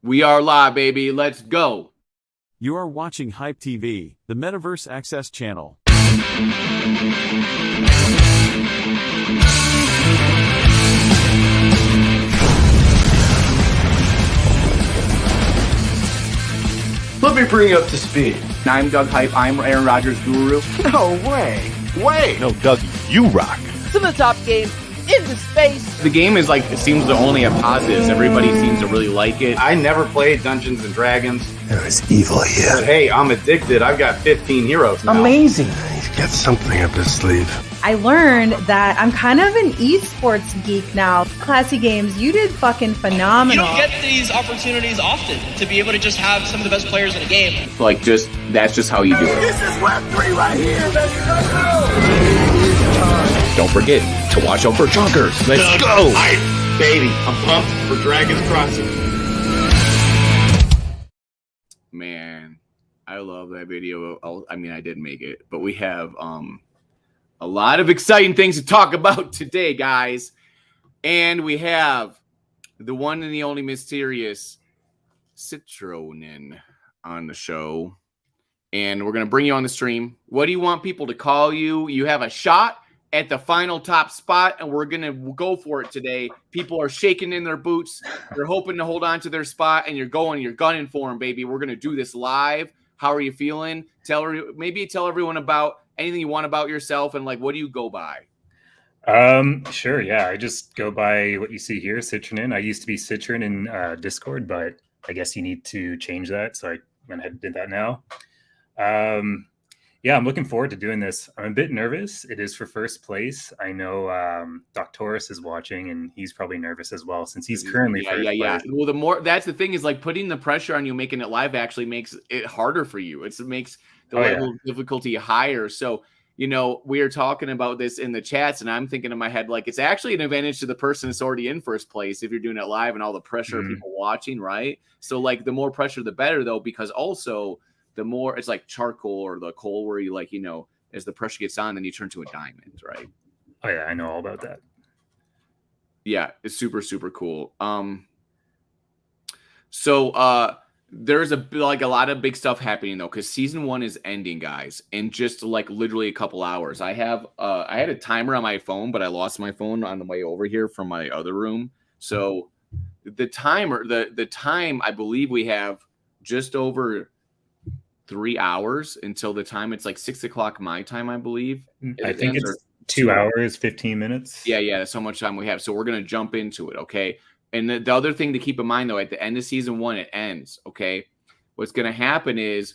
We are live, baby. Let's go. You are watching Hype TV, the Metaverse Access channel. Let me bring you up to speed. I'm Doug Hype. I'm Aaron Rodgers' guru. No way. Wait. No, Dougie, you rock. Some of the top games into space. The game is like, it seems to only have positives. Everybody seems to really like it. I never played Dungeons and Dragons. There is evil here. But hey, I'm addicted. I've got 15 heroes now. Amazing. He's got something up his sleeve. I learned that I'm kind of an esports geek now. Classy Games, you did fucking phenomenal. You don't get these opportunities often to be able to just have some of the best players in a game. Like, that's just how you do it. This is Web3 right here, baby. Let's go. Don't forget to watch out for chunkers. Let's go. Hype, baby. I'm pumped for Dragon's Crossing. Man, I love that video. I mean, I did make it, but we have a lot of exciting things to talk about today, guys. And we have the one and the only mysterious Citron on the show. And we're going to bring you on the stream. What do you want people to call you? You have a shot at the final top spot, and we're going to go for it today. People are shaking in their boots. They're hoping to hold on to their spot, and you're gunning for them, baby. We're going to do this live. How are you feeling? Maybe tell everyone about anything you want about yourself, and like, what do you go by? Sure. Yeah. I just go by what you see here, Citron. I used to be Citron in Discord, but I guess you need to change that. So I went ahead and did that now. Yeah, I'm looking forward to doing this. I'm a bit nervous. It is for first place. I know Doctorus is watching, and he's probably nervous as well since he's currently first place. Well, that's the thing is like putting the pressure on you, making it live actually makes it harder for you. It makes the level of difficulty higher. So, you know, we are talking about this in the chats, and I'm thinking in my head, like, it's actually an advantage to the person that's already in first place if you're doing it live and all the pressure of people watching, right? So, like, the more pressure, the better, though, because also the more it's like charcoal or the coal where you, like, you know, as the pressure gets on, then you turn to a diamond, right? Oh, yeah, I know all about that. Yeah, it's super, super cool. There's a lot of big stuff happening though, because season 1 is ending, guys, in just like literally a couple hours. I had a timer on my phone, but I lost my phone on the way over here from my other room. So the timer, the time, I believe we have just over 3 hours until the time. It's like 6 o'clock my time, I believe. I think it's 2 hours, 15 minutes. Yeah, that's how much time we have. So we're gonna jump into it, okay? And the other thing to keep in mind, though, at the end of season 1, it ends, okay? What's going to happen is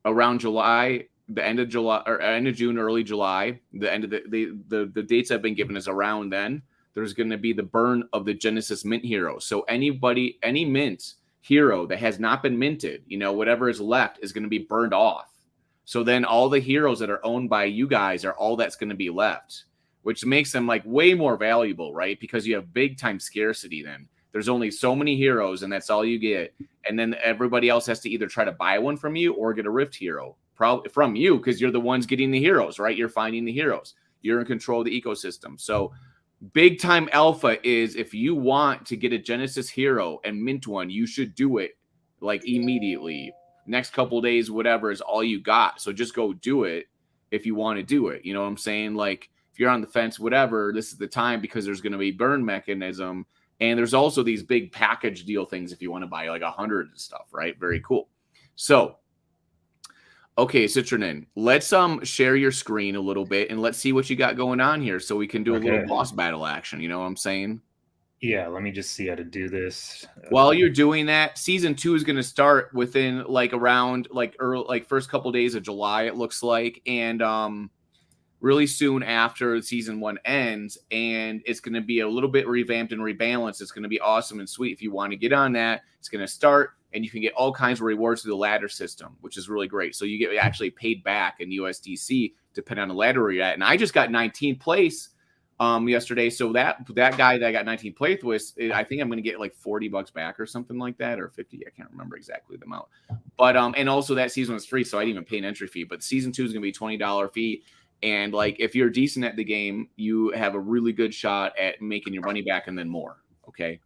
around July, the end of July, or end of June, early July, the end of the dates I've been given is around then, there's going to be the burn of the Genesis Mint hero. So any mint hero that has not been minted, you know, whatever is left is going to be burned off. So then all the heroes that are owned by you guys are all that's going to be left, which makes them like way more valuable, right? Because you have big time scarcity then. There's only so many heroes, and that's all you get. And then everybody else has to either try to buy one from you or get a Rift hero probably from you, because you're the ones getting the heroes, right? You're finding the heroes. You're in control of the ecosystem. So big time alpha is if you want to get a Genesis hero and mint one, you should do it like immediately. Next couple of days, whatever is all you got. So just go do it if you want to do it. You know what I'm saying? Like if you're on the fence, whatever, this is the time, because there's going to be burn mechanism. And there's also these big package deal things if you want to buy like 100 and stuff, right? Very cool. So, okay, Citron, let's share your screen a little bit and let's see what you got going on here so we can do a little boss battle action. You know what I'm saying? Yeah, let me just see how to do this. While you're doing that, season 2 is going to start within like around like early, like first couple days of July, it looks like. And really soon after season 1 ends, and it's going to be a little bit revamped and rebalanced. It's going to be awesome and sweet. If you want to get on that, it's going to start, and you can get all kinds of rewards through the ladder system, which is really great. So you get actually paid back in USDC depending on the ladder you're at. And I just got 19th place yesterday. So that guy that I got 19th place with, I think I'm going to get like $40 back or something like that, or 50. I can't remember exactly the amount. But and also that season was free, so I didn't even pay an entry fee. But season 2 is going to be $20 fee. And like, if you're decent at the game, you have a really good shot at making your money back and then more. Okay.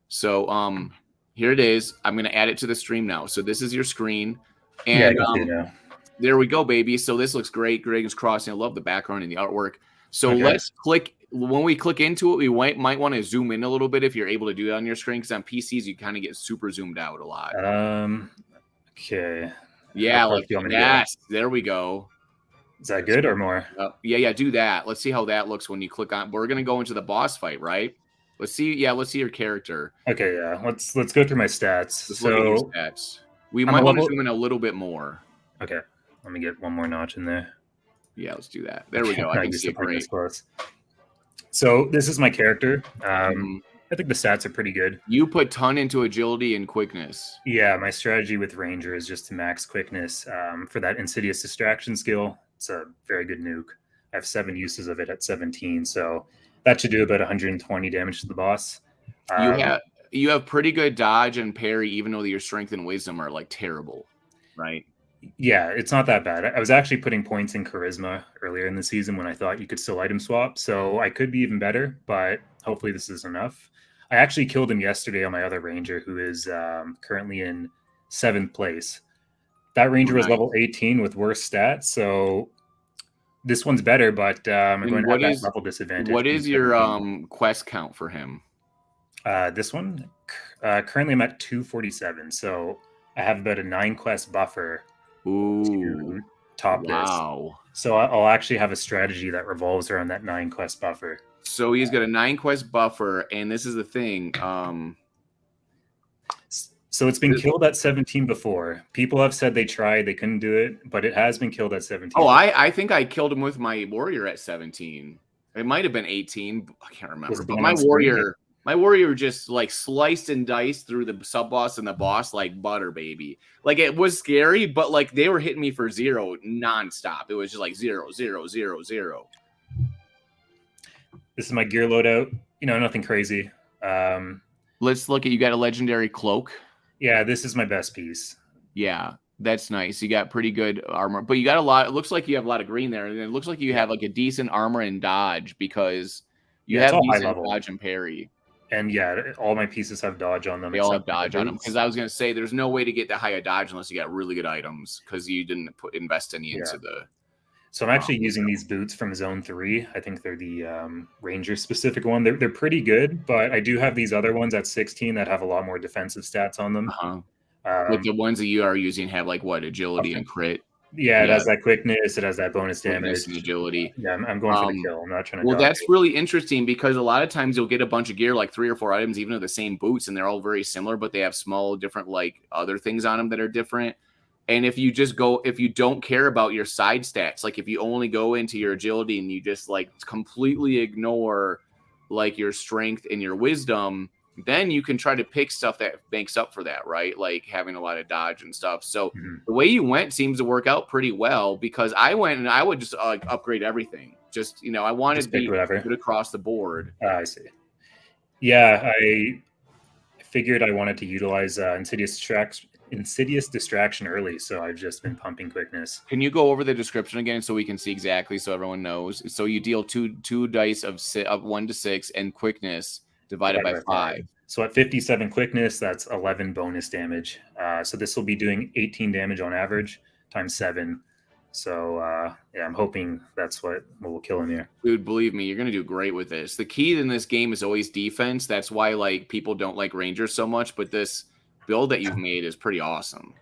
So, Here it is. I'm going to add it to the stream now. So this is your screen. Yeah, I And can see it now. there we go, baby. So this looks great. Dragon's Crossing. I love the background and the artwork. So Okay. let's click. When we click into it, we might want to zoom in a little bit if you're able to do that on your screen. Because on PCs, you kind of get super zoomed out a lot. Okay. Yeah, How close like do you want me to go? yes. There we go. Is that good or more? Yeah, do that. Let's see how that looks when you click on. We're gonna go into the boss fight, right? Let's see. Yeah, let's see your character. Okay, yeah. Let's go through my stats. Let's look at your stats. We I'm might a want to level- zoom in a little bit more. Okay. Let me get one more notch in there. Yeah, let's do that. There we go. I can see it great. Close. So this is my character. Mhm. I think the stats are pretty good. You put ton into agility and quickness. Yeah, my strategy with Ranger is just to max quickness for that Insidious Distraction skill. It's a very good nuke. I have 7 uses of it at 17, so that should do about 120 damage to the boss. You have pretty good dodge and parry, even though your strength and wisdom are like terrible, right? Yeah, it's not that bad. I was actually putting points in charisma earlier in the season when I thought you could still item swap, so I could be even better, but hopefully this is enough. I actually killed him yesterday on my other Ranger, who is currently in 7th place. That Ranger was level 18 with worse stats, so this one's better, but I'm going to have that level disadvantage. What is your quest count for him? This one? Currently I'm at 247, so I have about a 9 quest buffer to top this. So I'll actually have a strategy that revolves around that 9 quest buffer. So he's got a 9 quest buffer, and this is the thing. So it's been killed at 17 before. People have said they tried, they couldn't do it, but it has been killed at 17. Oh, I think I killed him with my warrior at 17. It might have been 18. I can't remember. But my warrior just like sliced and diced through the sub boss and the boss like butter, baby. Like it was scary, but like they were hitting me for 0 nonstop. It was just like 0, 0, 0, 0. This is my gear loadout. You know, nothing crazy. Let's look at, you got a legendary cloak. Yeah, this is my best piece. Yeah, that's nice. You got pretty good armor, but you got a lot. It looks like you have a lot of green there, and it looks like you have like a decent armor and dodge because you have decent dodge and parry. And yeah, all my pieces have dodge on them. They all have dodge on them because I was going to say there's no way to get that high a dodge unless you got really good items because you didn't invest any into the. So I'm actually using these boots from Zone 3. I think they're the Ranger specific one. They're pretty good, but I do have these other ones at 16 that have a lot more defensive stats on them. Like the ones that you are using have like what, agility and crit? Yeah, it has that quickness. It has that bonus damage. And agility. Yeah, I'm going for the kill. I'm not trying to. Well, that's really interesting because a lot of times you'll get a bunch of gear, like 3 or 4 items, even of the same boots, and they're all very similar, but they have small, different, like other things on them that are different. And if you don't care about your side stats, like if you only go into your agility and you just like completely ignore like your strength and your wisdom, then you can try to pick stuff that makes up for that, right? Like having a lot of dodge and stuff. So the way you went seems to work out pretty well because I went and I would just upgrade everything. Just, you know, I wanted to be good across the board. I see. Yeah, I figured I wanted to utilize Insidious Distraction early, so I've just been pumping quickness. Can you go over the description again so we can see exactly so everyone knows? So you deal two dice of 1 to 6 and quickness divided by 5. So at 57 quickness, that's 11 bonus damage. So this will be doing 18 damage on average times 7. So yeah, I'm hoping that's what will kill him here. Dude, believe me, you're gonna do great with this. The key in this game is always defense. That's why like people don't like Rangers so much, but this build that you've made is pretty awesome.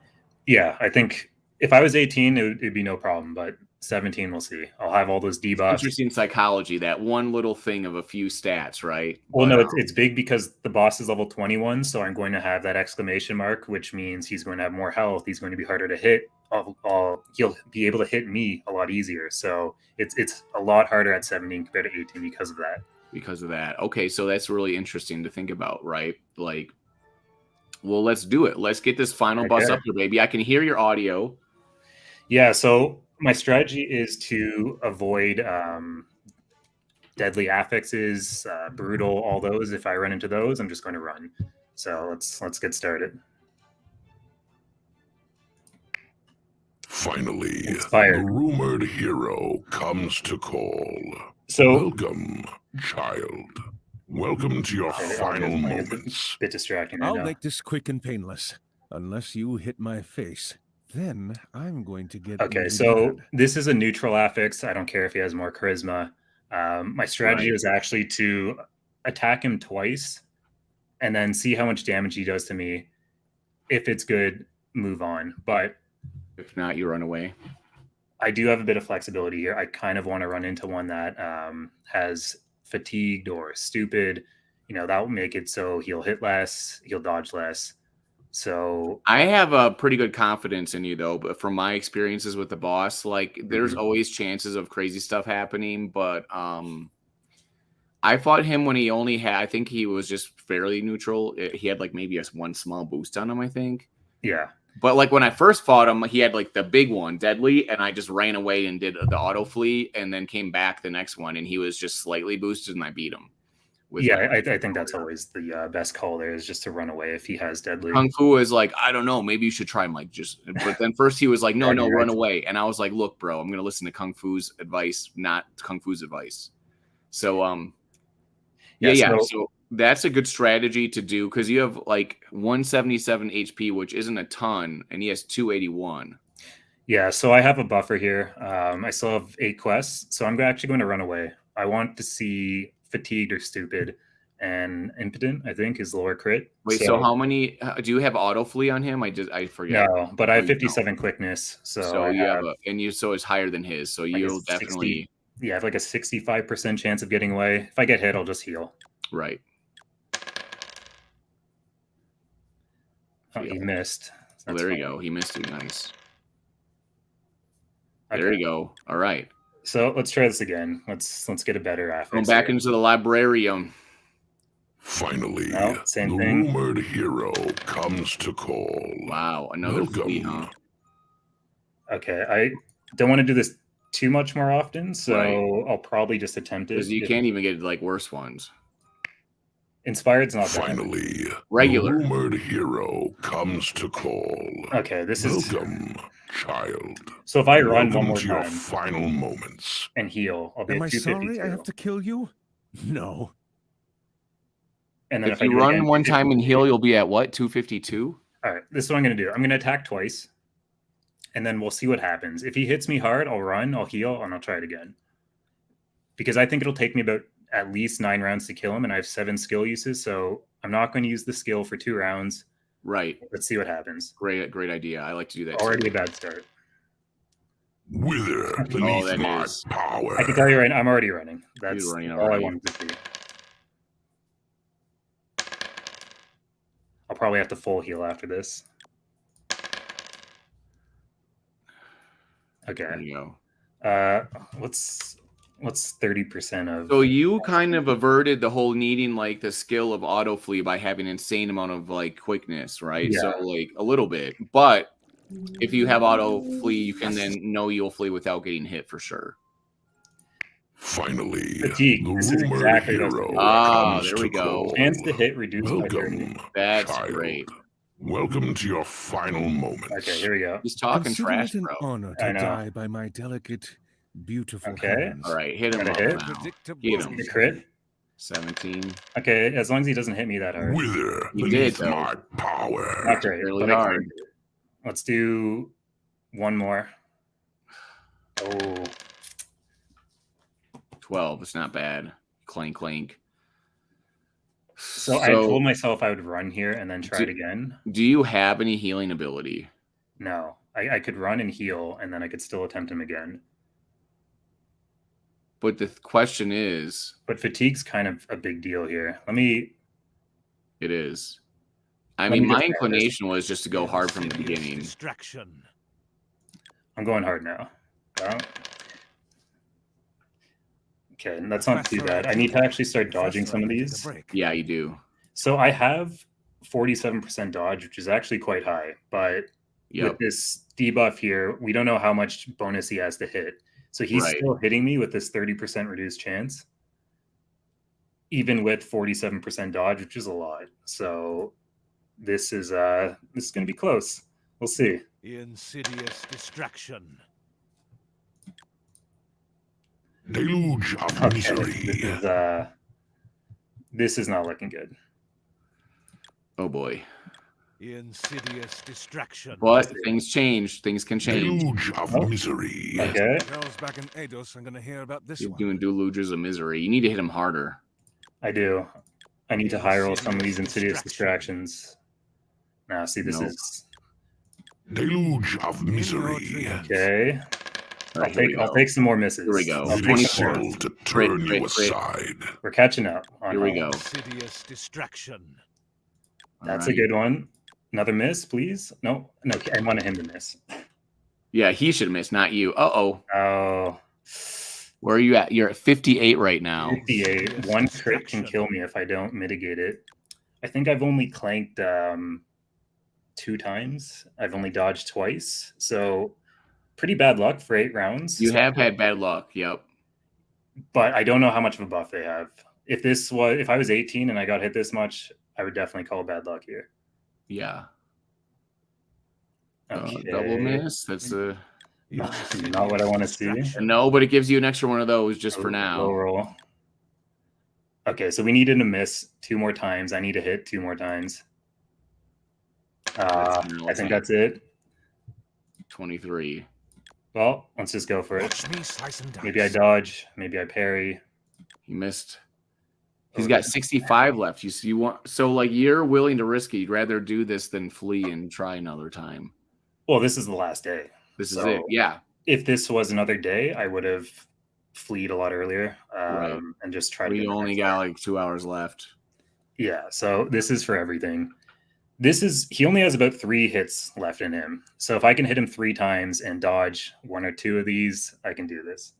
Yeah, I think if I was 18, it'd be no problem, but 17, we'll see. I'll have all those debuffs. Interesting psychology, that one little thing of a few stats, right? Well, no, it's big because the boss is level 21, so I'm going to have that exclamation mark, which means he's going to have more health. He's going to be harder to hit. He'll be able to hit me a lot easier. So it's a lot harder at 17 compared to 18 because of that. Because of that. Okay, so that's really interesting to think about, right? Like, well, let's do it. Let's get this final bus up here, baby. I can hear your audio. Yeah, so my strategy is to avoid deadly affixes, brutal, all those. If I run into those, I'm just going to run. So let's get started. Finally, the rumored hero comes to call. So welcome, child. Welcome to your final moments. A bit distracting right I'll now. make this quick and painless. Unless you hit my face. Then I'm going to get Okay, really so mad. this is a neutral affix. I don't care if he has more charisma. My strategy Right. is actually to attack him twice and then see how much damage he does to me. If it's good, move on. But If not, you run away. I do have a bit of flexibility here. I kind of want to run into one that has fatigued or stupid. You know, that will make it so he'll hit less, he'll dodge less. So I have a pretty good confidence in you, though. But from my experiences with the boss, like there's always chances of crazy stuff happening. But I fought him when he only had, I think he was just fairly neutral. He had like maybe one small boost on him, I think. yeah. But like when I first fought him, he had like the big one, deadly, and I just ran away and did the auto flee, and then came back the next one, and he was just slightly boosted, and I beat him. Yeah, I think that's always the best call there is just to run away if he has deadly. Kung Fu is like, I don't know, maybe you should try him, like just. But then first he was like, no, run away, and I was like, look, bro, I'm gonna listen to Kung Fu's advice, not Kung Fu's advice. So so that's a good strategy to do because you have like 177 HP, which isn't a ton, and he has 281. Yeah, so I have a buffer here. I still have 8 quests, so I'm actually going to run away. I want to see fatigued or stupid, and impotent, I think, is lower crit. Wait, so how many do you have auto flee on him? I forget. No, but I have 57 quickness, so you have so it's higher than his. So you'll definitely I have like a 65% chance of getting away. If I get hit, I'll just heal. Right. Oh, he missed. Well, there you go. He missed it. Nice. Okay. There you go. All right. So let's try this again. Let's get a better affix. Going back into the librarium. Finally, same the thing. rumored hero comes to call. Wow, another fleet, huh? Okay, I don't want to do this too much more often, so I'll probably just attempt it. Because you can't even get like worse ones. Inspired's not finally bad. Regular. The rumored hero comes to call. Okay, this is welcome, child. So if I run one more to time, your final moments, and heal, I'll be Am at I sorry 252. I have to kill you? No. And then if you run one time and heal, you'll be at what? 252. All right, this is what I'm going to do. I'm going to attack twice, and then we'll see what happens. If he hits me hard, I'll run, I'll heal, and I'll try it again. Because I think it'll take me about at least 9 rounds to kill him, and I have 7 skill uses, so I'm not going to use the skill for 2 rounds. Right. Let's see what happens. Great idea. I like to do that. Already a bad start. Wither beneath my power. I can tell you right now, I'm already running. That's running all I wanted to see. I'll probably have to full heal after this. Okay. There you go. What's 30% of? So you kind of averted the whole needing like the skill of auto flee by having an insane amount of like quickness, right? Yeah. So like a little bit, but if you have auto flee, you can then know you'll flee without getting hit for sure. Finally, fatigue. The This is rumored exactly hero there comes we to go. call. Chance to hit reduced by 30. Welcome, That's child. great. Welcome to your final moments. Okay, here we go. He's talking Consider trash, it an bro. honor I to know. die by my delicate, beautiful Okay. hands. All right, hit him Got up a hit? now. Predictable. Get him. The crit? 17. Okay, as long as he doesn't hit me that hard. Wither You beneath did, though. my power. Not great. Really but I hard. can do it. Let's do one more. Oh, 12. It's not bad. Clank, clank. so I told myself I would run here and then try it again. Do you have any healing ability? No, I could run and heal, and then I could still attempt him again. But the question is, But fatigue's kind of a big deal here. Let me. it is. I Let mean, me my just grab this. inclination was just to go hard from the beginning. Distraction. I'm going hard now. Well, okay, and that's not too bad. I need to actually start dodging some of these. Yeah, you do. So I have 47% dodge, which is actually quite high. But Yep. with this debuff here, we don't know how much bonus he has to hit. So he's Right. still hitting me with this 30% reduced chance, even with 47% dodge, which is a lot. So this is going to be close. We'll see. Insidious distraction. Deluge of Okay, misery. this is This is not looking good. Oh boy. Insidious distraction. But things change. Things can change. Deluge of misery. Okay. Girls back in Eidos, I'm gonna hear about this You're one. doing deluges of misery. You need to hit him harder. I do. I need to high roll some of these insidious distractions. Now, see, this is Deluge of misery. okay. Right, I'll take some more misses. Here we go. I'll take some more. Impossible to turn Crit, you crit, crit. aside. We're catching up. Here we go. Insidious distraction. That's All a good one. Another miss, please. No, I wanted him to miss. Yeah, he should miss, not you. Oh. Where are you at? You're at 58 right now. 58. One crit can kill me if I don't mitigate it. I think I've only clanked 2 times. I've only dodged twice. So pretty bad luck for 8 rounds. You have had bad luck. Yep. But I don't know how much of a buff they have. If I was 18 and I got hit this much, I would definitely call bad luck here. Yeah. Okay. Double miss. That's not what I want to see. No, but it gives you an extra one of those just for now. Low roll. Okay, so we needed to miss 2 more times. I need to hit 2 more times. I think that's it. 23. Well, let's just go for it. Maybe I dodge. Maybe I parry. He missed. He's got 65 left. You want you're willing to risk it. You'd rather do this than flee and try another time. Well, this is the last day. This is it. Yeah. If this was another day, I would have fleed a lot earlier and just tried. We only got like 2 hours left. Yeah. So this is for everything. He only has about 3 hits left in him. So if I can hit him 3 times and dodge 1 or 2 of these, I can do this.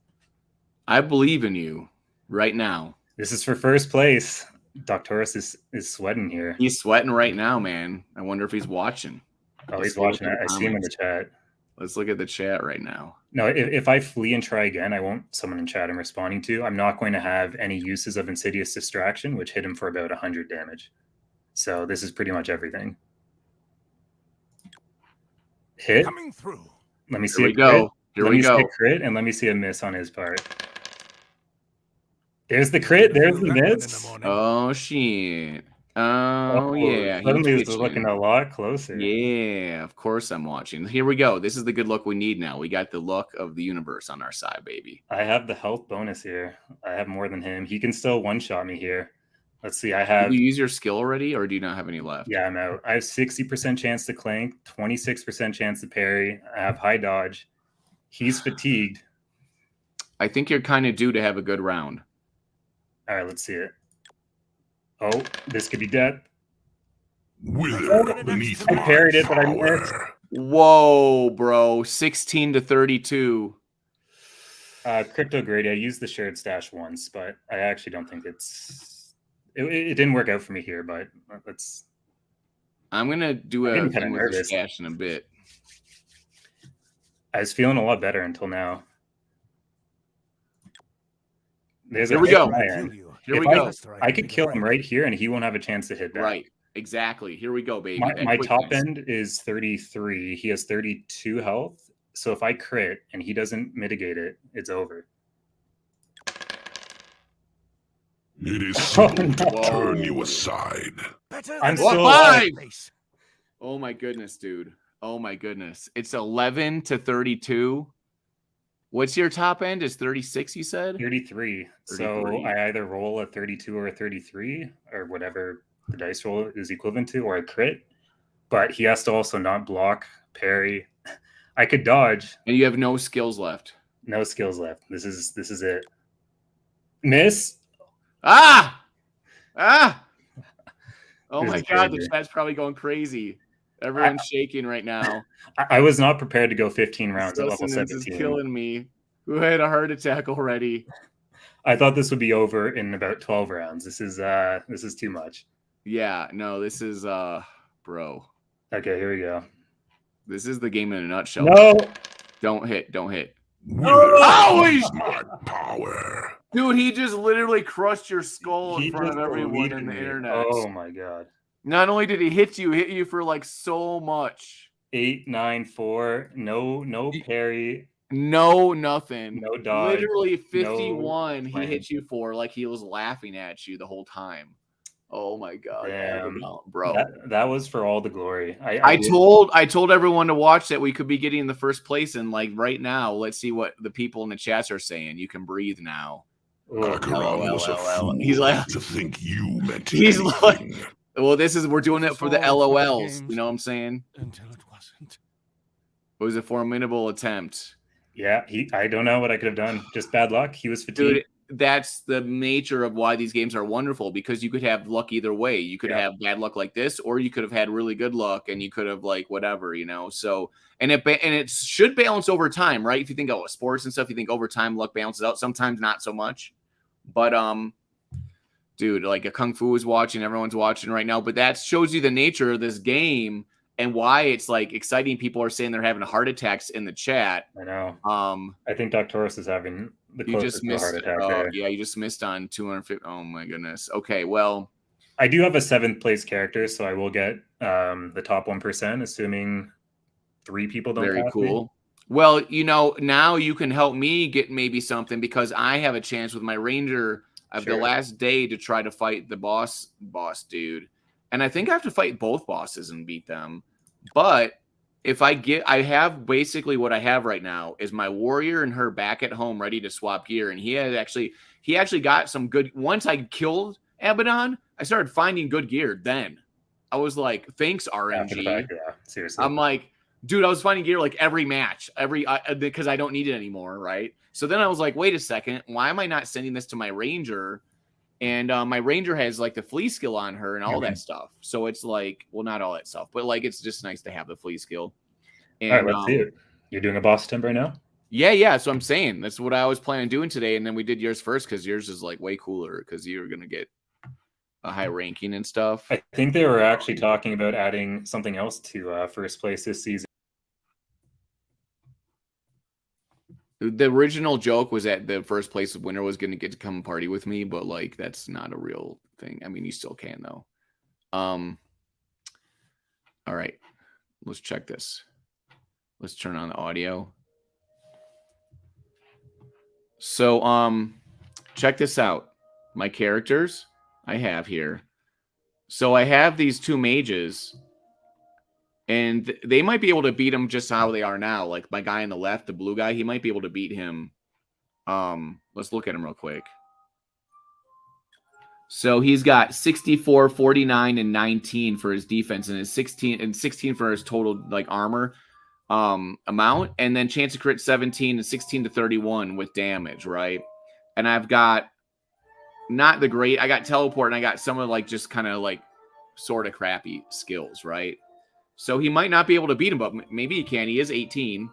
I believe in you right now. This is for first place. Doctorus is sweating here. He's sweating right now, man. I wonder if he's watching. Oh, he's watching. I see him in the chat. Let's look at the chat right now. No, if I flee and try again, I won't someone in chat I'm responding to. I'm not going to have any uses of Insidious Distraction, which hit him for about 100 damage. So this is pretty much everything. Hit. Coming through. Let me see. Here we go. Let me see a crit, and let me see a miss on his part. There's the crit. There's the miss. Oh shit. Oh yeah. Suddenly this is looking a lot closer. Yeah, of course I'm watching. Here we go. This is the good luck we need now. We got the luck of the universe on our side, baby. I have the health bonus here. I have more than him. He can still one-shot me here. Let's see. I have. Did you use your skill already, or do you not have any left? Yeah, I'm out. I have 60% chance to clank, 26% chance to parry. I have high dodge. He's fatigued. I think you're kind of due to have a good round. All right, let's see it. Oh, this could be dead. I parried it, but I missed. Whoa, bro. 16 to 32. Crypto Grady, I used the shared stash once, but I actually don't think it didn't work out for me here, but let's. I'm going to do a thing with the stash in a bit. I was feeling a lot better until now. Here we go. Here we go. I could kill him right here, and he won't have a chance to hit back. Right. Exactly. Here we go, baby. My top end is 33. He has 32 health. So if I crit and he doesn't mitigate it, it's over. It is simple to turn you aside. I'm still alive. Oh my goodness, dude. Oh my goodness. It's 11 to 32. What's your top end? Is 36, you said? 33. So I either roll a 32 or a 33 or whatever the dice roll is equivalent to, or a crit. But he has to also not block, parry. I could dodge. And you have no skills left. No skills left. This is it. Miss. Ah! Oh my God, the chat's probably going crazy. Everyone's shaking right now. I was not prepared to go 15 rounds at level 17. This is killing me. Who had a heart attack already? I thought this would be over in about 12 rounds. This is too much. Yeah, no, this is bro. Okay, here we go. This is the game in a nutshell. No. Don't hit. Holy my power. Dude, he just literally crushed your skull in front of everyone in the internet. Oh my God. Not only did he hit you for like so much. 8, 9, 4. No parry. No, nothing. No dodge. Literally 51 no he hit you for, like he was laughing at you the whole time. Oh my god, Damn. bro. That was for all the glory. I told everyone to watch that we could be getting in the first place, and like right now, let's see what the people in the chats are saying. You can breathe now. Acheron was a fool He's like to think you meant he's like, anything. well, we're doing it for the All fun LOLs. games You know what I'm saying? Until it wasn't. It was a formidable attempt. Yeah, I don't know what I could have done. Just bad luck. He was fatigued. Dude, that's the nature of why these games are wonderful, because you could have luck either way. You could have bad luck like this, or you could have had really good luck, and you could have like whatever, you know. So and it should balance over time, right? If you think about sports and stuff, you think over time luck balances out. Sometimes not so much, but dude, like a Kung Fu is watching, everyone's watching right now, but that shows you the nature of this game and why it's like exciting. People are saying they're having heart attacks in the chat. I know. I think Doctorus is having the closest to a heart attack there. Yeah, you just missed on 250. Oh my goodness. Okay, well, I do have a 7th place character, so I will get the top 1%, assuming 3 people don't. Very pass cool. me. Well, you know, now you can help me get maybe something, because I have a chance with my ranger. I have the last day to try to fight the boss dude. And I think I have to fight both bosses and beat them. But if I have basically what I have right now is my warrior and her back at home ready to swap gear. And he actually got some good. Once I killed Abaddon, I started finding good gear. Then I was like, thanks, RNG. Yeah, seriously. I'm like, dude, I was finding gear like every match, because I don't need it anymore, right? So then I was like, wait a second, why am I not sending this to my ranger? And my ranger has like the flee skill on her and all that stuff. So it's like, well, not all that stuff, but like it's just nice to have the flee skill. And, all right, let's see it. You're doing a boss attempt right now? Yeah. So I'm saying that's what I was planning on doing today. And then we did yours first, because yours is like way cooler, because you're going to get a high ranking and stuff. I think they were actually talking about adding something else to first place this season. The original joke was that the first place winner was going to get to come party with me, but like that's not a real thing. I mean, you still can though. All right, let's check this. Let's turn on the audio. So check this out. My characters I have here. So I have these 2 mages. And they might be able to beat him just how they are now. Like my guy on the left, the blue guy, he might be able to beat him. Let's look at him real quick. So he's got 64, 49, and 19 for his defense, and his 16 for his total like armor amount, and then chance to crit 17 and 16 to 31 with damage, right? And I've got not the great. I got teleport, and I got some of like just kind of like sort of crappy skills, right? So he might not be able to beat him, but maybe he can. He is 18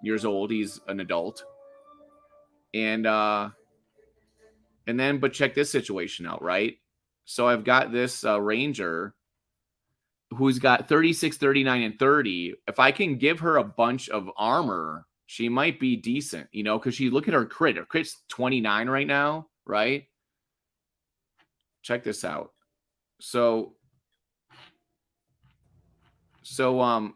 years old. He's an adult. And then, but check this situation out, right? So I've got this ranger who's got 36, 39, and 30. If I can give her a bunch of armor, she might be decent, you know, because look at her crit. Her crit's 29 right now, right? Check this out. So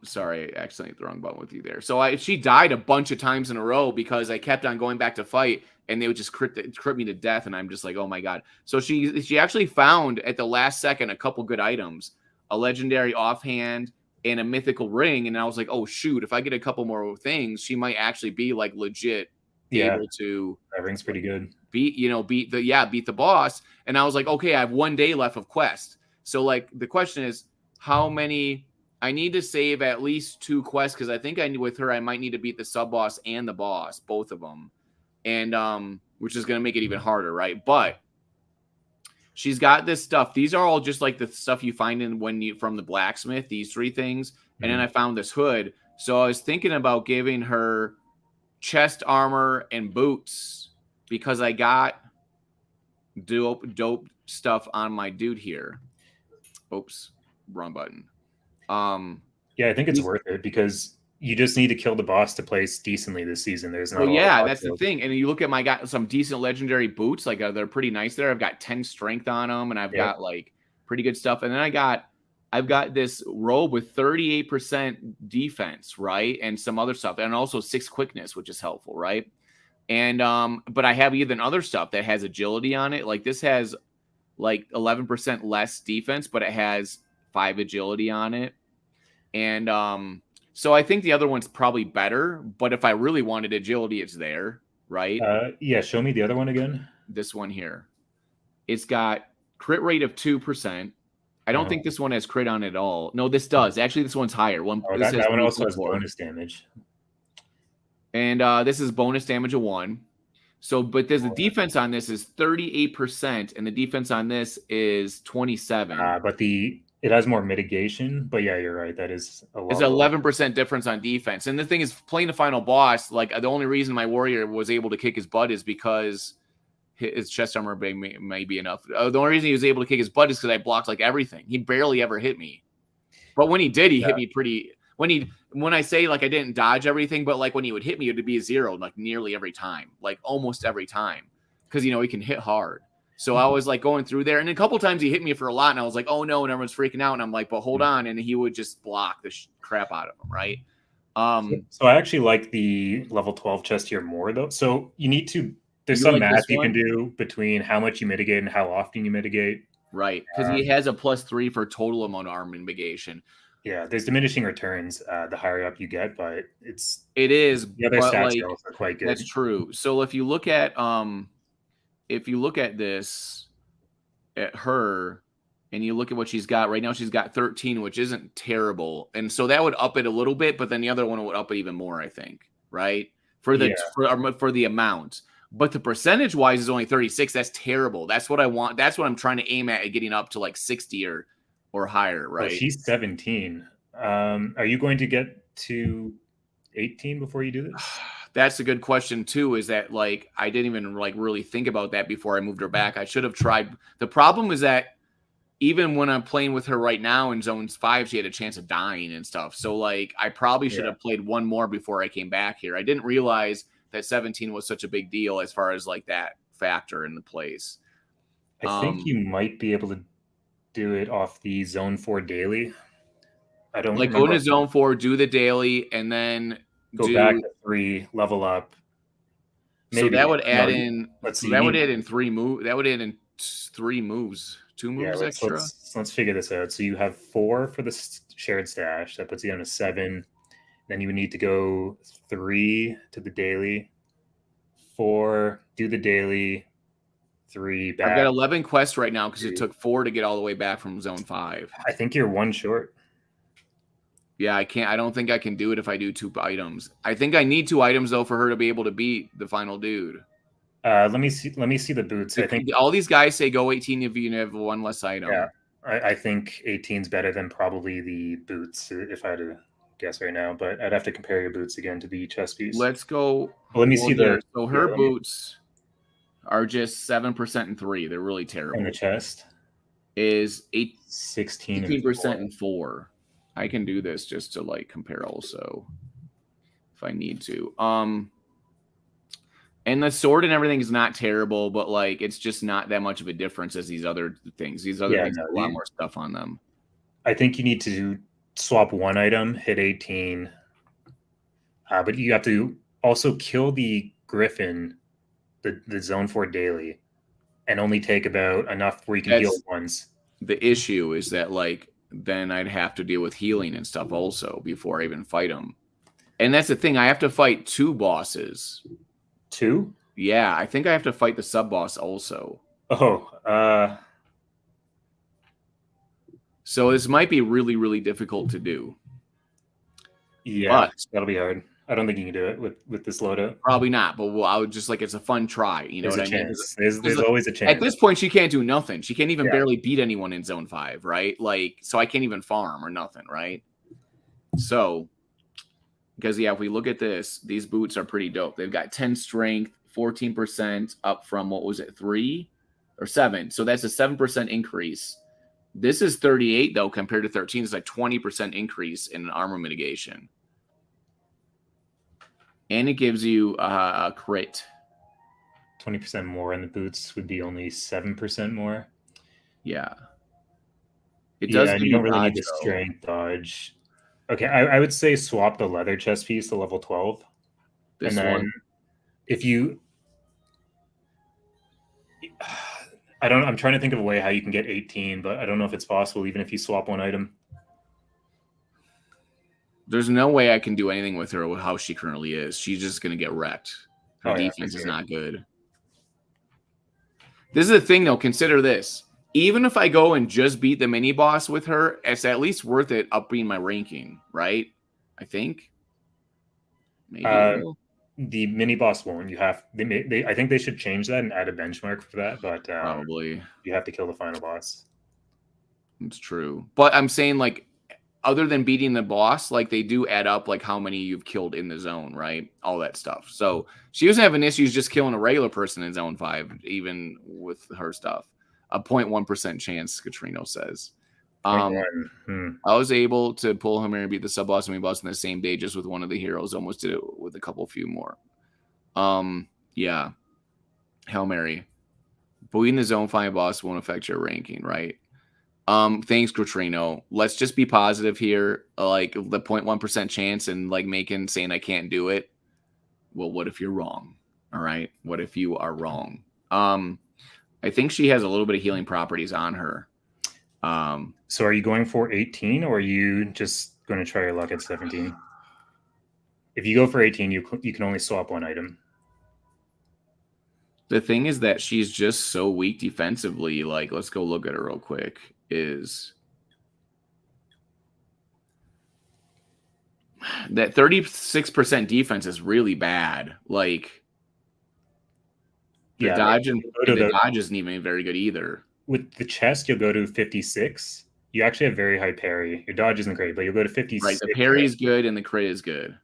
sorry, I accidentally hit the wrong button with you there. So she died a bunch of times in a row because I kept on going back to fight, and they would just crit me to death, and I'm just like, oh my god. So she actually found at the last second a couple good items, a legendary offhand and a mythical ring, and I was like, oh shoot, if I get a couple more things, she might actually be like legit able to. That ring's pretty good. Beat the boss. And I was like, okay, I have 1 day left of quest. So like the question is, how many? I need to save at least 2 quests, because I think with her I might need to beat the sub boss and the boss, both of them, and which is going to make it even harder, right? But she's got this stuff. These are all just like the stuff you find from the blacksmith. These 3 things, and then I found this hood. So I was thinking about giving her chest armor and boots, because I got dope stuff on my dude here. Oops, wrong button. Yeah, I think it's worth it, because you just need to kill the boss to place decently this season. There's no. Well, yeah, that's the thing. And you look at some decent legendary boots, like they're pretty nice there. I've got 10 strength on them, and I've got like pretty good stuff. And then I've got this robe with 38% defense, right, and some other stuff, and also 6 quickness, which is helpful, right? And but I have even other stuff that has agility on it. Like this has like 11% less defense, but it has 5 agility on it. And so I think the other one's probably better, but if I really wanted agility, it's there, right? Yeah, show me the other one again. This one here. It's got crit rate of 2%. I don't think this one has crit on it at all. No, this does. Actually, this one's higher. That one also has bonus damage. And this is bonus damage of 1. So, but there's the defense on this is 38%, and the defense on this is 27. But it has more mitigation. But yeah, you're right. That is a lot. It's 11% difference on defense. And the thing is, playing the final boss, like the only reason my warrior was able to kick his butt is because his chest armor may be enough. The only reason he was able to kick his butt is because I blocked like everything. He barely ever hit me. But when he did, he hit me pretty. When I say like I didn't dodge everything, but like when he would hit me, it would be a 0 like nearly every time, like almost every time, because he can hit hard. So I was like going through there, and a couple times he hit me for a lot, and I was like, oh no, and everyone's freaking out, and I'm like, but hold on, and he would just block the crap out of him, right? So I actually like the level 12 chest here more though. So you need to. There's some math you can do between how much you mitigate and how often you mitigate. Right, because he has a +3 for total amount of armor mitigation. Yeah, there's diminishing returns the higher up you get, but it is the other stats are also quite good. That's true. So if you look at this at her and you look at what she's got right now, she's got 13, which isn't terrible. And so that would up it a little bit, but then the other one would up it even more, I think, right? For the amount. But the percentage wise is only 36. That's terrible. That's what I want. That's what I'm trying to aim at getting up to like 60 or higher, right? Well, she's 17. Are you going to get to 18 before you do this? That's a good question too, is that like I didn't even like really think about that before I moved her back. I should have tried. The problem is that even when I'm playing with her right now in zones 5, she had a chance of dying and stuff. So like I probably should have played one more before I came back here. I didn't realize that 17 was such a big deal as far as like that factor in the place. I think you might be able to do it off the zone 4 daily. I don't like go into zone 4, do the daily, and then go back to 3, level up. Maybe. So that would add in. That would add in 3 moves. That would add in 3 moves, 2 moves extra. Let's figure this out. So you have 4 for the shared stash. That puts you on a 7. Then you would need to go 3 to the daily, 4 do the daily, 3 back. I've got 11 quests right now because it took 4 to get all the way back from zone 5. I think you're 1 short. Yeah, I can't. I don't think I can do it if I do 2 items. I think I need 2 items though for her to be able to beat the final dude. Let me see the boots. I think all these guys say go 18 if you have 1 less item. Yeah, I think 18 is better than probably the boots if I had to guess right now. But I'd have to compare your boots again to the chest piece. Let's go. Well, let me see the. So her boots are just 7% and 3. They're really terrible. And the chest is 16% and 4. I can do this just to like compare also if I need to. And the sword and everything is not terrible, but like it's just not that much of a difference as these other things. These other things have a lot more stuff on them. I think you need to swap 1 item, hit 18. But you have to also kill the Griffin, the zone 4 daily, and only take about enough where you can heal once. The issue is that like then I'd have to deal with healing and stuff also before I even fight them. And that's the thing. I have to fight 2 bosses. 2? Yeah, I think I have to fight the sub boss also. Oh, so this might be really, really difficult to do. Yeah, but that'll be hard. I don't think you can do it with this loadout. Probably not, but I would just like it's a fun try. You know what I mean? There's always a chance. At this point, she can't do nothing. She can't even barely beat anyone in zone 5, right? Like, so I can't even farm or nothing, right? So, because if we look at this, these boots are pretty dope. They've got 10 strength, 14% up from what was it, 3 or 7? So that's a 7% increase. This is 38 though compared to 13. It's like 20% increase in armor mitigation. And it gives you a crit. 20% more, and the boots would be only 7% more. Yeah. It does. And you don't really need the strength dodge. Okay, I would say swap the leather chest piece to level 12. This and then one. if you... I'm trying to think of a way how you can get 18, but I don't know if it's possible even if you swap one item. There's no way I can do anything with her with how she currently is. She's just going to get wrecked. Her defense is not good. This is the thing, though. Consider this. Even if I go and just beat the mini boss with her, it's at least worth it upping my ranking, right? I think. Maybe the mini boss won't. I think they should change that and add a benchmark for that, but probably you have to kill the final boss. It's true. But I'm saying, like, other than beating the boss, like, they do add up, like, how many you've killed in the zone, right? All that stuff. So she doesn't have an issue just killing a regular person in zone 5, even with her stuff. A 0.1% chance, Catrino says. I was able to pull him and beat the sub boss and mini boss in the same day, just with one of the heroes. Almost did it with a few more. Yeah. Hail Mary. Beating the zone 5 boss won't affect your ranking, right? Thanks, Catrino. Let's just be positive here. Like, the 0.1% chance and, like, saying I can't do it. Well, what if you're wrong? All right. What if you are wrong? I think she has a little bit of healing properties on her. So are you going for 18 or are you just going to try your luck at 17? If you go for 18, you can only swap one item. The thing is that she's just so weak defensively. Like, let's go look at her real quick. That 36% defense is really bad. Like, the dodge isn't even very good either. With the chest, you'll go to 56. You actually have very high parry. Your dodge isn't great, but you'll go to 56. Right, the parry is good and the crit is good.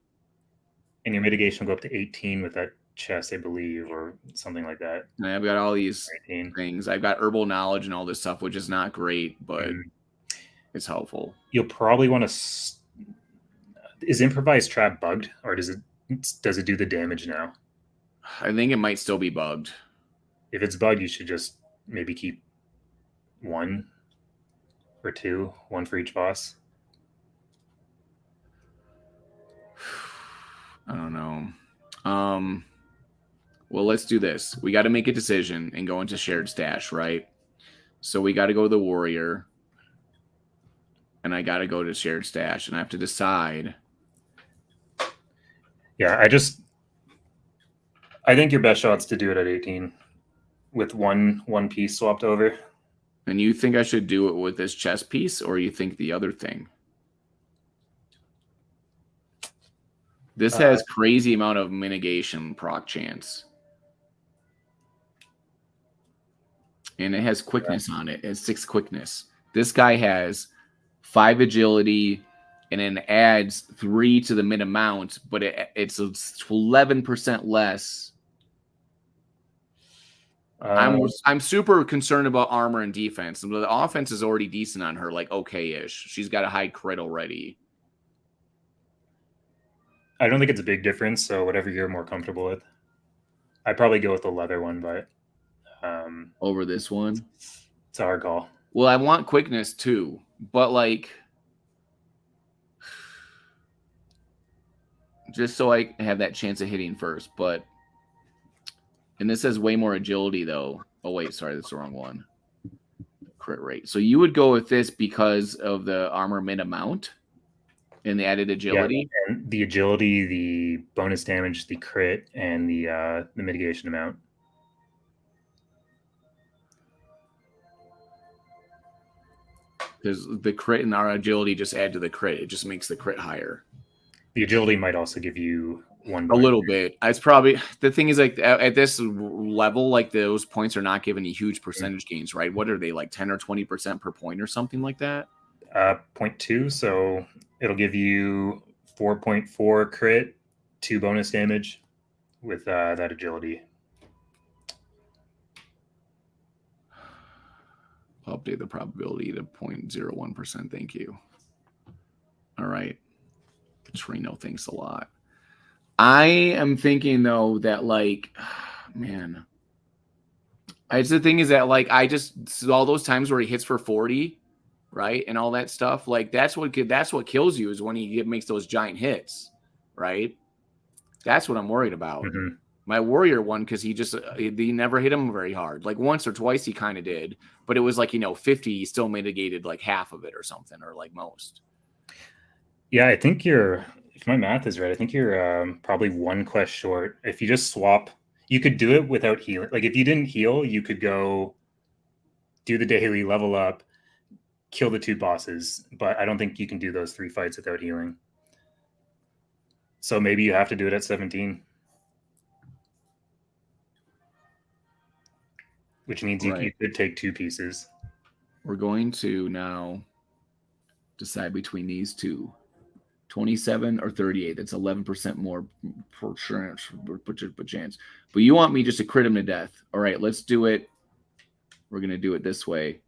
And your mitigation will go up to 18 with that chest, I believe, or something like that. And I've got all these things. I've got herbal knowledge and all this stuff, which is not great, but it's helpful. You'll probably want to... Is improvised trap bugged, or does it do the damage now? I think it might still be bugged. If it's bugged, you should just maybe keep 1 or 2, 1 for each boss. I don't know. Well, let's do this. We got to make a decision and go into shared stash, right? So we got to go to the warrior, and I got to go to shared stash, and I have to decide. Yeah, I think your best shot's to do it at 18 with one piece swapped over. And you think I should do it with this chess piece, or you think the other thing? This has crazy amount of mitigation proc chance. And it has quickness on it. It has 6 quickness. This guy has 5 agility and then adds 3 to the mid amount, but it's 11% less. I'm super concerned about armor and defense. The offense is already decent on her, like okay-ish. She's got a high crit already. I don't think it's a big difference, so whatever you're more comfortable with. I'd probably go with the leather one, but over this one. It's a hard call. Well, I want quickness too, but like just so I have that chance of hitting first, but and this has way more agility though. Oh wait, sorry, that's the wrong one. Crit rate. So you would go with this because of the armor mid amount and the added agility? Yeah, and the agility, the bonus damage, the crit, and the mitigation amount. Because the crit and our agility just add to the crit. It just makes the crit higher. The agility might also give you one. A little bit. It's probably the thing is like at this level, like those points are not giving you huge percentage gains, right? What are they, like 10 or 20% per point or something like that? 0.2. So it'll give you 4.4 crit, 2 bonus damage with that agility. I'll update the probability to 0.01%. Thank you. All right. Catrino, thanks a lot. I am thinking though that like, man, the thing is that like I just all those times where he hits for 40, right, and all that stuff. Like that's what kills you is when he makes those giant hits, right? That's what I'm worried about. My warrior one because he never hit him very hard. Like once or twice he kind of did, but it was like 50. He still mitigated like half of it or something, or like most. Yeah, I think if my math is right, I think you're probably one quest short. If you just swap, you could do it without healing. Like if you didn't heal, you could go do the daily, level up, kill the 2 bosses. But I don't think you can do those 3 fights without healing. So maybe you have to do it at 17. Which means you could take 2 pieces. We're going to now decide between these two. 27 or 38. That's 11% more per chance. But you want me just to crit him to death. All right, let's do it. We're going to do it this way.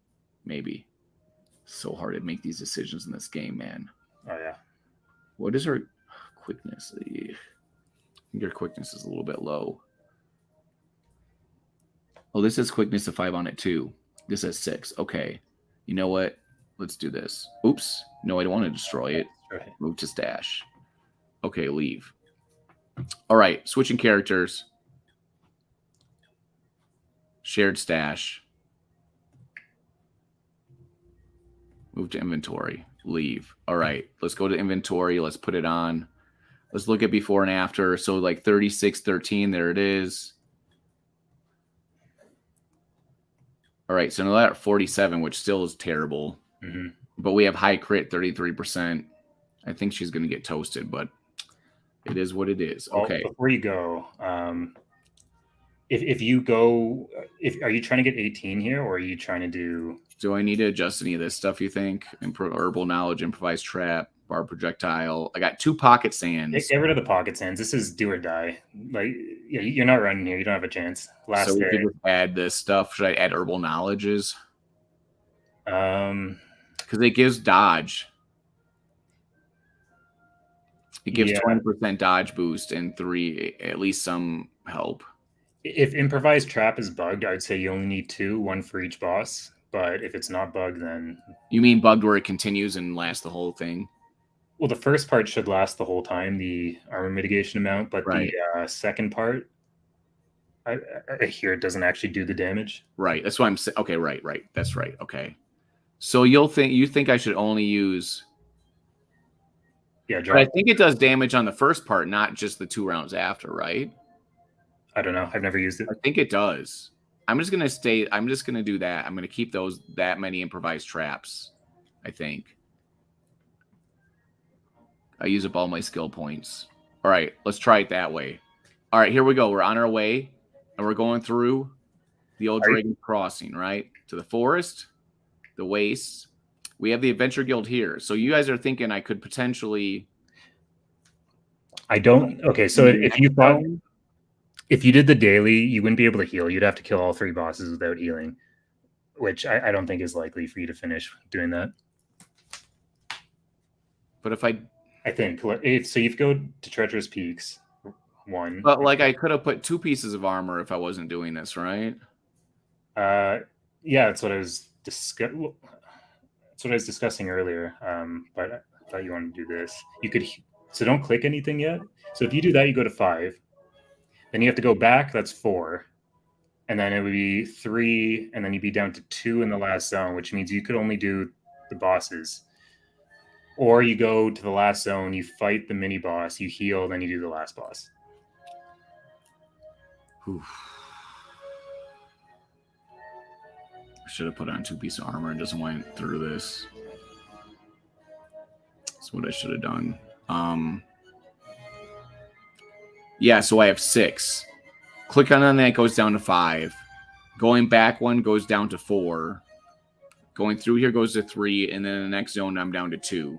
Maybe. So hard to make these decisions in this game, man. Oh, yeah. What is her quickness? I think your quickness is a little bit low. Oh, this has quickness of 5 on it, too. This has 6. Okay. You know what? Let's do this. Oops. No, I don't want to destroy it. Right. Move to stash. Okay, leave. All right, switching characters. Shared stash. Move to inventory. Leave. All right, let's go to inventory. Let's put it on. Let's look at before and after. So like 3613, there it is. All right, so now that 47, which still is terrible. Mm-hmm. But we have high crit, 33%. I think she's going to get toasted, but it is what it is. Okay. Before you go, if you go, are you trying to get 18 here, or are you trying to do? Do I need to adjust any of this stuff? You think? Herbal knowledge, improvised trap, bar projectile. I got 2 pocket sands. Get rid of the pocket sands. This is do or die. Like you're not running here. You don't have a chance. So we could add this stuff. Should I add herbal knowledges? Because it gives dodge. It gives 20% dodge boost and 3 at least some help. If improvised trap is bugged, I'd say you only need 2, 1 for each boss. But if it's not bugged, then you mean bugged where it continues and lasts the whole thing? Well, the first part should last the whole time, the armor mitigation amount, but the second part, I hear it doesn't actually do the damage. Right. That's why I'm saying. Okay. Right. That's right. Okay. So you think I should only use? Yeah, but I think it does damage on the first part, not just the 2 rounds after, right? I don't know. I've never used it. I think it does. I'm just gonna do that. I'm gonna keep that many improvised traps. I think. I use up all my skill points. All right, let's try it that way. All right, here we go. We're on our way, and we're going through the old Dragon Crossing, right? To the forest, the wastes. We have the Adventure Guild here. So you guys are thinking I could potentially... I don't... Okay, so if you did the daily, you wouldn't be able to heal. You'd have to kill all 3 bosses without healing, which I don't think is likely for you to finish doing that. But if I think so. You go to Treacherous Peaks 1. But like I could have put 2 pieces of armor if I wasn't doing this, right? Yeah, that's what I was discussing earlier. But I thought you wanted to do this. You could don't click anything yet. So if you do that, you go to 5. Then you have to go back. That's 4, and then it would be 3, and then you'd be down to 2 in the last zone, which means you could only do the bosses. Or you go to the last zone, you fight the mini boss, you heal, then you do the last boss. Oof. I should have put on 2 pieces of armor and just went through this. That's what I should have done. Yeah, so I have 6. Click on that, goes down to 5. Going back 1 goes down to 4. Going through here goes to 3, and then in the next zone I'm down to 2.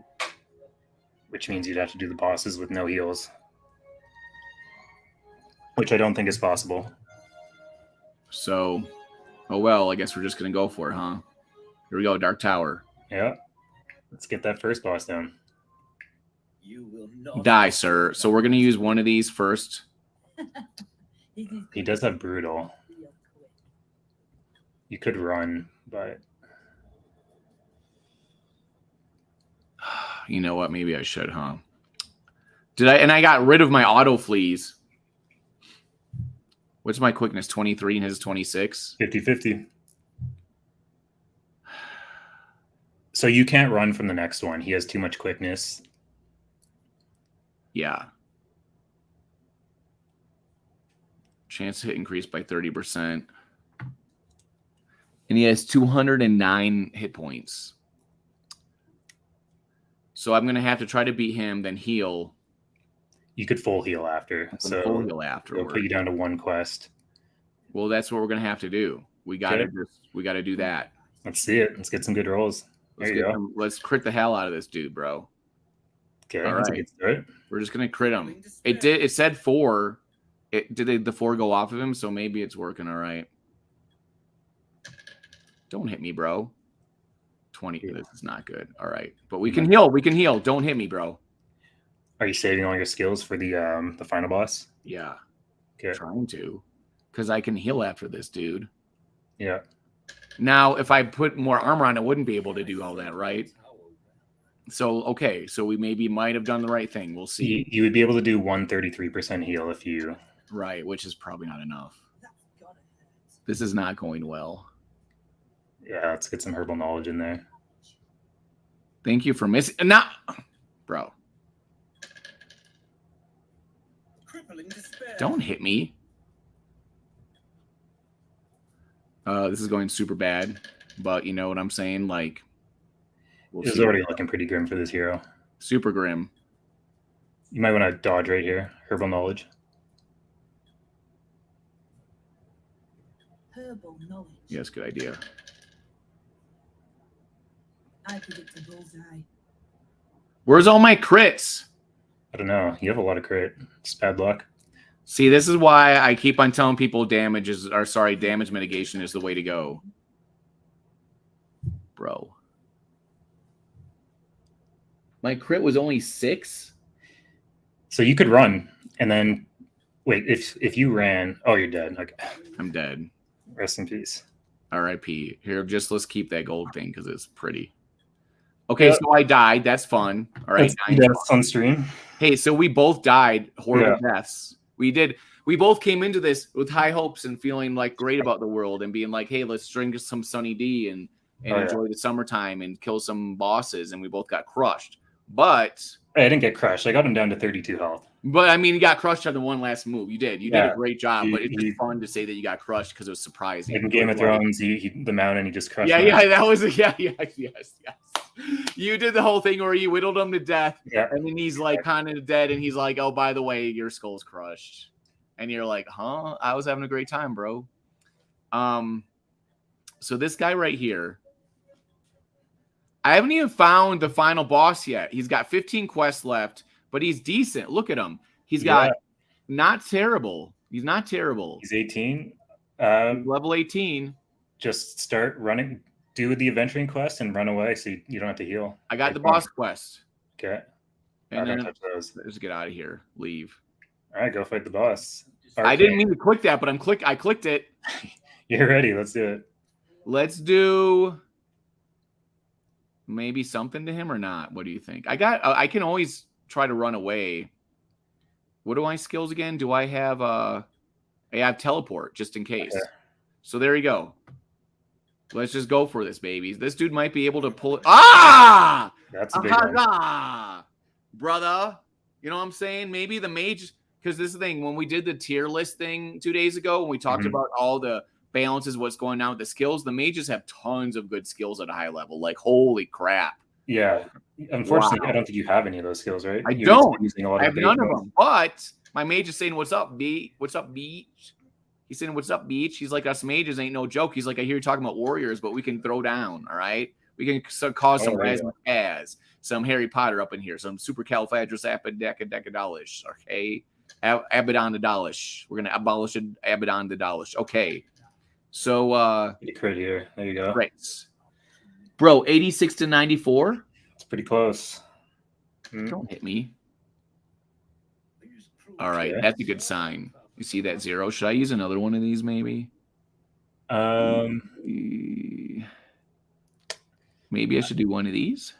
Which means you'd have to do the bosses with no heals. Which I don't think is possible. So, oh well, I guess we're just going to go for it, huh? Here we go, Dark Tower. Yeah. Let's get that first boss down. You will not die, sir. So we're going to use one of these first. He does have Brutal. You could run, but... You know what? Maybe I should, huh? Did I? And I got rid of my auto fleas. What's my quickness? 23 and his 26? 50-50. So you can't run from the next one. He has too much quickness. Yeah. Chance to hit increased by 30%. And he has 209 hit points. So I'm going to have to try to beat him, then heal. You could full heal after. So full heal it'll put you down to 1 quest. Well, that's what we're going to have to do. We got to do that. Let's see it. Let's get some good rolls. Let's crit the hell out of this dude, bro. Okay, all right. We're just gonna crit him. It said 4. Did the 4 go off of him? So maybe it's working. All right. Don't hit me, bro. 20. Yeah. This is not good. All right, but we can heal. We can heal. Don't hit me, bro. Are you saving all your skills for the final boss? Yeah. Okay. Trying to, because I can heal after this dude. Yeah. Now, if I put more armor on, I wouldn't be able to do all that, right? So, okay. So we might have done the right thing. We'll see. You would be able to do 133% heal if you... Right, which is probably not enough. This is not going well. Yeah, let's get some herbal knowledge in there. Thank you for missing... Not... Bro. Don't hit me. This is going super bad, but you know what I'm saying? Like, it's already looking pretty grim for this hero. Super grim. You might want to dodge right here. Herbal knowledge. Herbal knowledge. Yes, good idea. I predict a bullseye. Where's all my crits? I don't know. You have a lot of crit. It's bad luck. See, this is why I keep on telling people damage mitigation is the way to go. Bro. My crit was only 6? So you could run and then wait, if you ran, oh, you're dead. Okay. I'm dead. Rest in peace. R.I.P. Here, let's keep that gold thing because it's pretty. Okay, so I died. That's fun. All right. That's on stream. Hey, so we both died horrible deaths. We both came into this with high hopes and feeling like great about the world and being like, hey, let's drink some Sunny D and enjoy the summertime and kill some bosses. And we both got crushed. But I didn't get crushed. I got him down to 32 health. But I mean, you got crushed on the one last move. You did. You did a great job. But it's just fun to say that you got crushed because it was surprising. Like in Game of Thrones, the mountain, he just crushed. That was yes. You did the whole thing where you whittled him to death, and then he's like kind of dead, and he's like, "Oh, by the way, your skull's crushed," and you're like, "Huh? I was having a great time, bro." So this guy right here, I haven't even found the final boss yet. He's got 15 quests left, but he's decent. Look at him. He's got not terrible. He's not terrible. He's 18. Level 18. Just start running. Do the adventuring quest and run away so you don't have to heal. I got the boss quest. Okay. And then let's get out of here. Leave. All right, go fight the boss. I didn't mean to click that, but I clicked it. You're ready. Let's do it. Let's do maybe something to him or not. What do you think? I can always try to run away. What are my skills again? Do I have I have teleport just in case. Okay. So there you go. Let's just go for this, babies. This dude might be able to pull it. Ah! That's a big one. Brother. You know what I'm saying? Maybe the mage, because this is the thing. When we did the tier list thing 2 days ago, when we talked about all the balances, what's going on with the skills, the mages have tons of good skills at a high level. Like, holy crap. Yeah. Unfortunately, I don't think you have any of those skills, right? I don't. I have none of them. But my mage is saying, "What's up, B? What's up, Beach?" He's saying, "What's up, Beach?" He's like, "Us mages ain't no joke." He's like, "I hear you talking about warriors, but we can throw down, all right? We can cause some razzmatazz, some Harry Potter up in here, some supercalifragilisticexpialidocious, okay? Abaddon-the-Dolish. We're going to abolish Abaddon-the-Dolish. Okay. So, crit here. There you go. Great. Bro, 86 to 94? It's pretty close. Don't hit me. All right, that's a good sign. You see that 0? Should I use another one of these maybe? Maybe I should do one of these.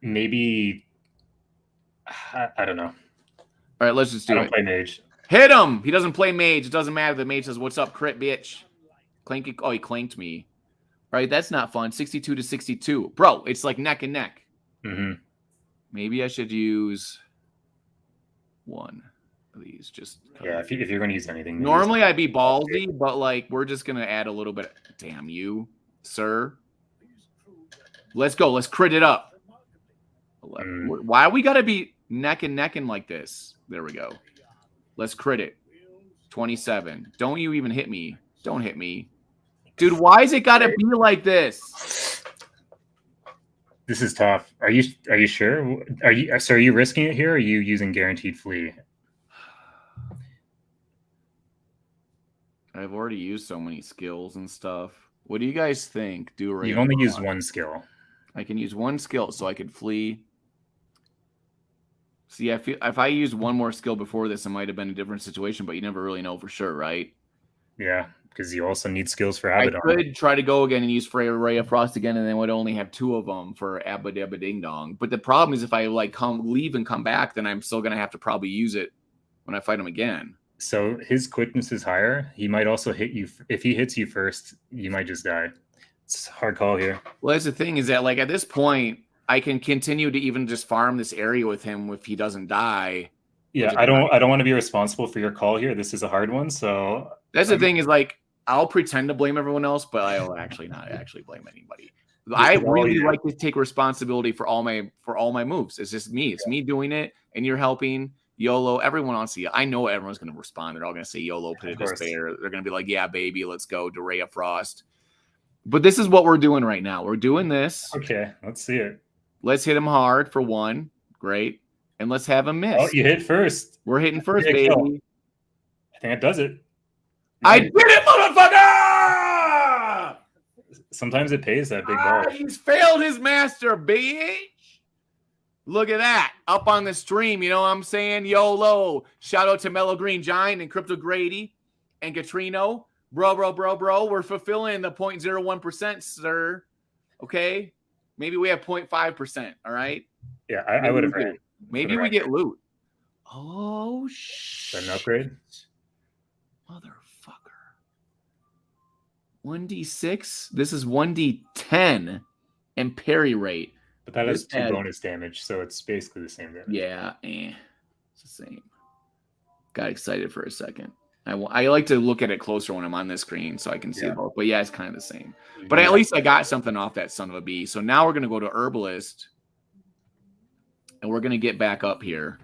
Maybe I don't know. All right, let's just do it. I don't play mage. Hit him. He doesn't play mage. It doesn't matter. The mage says, "What's up, crit, bitch?" Clanky. Oh, he clanked me. Right, that's not fun. 62 to 62. Bro, it's like neck and neck. Mm-hmm. Maybe I should use one of these. Just yeah, if you're going to use anything. Normally I'd be ballsy, but like we're just going to add a little bit. Damn you, sir. Let's go. Let's crit it up. Why we got to be neck and necking like this? There we go. Let's crit it. 27. Don't you even hit me. Don't hit me. Dude, why is it got to be like this? This is tough. Are you sure? Are you risking it here, or are you using guaranteed flee? I've already used so many skills and stuff. What do you guys think? You've only used one skill. I can use one skill, so I could flee. See, I feel if I used one more skill before this, it might have been a different situation, but you never really know for sure, right? Yeah, because you also need skills for Abaddon. I could try to go again and use Ray of Frost again, and then would only have 2 of them for Abba Ding Dong. But the problem is, if I like leave and come back, then I'm still gonna have to probably use it when I fight him again. So his quickness is higher. He might also hit you. If he hits you first, you might just die. It's a hard call here. Well, that's the thing is that like at this point, I can continue to even just farm this area with him if he doesn't die. Yeah, I don't want to be responsible for your call here. This is a hard one. So that's the thing is like I'll pretend to blame everyone else, but I'll actually not actually blame anybody. I really like to take responsibility for all my moves. It's just me. It's me doing it, and you're helping. YOLO, everyone wants to see it. I know everyone's going to respond. They're all going to say YOLO, pit of despair. They're going to be like, yeah, baby, let's go. Ray of Frost. But this is what we're doing right now. We're doing this. Okay, let's see it. Let's hit him hard for 1. Great. And let's have him miss. Oh, you hit first. We're hitting first, baby. Kill. I think it does it. I did it, motherfucker! Sometimes it pays that big ball. He's failed his master, bitch. Look at that. Up on the stream, you know what I'm saying? YOLO. Shout out to Mellow Green Giant and Crypto Grady and Katrino. Bro. We're fulfilling the 0.01%, sir. Okay? Maybe we have 0.5%, all right? Yeah, I would have ran. Maybe we get loot. Oh, shit. An upgrade? Motherfucker. 1d6? This is 1d10 and parry rate. But that has 2 bonus damage, so it's basically the same damage. Yeah, it's the same. Got excited for a second. I like to look at it closer when I'm on this screen so I can see it both. But yeah, it's kind of the same. But at least I got something off that son of a bee. So now we're going to go to Herbalist. And we're going to get back up here.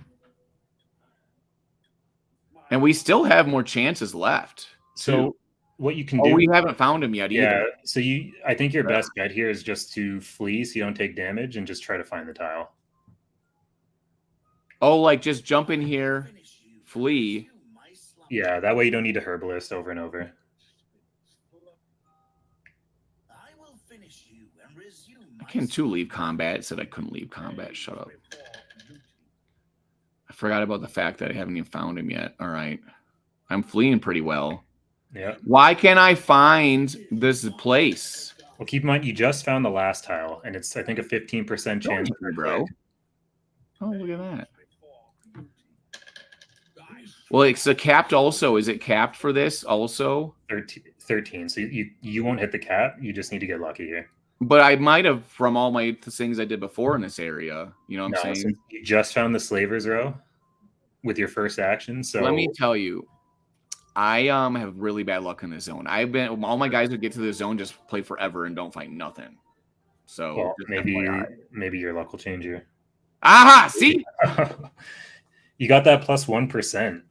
And we still have more chances left. So what you can do... we haven't found him yet either. Yeah, so I think your best bet here is just to flee so you don't take damage and just try to find the tile. Oh, like just jump in here, flee. Yeah, that way you don't need a Herbalist over and over. I can too leave combat. It said I couldn't leave combat. Shut up. I forgot about the fact that I haven't even found him yet. All right. I'm fleeing pretty well. Yeah. Why can't I find this place? Well, keep in mind, you just found the last tile, and it's, I think, a 15% chance. Bro. Oh, look at that. Well, it's a capped also. Is it capped for this also? 13. So you won't hit the cap. You just need to get lucky here. But I might have from all my things I did before in this area. You know what I'm saying? So you just found the Slavers row with your first action. So let me tell you, I have really bad luck in this zone. All my guys that get to the zone just play forever and don't find nothing. So maybe your luck will change you. Aha! See, you got that plus 1%.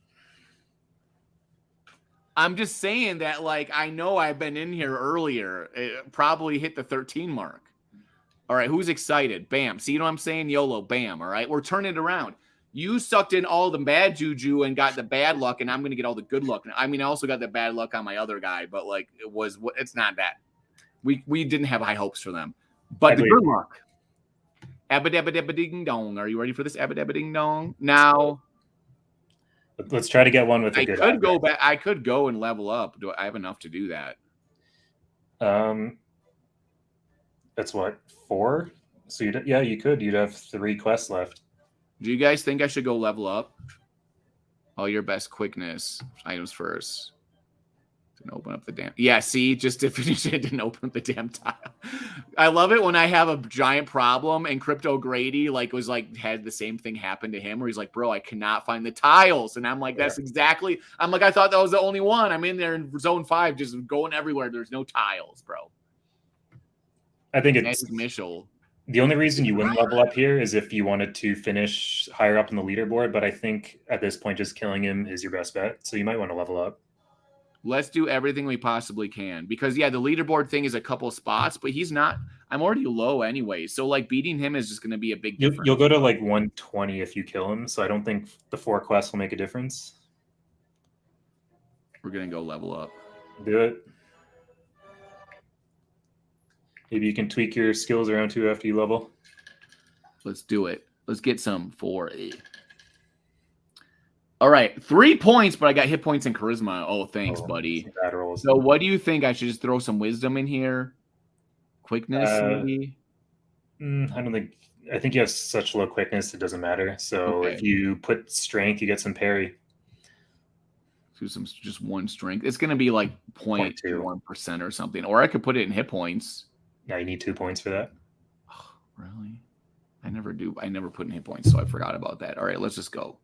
I'm just saying that, like, I know I've been in here earlier. It probably hit the 13 mark. All right, who's excited? Bam. See what I'm saying? YOLO, bam. All right, we're turning it around. You sucked in all the bad juju and got the bad luck, and I'm going to get all the good luck. I mean, I also got the bad luck on my other guy, but, like, it's not that. We didn't have high hopes for them. But the good luck. Abba-dabba-dabba-ding dong. Are you ready for this? Abba-dabba-ding dong. Now... Let's try to get one with a good. I could go back. I could go and level up. Do I have enough to do that? That's what, 4? So you could. You'd have 3 quests left. Do you guys think I should go level up? All your best quickness items first. Didn't open up the damn. Yeah, see, just to finish it, didn't open up the damn tile. I love it when I have a giant problem and Crypto Grady had the same thing happen to him where he's like, bro, I cannot find the tiles. And I'm like, that's exactly. I'm like, I thought that was the only one. I'm in there in zone 5, just going everywhere. There's no tiles, bro. I think it's Mitchell. The only reason you wouldn't level up here is if you wanted to finish higher up in the leaderboard. But I think at this point, just killing him is your best bet. So you might want to level up. Let's do everything we possibly can because, yeah, the leaderboard thing is a couple spots, but he's not. I'm already low anyway. So, like, beating him is just going to be a big difference. You'll go to, like, 120 if you kill him. So I don't think the 4 quests will make a difference. We're going to go level up. Do it. Maybe you can tweak your skills around too after you level. Let's do it. Let's get some for it. All right, 3 points, but I got hit points and charisma. Oh, thanks, buddy. Bad rolls. So what do you think? I should just throw some wisdom in here? Quickness, maybe? I think you have such low quickness, it doesn't matter. So if you put strength, you get some parry. Do some just 1 strength. It's going to be like 0.1% or something. Or I could put it in hit points. Yeah, you need 2 points for that. Oh, really? I never do. I never put in hit points, so I forgot about that. All right, let's just go.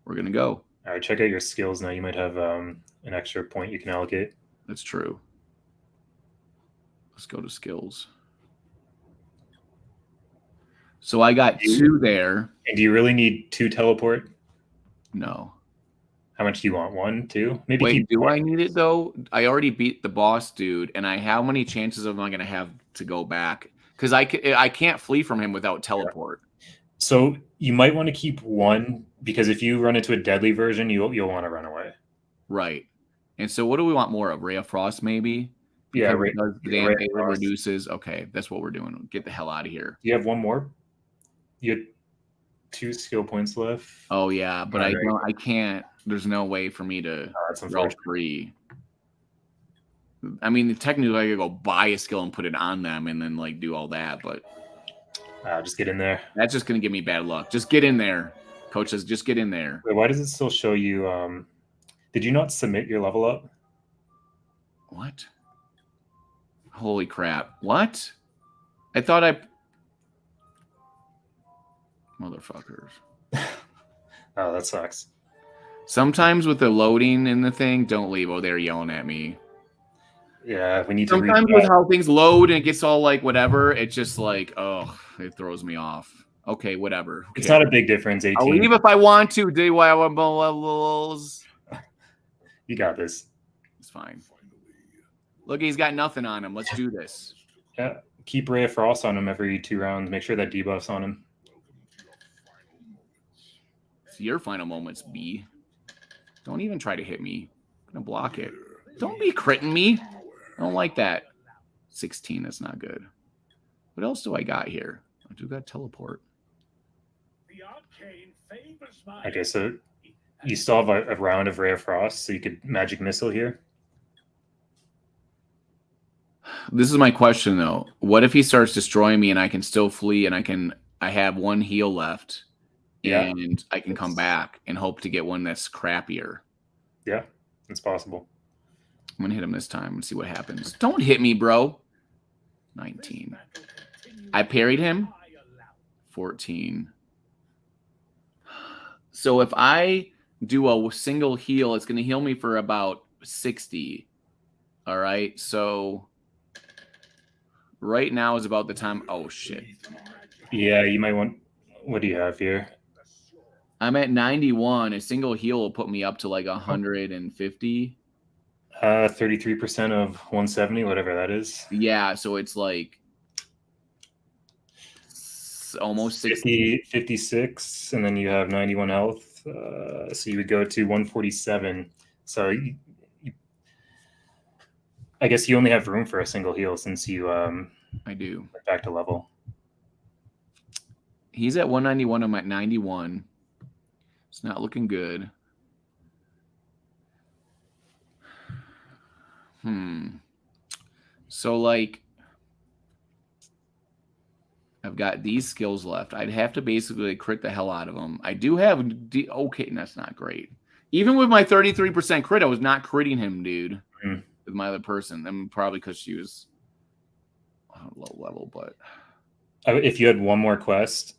We're going to go. All right, check out your skills now. You might have an extra point you can allocate. That's true. Let's go to skills. So I got 2 there. And do you really need 2 teleport? No. How much do you want? 1, 2? Maybe. Wait, do I need it though? I already beat the boss dude, and how many chances am I going to have to go back? Because I can't flee from him without teleport. So you might want to keep 1 because if you run into a deadly version, you'll want to run away. Right. And so what do we want more of? Ray of Frost, maybe? Yeah, because the damn reduces. Okay, that's what we're doing. Get the hell out of here. You have 1 more. You had 2 skill points left. Oh yeah, but I can't. There's no way for me to roll free. I mean, technically, I could go buy a skill and put it on them, and then like do all that. But just get in there. That's just gonna give me bad luck. Just get in there, coach says. Just get in there. Wait, why does it still show you? Did you not submit your level up? What? Holy crap! What? I thought I. Motherfuckers. Oh, that sucks. Sometimes with the loading in the thing, don't leave. Oh, they're yelling at me. Yeah, we need to. Sometimes with how things load and it gets all like whatever, it's just like, oh, it throws me off. Okay, whatever. Okay. It's not a big difference. 18. I'll leave if I want to. Do I want levels? You got this. It's fine. Look, he's got nothing on him. Let's do this. Yeah, keep Ray of Frost on him every 2 rounds. Make sure that debuff's on him. It's your final moments, B. Don't even try to hit me. I'm gonna block it. Don't be critting me. I don't like that. 16, that's not good. What else do I got here? I do got teleport. Okay, so you still have a round of Ray of Frost, so you could magic missile here. This is my question though. What if he starts destroying me and I can still flee and I have 1 heal left and I can come back and hope to get one that's crappier? Yeah, it's possible. I'm going to hit him this time and see what happens. Don't hit me, bro. 19. I parried him. 14. So if I do a single heal, it's going to heal me for about 60. All right. So right now is about the time. Oh, shit. Yeah, you might want. What do you have here? I'm at 91. A single heal will put me up to like 150. 33% of 170, whatever that is. Yeah, so it's like almost 60, 56, and then you have 91 health. So you would go to 147. So I guess you only have room for a single heal since you I do. Went back to level. He's at 191. I'm at 91. It's not looking good. So like I've got these skills left. I'd have to basically crit the hell out of them. I do have okay, that's not great. Even with my 33% crit, I was not critting him, dude. Mm. With my other person. I mean, probably because she was low level, but if you had one more quest,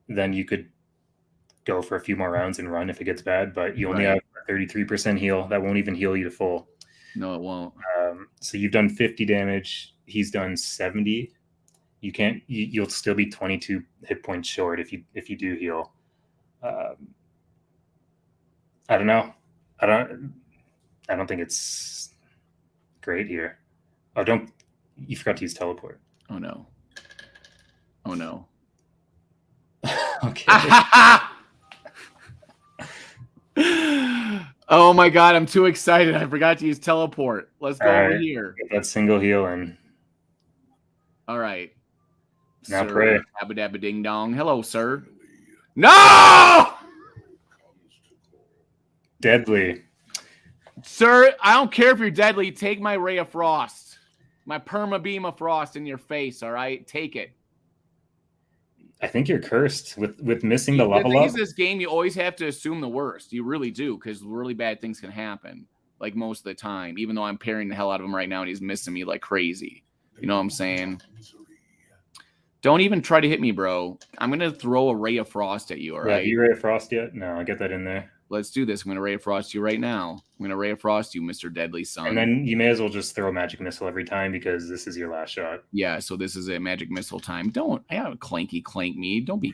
then you could go for a few more rounds and run if it gets bad, but you only have a 33% heal. That won't even heal you to full. No, it won't. So you've done 50 damage. He's done 70. You can't. You'll still be 22 hit points short if you do heal. I don't know. I don't think it's great here. Oh, don't. You forgot to use teleport. Oh no. Oh no. Okay. Oh my god, I'm too excited. I forgot to use teleport. Let's go over here. Get that single heal in. All right. Now sir, pray. Abba dabba ding dong. Hello, sir. No! Deadly. Sir, I don't care if you're deadly. Take my ray of frost. My perma beam of frost in your face, all right? Take it. I think you're cursed with missing the The level thing up. is, this game, you always have to assume the worst. You really do, because really bad things can happen, like most of the time, even though I'm parrying the hell out of him right now and he's missing me like crazy. You know what I'm saying? Don't even try to hit me, bro. I'm going to throw a ray of frost at you, all right? Have you ray of frost yet? No, I'll get that in there. Let's do this. I'm going to ray of frost you right now. I'm going to ray of frost you, Mr. Deadly Son. And then you may as well just throw a magic missile every time because this is your last shot. Yeah, so this is a magic missile time. Don't clanky clank me. Don't be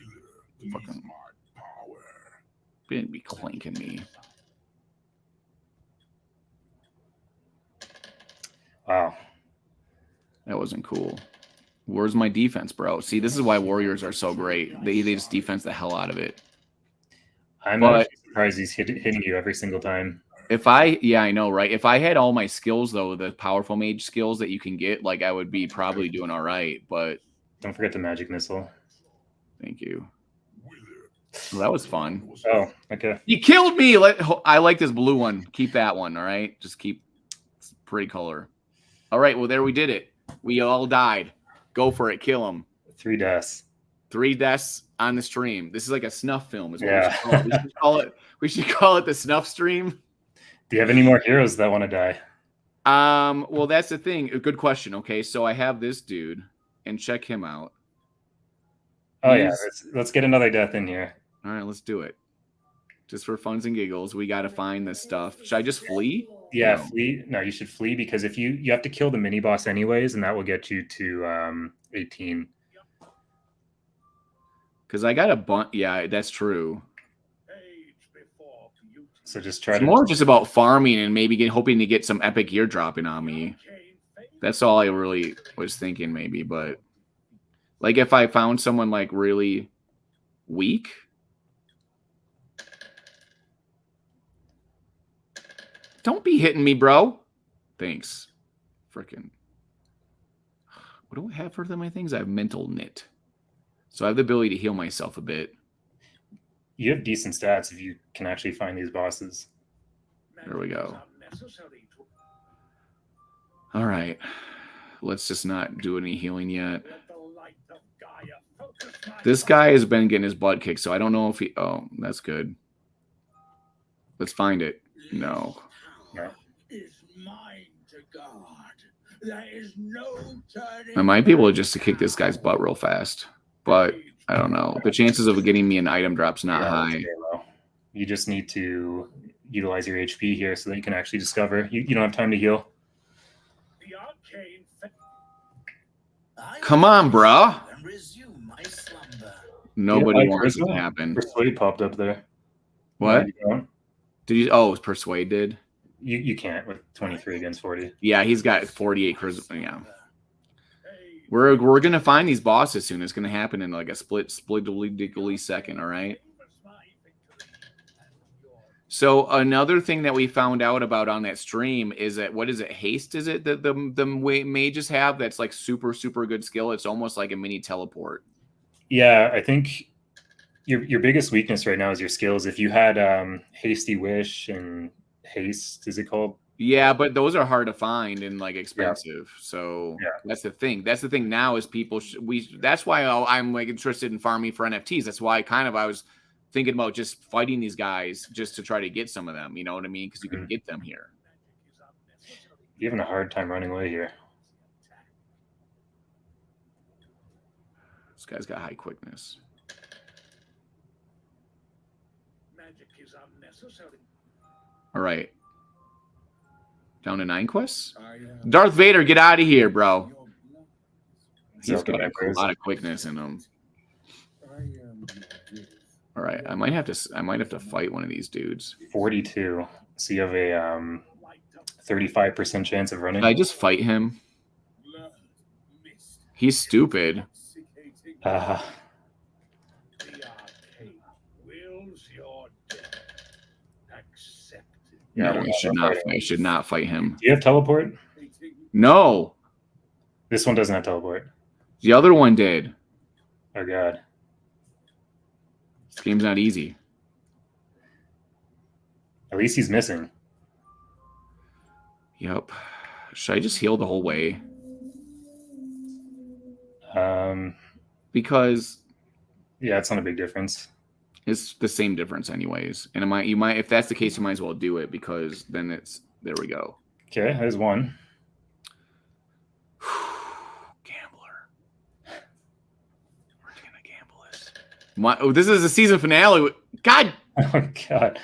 fucking be clanking me. Wow. That wasn't cool. Where's my defense, bro? See, this is why warriors are so great. They just defense the hell out of it. I'm actually surprised he's hitting you every single time. Yeah, I know, right? If I had all my skills, though, the powerful mage skills that you can get, like, I would be probably doing all right, but... Don't forget the magic missile. Thank you. Well, that was fun. Oh, okay. He killed me! I like this blue one. Keep that one, all right? Just keep... It's a pretty color. All right, well, there we did it. We all died. Go for it. Kill him. 3 deaths. 3 deaths on the stream. This is like a snuff film. Is what Yeah. we should call it. We should call it the snuff stream. Do you have any more heroes that want to die? Well, that's the thing. A good question. Okay, so I have this dude, and check him out. Oh, yeah. Let's get another death in here. All right, let's do it. Just for funs and giggles, we got to find this stuff. Should I just flee? Yeah, No. flee. No, you should flee because if you have to kill the mini boss anyways, and that will get you to 18. Because I got a bunch. Yeah, that's true. So just try It's to. more just about farming and maybe hoping to get some epic gear dropping on me. That's all I really was thinking, maybe. But like, if I found someone like really weak. Don't be hitting me, bro. Thanks. Frickin'. What do I have for my things? I have mental knit. So I have the ability to heal myself a bit. You have decent stats if you can actually find these bosses. There we go. All right. Let's just not do any healing yet. This guy has been getting his butt kicked, so I don't know if he... Oh, that's good. Let's find it. No. No. I might be able to just to kick this guy's butt real fast, but I don't know. The chances of getting me an item drop's not high. You just need to utilize your HP here so that you can actually discover. You don't have time to heal. Come on, bruh. Nobody Yeah, wants it to Charisma. happen. Persuade popped up there. What? You don't? Did you? Oh, Persuade did? You can't with 23 against 40. Yeah, he's got 48 charisma. Yeah. We're gonna find these bosses soon. It's gonna happen in like a split second, all right? So another thing that we found out about on that stream is that what is it? Haste is it that the mages have that's like super good skill? It's almost like a mini teleport. Yeah, I think your biggest weakness right now is your skills. If you had Hasty Wish and Haste, is it called? Yeah, but those are hard to find and like expensive. So that's the thing. That's the thing now is people that's why I'm like interested in farming for NFTs. That's why I was thinking about just fighting these guys just to try to get some of them. You know what I mean? Because you can get them here. You're having a hard time running away here. This guy's got high quickness. All right. Down to 9 quests. Darth Vader, get out of here, bro. He's got a lot of quickness in him. All right, I might have to fight one of these dudes. 42. So you have a 35% chance of running. Can I just fight him? He's stupid. No, I should not fight him. Do you have teleport? No. This one doesn't have teleport. The other one did. Oh, God. This game's not easy. At least he's missing. Yep. Should I just heal the whole way? Because yeah, it's not a big difference. It's the same difference anyways. And you might if that's the case, you might as well do it because then it's there we go. Okay, there's one. Gambler. We're gonna gamble this. This is the season finale. God. Oh God.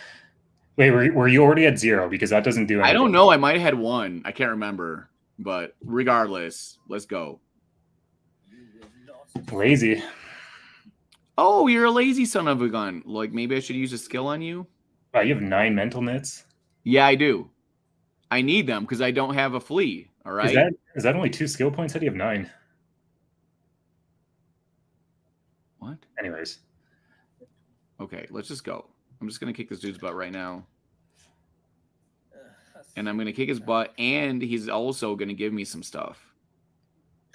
Wait, were you already at 0? Because that doesn't do anything. I don't know. I might have had 1. I can't remember. But regardless, let's go. Lazy. Oh, you're a lazy son of a gun. Like, maybe I should use a skill on you? Wow, you have 9 mental nits? Yeah, I do. I need them because I don't have a flea. All right? Is that only 2 skill points? How do you have 9? What? Anyways. Okay, let's just go. I'm just going to kick this dude's butt right now. And I'm going to kick his butt, and he's also going to give me some stuff.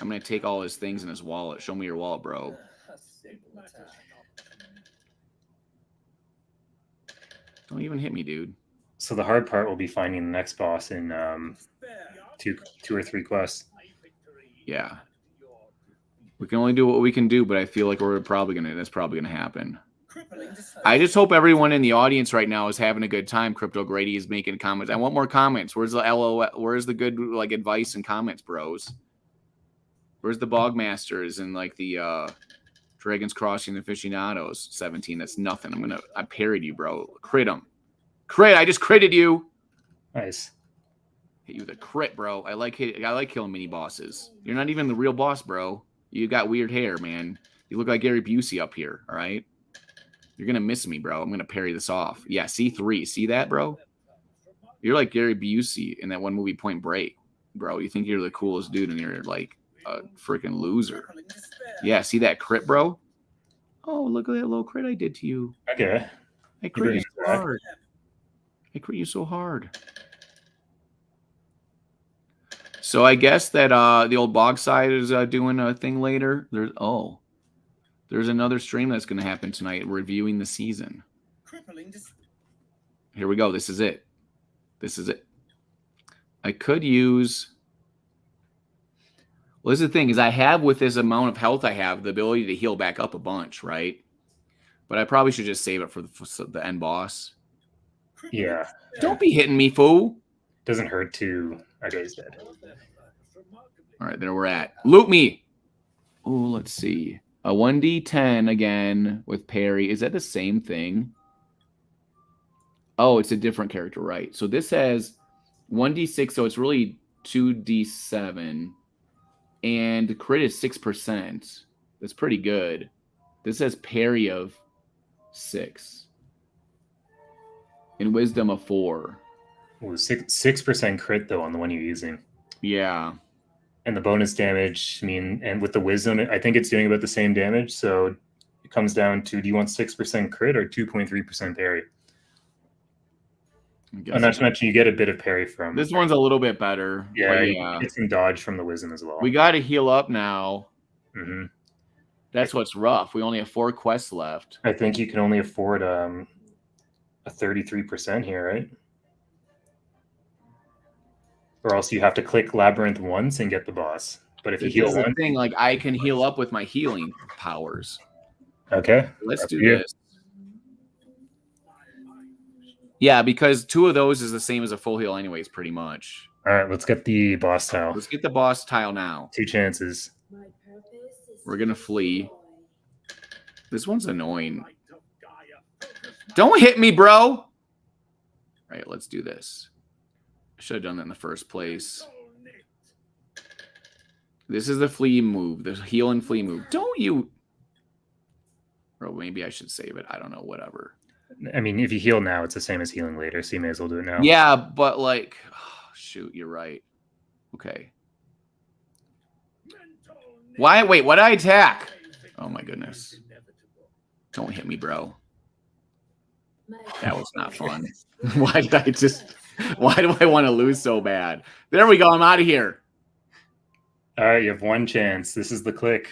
I'm going to take all his things in his wallet. Show me your wallet, bro. Don't even hit me, dude. So the hard part will be finding the next boss in 2 or 3 quests. Yeah. We can only do what we can do, but I feel like that's probably gonna happen. I just hope everyone in the audience right now is having a good time. Crypto Grady is making comments. I want more comments. Where's the LOL? Where's the good like advice and comments, bros? Where's the Bogmasters and like the Dragons Crossing aficionados? 17. That's nothing. I parried you, bro. Crit him. Crit. I just critted you. Nice. Hit you with a crit, bro. I like killing mini bosses. You're not even the real boss, bro. You got weird hair, man. You look like Gary Busey up here. All right. You're gonna miss me, bro. I'm gonna parry this off. Yeah, C3. See that, bro? You're like Gary Busey in that one movie, Point Break, bro. You think you're the coolest dude, and you're like a freaking loser. Yeah, see that crit, bro? Oh, look at that little crit I did to you. Okay. I crit you so hard. I crit you so hard. So I guess that the old Bogside is doing a thing later. There's another stream that's going to happen tonight, reviewing the season. Here we go. This is it. I could use. Well, this is the thing, is I have, with this amount of health I have, the ability to heal back up a bunch, right? But I probably should just save it for the end boss. Yeah. Don't be hitting me, fool. Doesn't hurt to. Okay, he's dead. All right, there we're at. Loot me. Oh, let's see. A 1d10 again with parry. Is that the same thing? Oh, it's a different character, right? So this has 1d6, so it's really 2d7. And crit is 6%. That's pretty good. This has parry of 6. And wisdom of 4. Ooh, 6% crit, though, on the one you're using. Yeah. And the bonus damage, I mean, and with the wisdom, I think it's doing about the same damage. So it comes down to, do you want 6% crit or 2.3% parry? And not to mention, you get a bit of parry from. This one's a little bit better. Yeah, you get some dodge from the wisdom as well. We got to heal up now. Mm-hmm. That's what's rough. We only have 4 quests left. I think you can only afford a 33% here, right? Or else you have to click Labyrinth once and get the boss. But if you heal the thing, like I can heal up with my healing powers. Okay. Let's do this. Yeah, because 2 of those is the same as a full heal anyways, pretty much. All right, let's get the boss tile. Let's get the boss tile now. 2 chances. We're going to flee. This one's annoying. Don't hit me, bro. All right, let's do this. I should have done that in the first place. This is the flee move, the heal and flee move. Don't you... Bro, maybe I should save it. I don't know, whatever. I mean, if you heal now, it's the same as healing later, so you may as well do it now. Yeah, but like... Oh, shoot, you're right. Okay. Why? Wait, what did I attack? Oh, my goodness. Don't hit me, bro. That was not fun. Why do I want to lose so bad? There we go. I'm out of here. All right, you have 1 chance. This is the click.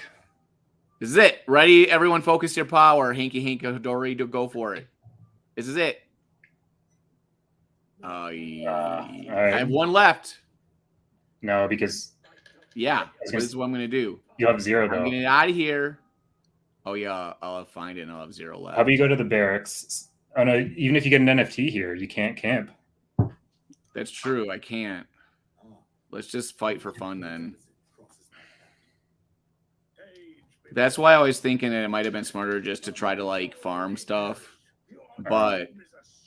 This is it. Ready? Everyone focus your power. Hinky hinky dory to go for it. This is it. Yeah. Right. I have 1 left. No, because... Yeah, this is what I'm going to do. You have 0, though. I'm getting out of here. Oh, yeah, I'll find it and I'll have 0 left. How about you go to the barracks? Oh, no, even if you get an NFT here, you can't camp. That's true. I can't. Let's just fight for fun then. That's why I was thinking that it might have been smarter just to try to, like, farm stuff. But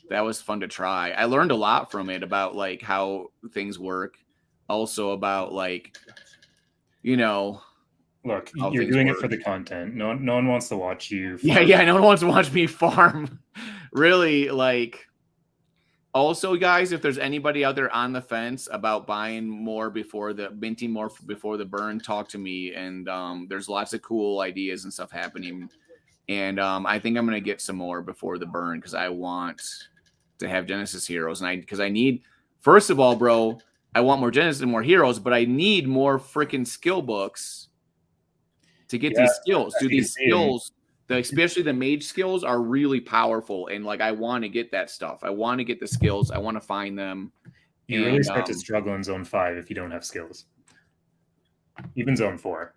that was fun to try. I learned a lot from it about, like, how things work. Also about, like, you know... Look, you're doing it for the content. No one wants to watch you farm. Yeah, no one wants to watch me farm. Really, like... Also, guys, if there's anybody out there on the fence about buying more minting more before the burn, talk to me. And there's lots of cool ideas and stuff happening. And I think I'm going to get some more before the burn because I want to have Genesis heroes. And because I need, first of all, bro, I want more Genesis and more heroes, but I need more freaking skill books to get these skills. Dude, these skills... especially the mage skills are really powerful, and like I want to get that stuff. I want to get the skills. I want to find them. You really start to struggle in Zone 5 if you don't have skills. Even Zone 4.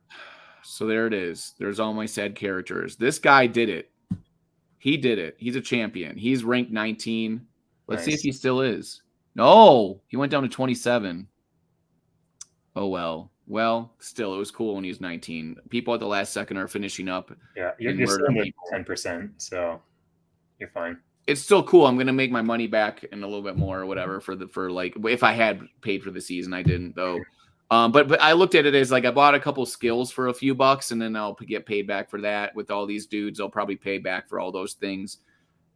So there it is. There's all my sad characters. This guy did it. He did it. He's a champion. He's ranked 19. Let's see if he still is. No, he went down to 27. Oh well. Well, still, it was cool when he was 19. People at the last second are finishing up. Yeah, you're still at 10%, so you're fine. It's still cool. I'm gonna make my money back and a little bit more or whatever for like if I had paid for the season. I didn't though. But I looked at it as like I bought a couple skills for a few bucks and then I'll get paid back for that. With all these dudes, I'll probably pay back for all those things.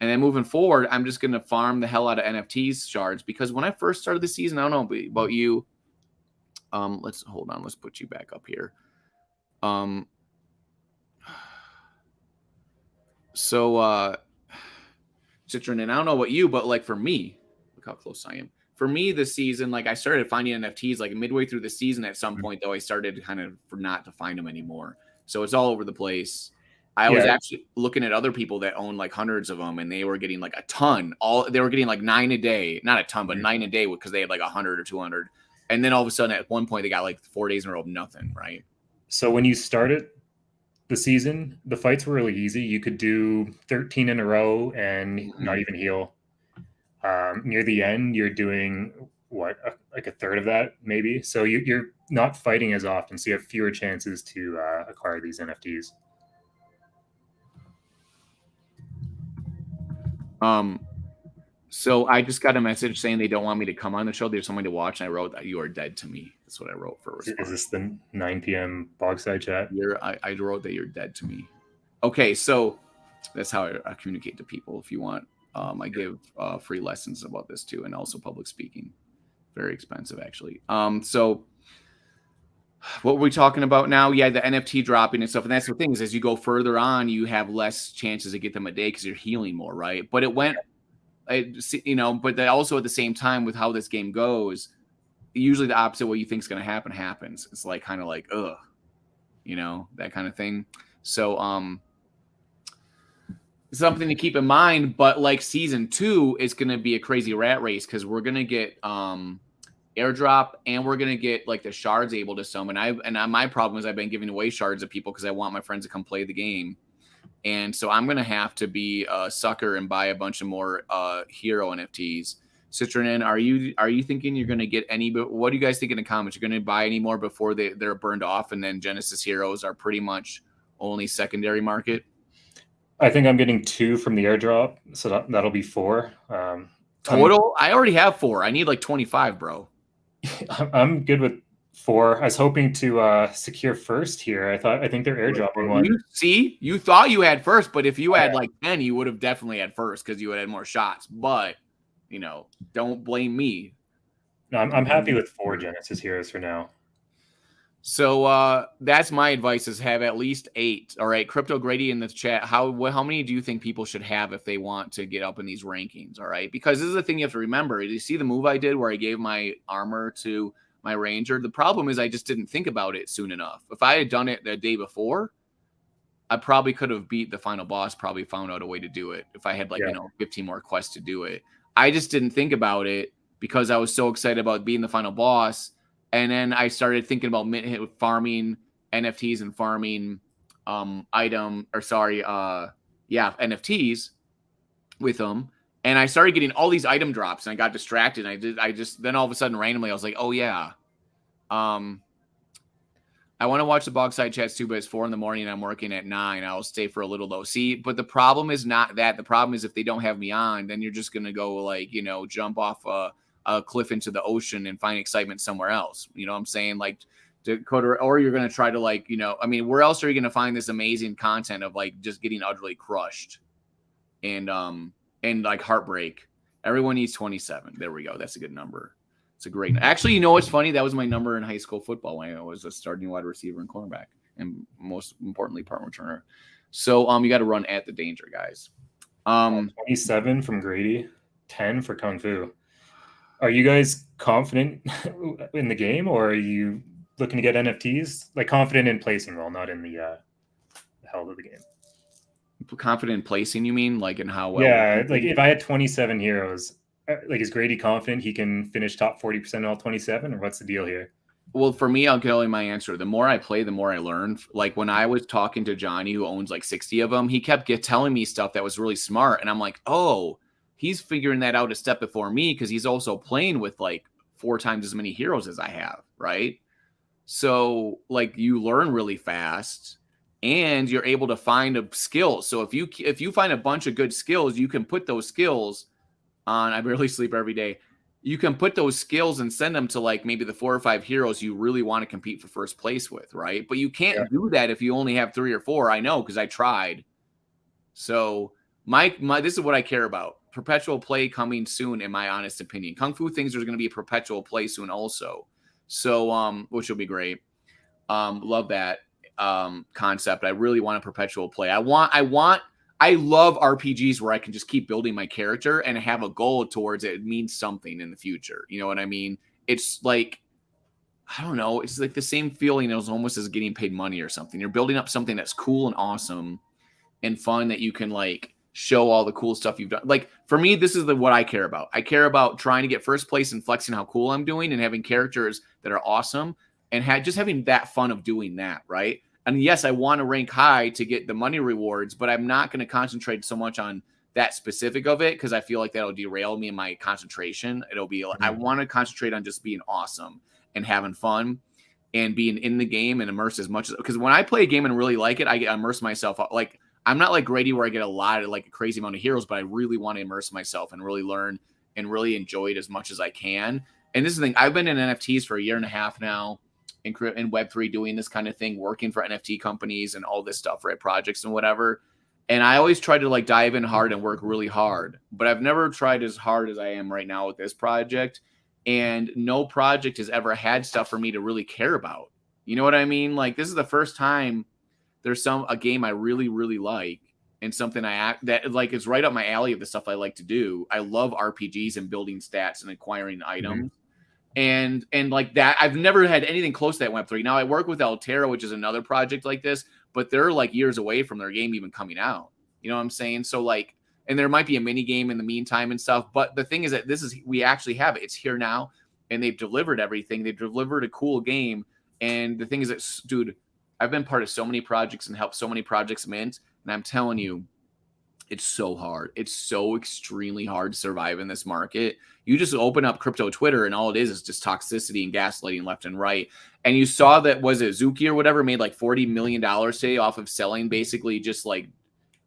And then moving forward, I'm just gonna farm the hell out of NFTs shards because when I first started the season, I don't know about you. Let's hold on. Let's put you back up here. Citron, and I don't know about you, but like for me, look how close I am. For me, this season, like I started finding NFTs like midway through the season. At some point, though, I started kind of not to find them anymore. So it's all over the place. I was actually looking at other people that own like hundreds of them, and they were getting like a ton. They were getting like 9 a day, not a ton, but 9 a day because they had like 100 or 200. And then all of a sudden, at one point, they got like 4 days in a row of nothing, right? So when you started the season, the fights were really easy. You could do 13 in a row and not even heal. Near the end, you're doing like a third of that, maybe. So you're not fighting as often, so you have fewer chances to acquire these NFTs. So I just got a message saying they don't want me to come on the show. There's someone to watch, and I wrote that you are dead to me. That's what I wrote for a response. Is this the 9 p.m. Bogside chat? I wrote that you're dead to me. Okay, so that's how I communicate to people. If you want, I give free lessons about this too, and also public speaking. Very expensive, actually. So what were we talking about now? Yeah, the NFT dropping and stuff. And that's the thing is, as you go further on, you have less chances to get them a day because you're healing more, right? But it went... but also at the same time with how this game goes, usually the opposite what you think is going to happen happens. It's like kind of like, that kind of thing. So something to keep in mind, but like season 2 is going to be a crazy rat race because we're going to get airdrop and we're going to get like the shards able to summon. My problem is I've been giving away shards to people because I want my friends to come play the game. And so I'm going to have to be a sucker and buy a bunch of more hero NFTs. Citron, are you thinking you're going to get any? But what do you guys think in the comments? You're going to buy any more before they're burned off, and then Genesis heroes are pretty much only secondary market? I think I'm getting 2 from the airdrop, so that'll be 4. Total? I already have 4. I need like 25, bro. I'm good with 4. I was hoping to secure first here. I think they're airdropping one. You thought you had first, but if you had like 10, you would have definitely had first because you would have had more shots. But don't blame me. No, I'm happy with 4 Genesis heroes for now. So that's my advice: is have at least 8. All right, Crypto Grady in the chat. How many do you think people should have if they want to get up in these rankings? All right, because this is the thing you have to remember. You see the move I did where I gave my armor to my ranger. The problem is I just didn't think about it soon enough. If I had done it the day before, I probably could have beat the final boss. Probably found out a way to do it if I had 15 more quests to do it. I just didn't think about it because I was so excited about being the final boss. And then I started thinking about farming NFTs and farming NFTs with them. And I started getting all these item drops and I got distracted. Then all of a sudden randomly I was like, oh yeah. I want to watch the Bogside chats too, but it's 4 a.m. and I'm working at 9. I'll stay for a little though. See, but the problem is not that. The problem is if they don't have me on, then you're just going to go jump off a cliff into the ocean and find excitement somewhere else. You know what I'm saying? Like Dakota, or you're going to try to where else are you going to find this amazing content of just getting utterly crushed and heartbreak? Everyone needs 27. There we go. That's a good number. It's a great. Actually, what's funny? That was my number in high school football when I was a starting wide receiver and cornerback, and most importantly, punt returner. So you got to run at the danger, guys. 27 from Grady, 10 for Kung Fu. Are you guys confident in the game, or are you looking to get NFTs? Like confident in placing well, not in the hell of the game. Confident in placing, you mean? Like in how well? Yeah, like if I had 27 heroes, is Grady confident he can finish top 40% in all 27, or what's the deal here? Well, for me, I'll tell you my answer. The more I play, the more I learn. Like when I was talking to Johnny, who owns 60 of them, he kept telling me stuff that was really smart, and I'm like, oh. He's figuring that out a step before me because he's also playing with 4 times as many heroes as I have, right? So you learn really fast and you're able to find a skill. So if you find a bunch of good skills, you can put those skills on. I barely sleep every day. You can put those skills and send them to maybe the 4 or 5 heroes you really want to compete for first place with, right? But you can't do that if you only have 3 or 4. I know because I tried. So my this is what I care about. Perpetual play coming soon, in my honest opinion. Kung Fu thinks there's going to be a perpetual play soon also. So, which will be great. Love that concept. I really want a perpetual play. I love RPGs where I can just keep building my character and have a goal towards it. It means something in the future. You know what I mean? It's I don't know. It's the same feeling as almost as getting paid money or something. You're building up something that's cool and awesome and fun that you can show all the cool stuff you've done. For me, this is what I care about. I care about trying to get first place and flexing how cool I'm doing and having characters that are awesome and just having that fun of doing that, right? And yes, I want to rank high to get the money rewards, but I'm not going to concentrate so much on that specific of it because I feel like that'll derail me in my concentration. It'll be I want to concentrate on just being awesome and having fun and being in the game and immerse as much as, because when I play a game and really like it, I immerse myself. I'm not like Grady where I get a lot of a crazy amount of heroes, but I really want to immerse myself and really learn and really enjoy it as much as I can. And this is the thing. I've been in NFTs for a year and a half now in Web3 doing this kind of thing, working for NFT companies and all this stuff, right? Projects and whatever. And I always try to dive in hard and work really hard, but I've never tried as hard as I am right now with this project. And no project has ever had stuff for me to really care about. You know what I mean? This is the first time there's a game I really, really like and something is right up my alley of the stuff I like to do. I love RPGs and building stats and acquiring items. And that, I've never had anything close to that Web3. Now I work with Altera, which is another project like this, but they're years away from their game even coming out. You know what I'm saying? So and there might be a mini game in the meantime and stuff. But the thing is that we actually have it. It's here now and they've delivered everything. They've delivered a cool game. And the thing is that, dude, I've been part of so many projects and helped so many projects mint. And I'm telling you, it's so hard. It's so extremely hard to survive in this market. You just open up crypto Twitter and all it is just toxicity and gaslighting left and right. And you saw that, was it Zuki or whatever, made like $40 million today off of selling basically just like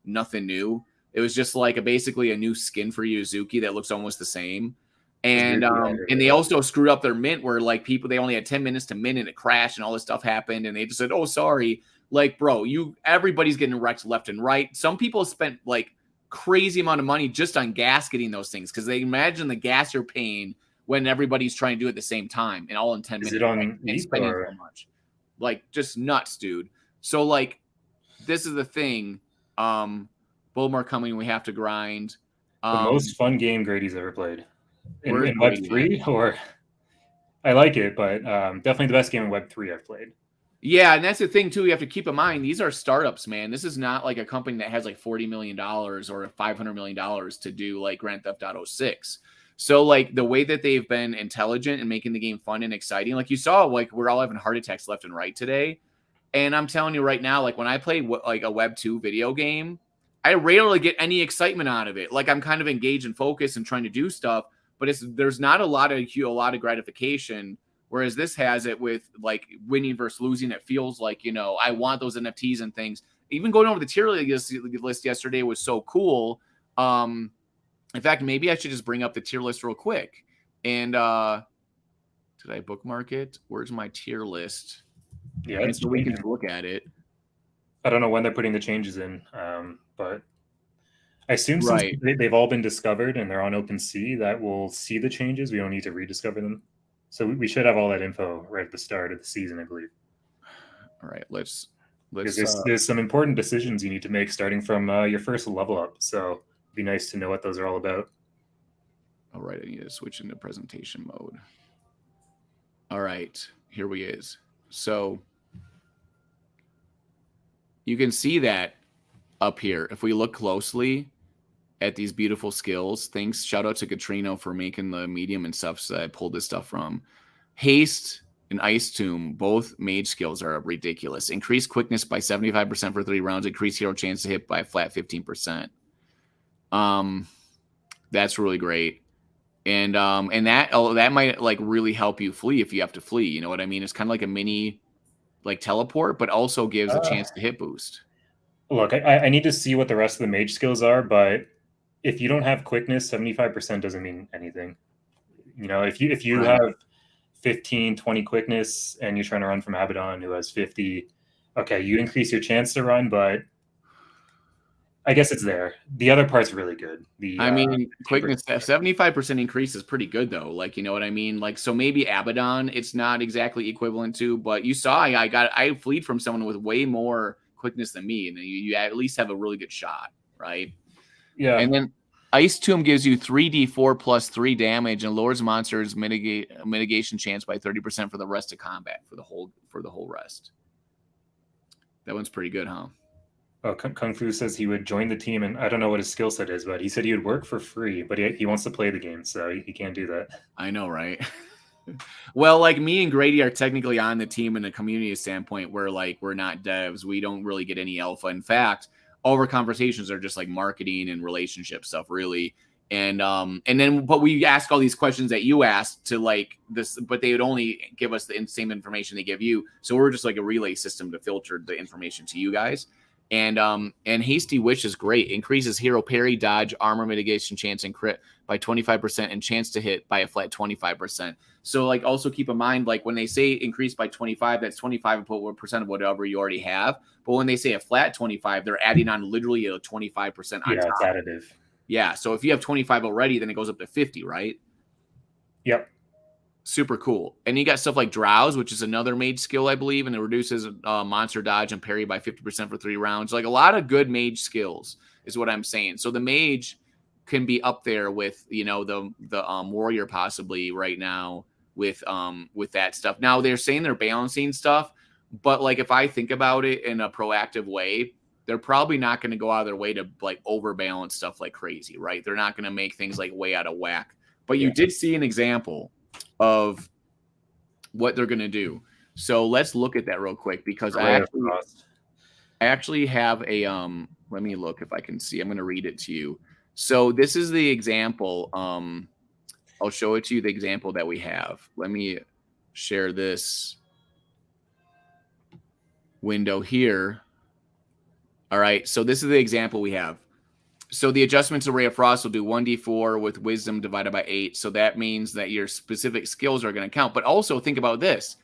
nothing new. It was just like basically a new skin for Yuzuki that looks almost the same. And they also screwed up their mint where like they only had 10 minutes to mint and it crashed and all this stuff happened. And they just said, oh, sorry. Like, bro, everybody's getting wrecked left and right. Some people spent like crazy amount of money just on gas getting those things because they imagine the gas you're paying when everybody's trying to do it at the same time and all in 10 minutes. Is it on and spending so much. Like, just nuts, dude. So, like, this is the thing. Bullmore coming, we have to grind. The most fun game Grady's ever played. In Web3? Or I like it, but definitely the best game in Web3 I've played. Yeah, and that's the thing, too. You have to keep in mind, these are startups, man. This is not like a company that has like $40 million or $500 million to do like Grand Theft Auto 6. So, like, the way that they've been intelligent and making the game fun and exciting, like you saw, like, we're all having heart attacks left and right today. And I'm telling you right now, like, when I play like a Web 2 video game, I rarely get any excitement out of it. Like, I'm kind of engaged and focused and trying to do stuff, but there's not a lot of gratification. Whereas this has it with like winning versus losing. It feels like, you know, I want those NFTs and things. Even going over the tier list yesterday was so cool. In fact, maybe I should just bring up the tier list real quick. And did I bookmark it? Where's my tier list? Yeah, so we can look at it. I don't know when they're putting the changes in, but I assume since they've all been discovered and they're on OpenSea, that we'll see the changes. We don't need to rediscover them. So we should have all that info right at the start of the season, I believe. All right, let's. There's some important decisions you need to make starting from your first level up. So it'd be nice to know what those are all about. All right, I need to switch into presentation mode. All right, here we is. So you can see that up here. If we look closely at these beautiful skills, thanks. Shout out to Katrino for making the medium and stuff so that I pulled this stuff from. Haste and Ice Tomb, both mage skills are ridiculous. Increase quickness by 75% for 3 rounds. Increase hero chance to hit by a flat 15%. That's really great. And that might like really help you flee if you have to flee. You know what I mean? It's kind of like a mini like teleport, but also gives a chance to hit boost. Look, I need to see what the rest of the mage skills are, but if you don't have quickness, 75% doesn't mean anything. You know, if you have 15, 20 quickness and you're trying to run from Abaddon who has 50, okay, you increase your chance to run, but I guess it's there. The other part's really good. Quickness, 75% increase is pretty good though. Like, you know what I mean? Like, so maybe Abaddon, it's not exactly equivalent to, but you saw I fleed from someone with way more quickness than me, and you at least have a really good shot, right? Yeah. And then Ice Tomb gives you 3d4 plus 3 damage and lowers monsters mitigation chance by 30% for the rest of combat for the whole rest. That one's pretty good, huh? Oh, Kung Fu says he would join the team, and I don't know what his skill set is, but he said he would work for free, but he wants to play the game, so he can't do that. I know, right? Well, like me and Grady are technically on the team in a community standpoint where like we're not devs. We don't really get any alpha. In fact, all of our conversations are just like marketing and relationship stuff, really. And then, but we ask all these questions that you asked to like this, but they would only give us the same information they give you. So we're just like a relay system to filter the information to you guys. And Hasty Wish is great. Increases hero parry, dodge, armor mitigation chance, and crit by 25% and chance to hit by a flat 25%. So like also keep in mind, like when they say increase by 25, that's 25% of whatever you already have. But when they say a flat 25, they're adding on literally a 25% on top. Yeah, it's additive. Yeah. So if you have 25 already, then it goes up to 50, right? Yep. Super cool. And you got stuff like Drowse, which is another mage skill, I believe, and it reduces monster dodge and parry by 50% for 3 rounds. Like a lot of good mage skills is what I'm saying. So the mage can be up there with, you know, the warrior possibly right now with that stuff. Now they're saying they're balancing stuff, but like if I think about it in a proactive way, they're probably not going to go out of their way to like overbalance stuff like crazy, right? They're not going to make things like way out of whack. But you did see an example of what they're going to do. So let's look at that real quick because I actually have a let me look if I can see. I'm going to read it to you. So this is the example. I'll show it to you, the example that we have. Let me share this window here. All right, so this is the example we have. So the adjustments of Ray of Frost will do 1d4 with wisdom divided by 8. So that means that your specific skills are going to count. But also think about this.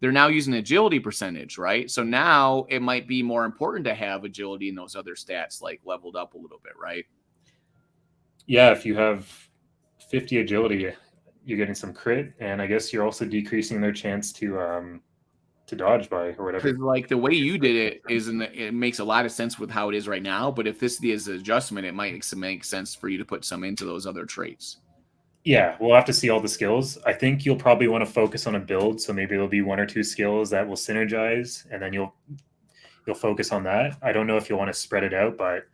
They're now using agility percentage, right? So now it might be more important to have agility in those other stats, like leveled up a little bit, right? Yeah, if you have 50 agility, you're getting some crit, and I guess you're also decreasing their chance to dodge by or whatever. Because like the way you did it it makes a lot of sense with how it is right now. But if this is an adjustment, it might make sense for you to put some into those other traits. Yeah, we'll have to see all the skills. I think you'll probably want to focus on a build, so maybe there'll be 1 or 2 skills that will synergize, and then you'll focus on that. I don't know if you'll want to spread it out, but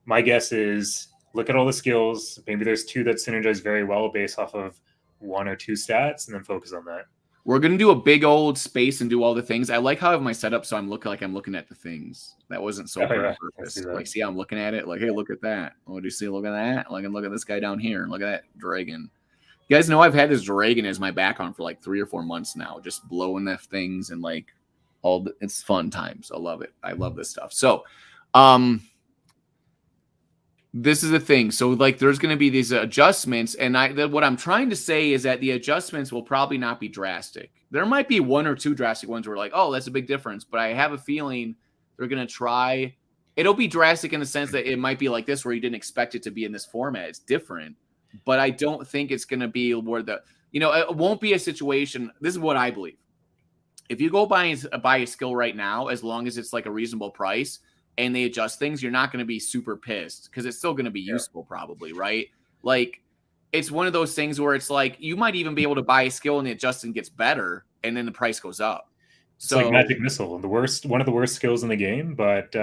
my guess is look at all the skills. Maybe there's 2 that synergize very well based off of 1 or 2 stats, and then focus on that. We're going to do a big old space and do all the things. I like how I have my setup so I'm looking at the things. That wasn't so on purpose. Like, see how I'm looking at it? Like, hey, look at that. What do you see? Look at that. Like, and look at this guy down here. Look at that dragon. You guys know I've had this dragon as my background for like 3 or 4 months now, just blowing the things and like it's fun times. I love it. I love this stuff. So, this is the thing. So like there's going to be these adjustments, and what I'm trying to say is that the adjustments will probably not be drastic. There might be 1 or 2 drastic ones where like, oh, that's a big difference, but I have a feeling they're going to try. It'll be drastic in the sense that it might be like this where you didn't expect it to be in this format. It's different, but I don't think it's going to be where it won't be a situation. This is what I believe. If you go buy a skill right now, as long as it's like a reasonable price, and they adjust things, you're not going to be super pissed because it's still going to be useful probably, right? Like, it's one of those things where it's like you might even be able to buy a skill and the adjusting gets better and then the price goes up. It's like Magic Missile, one of the worst skills in the game, but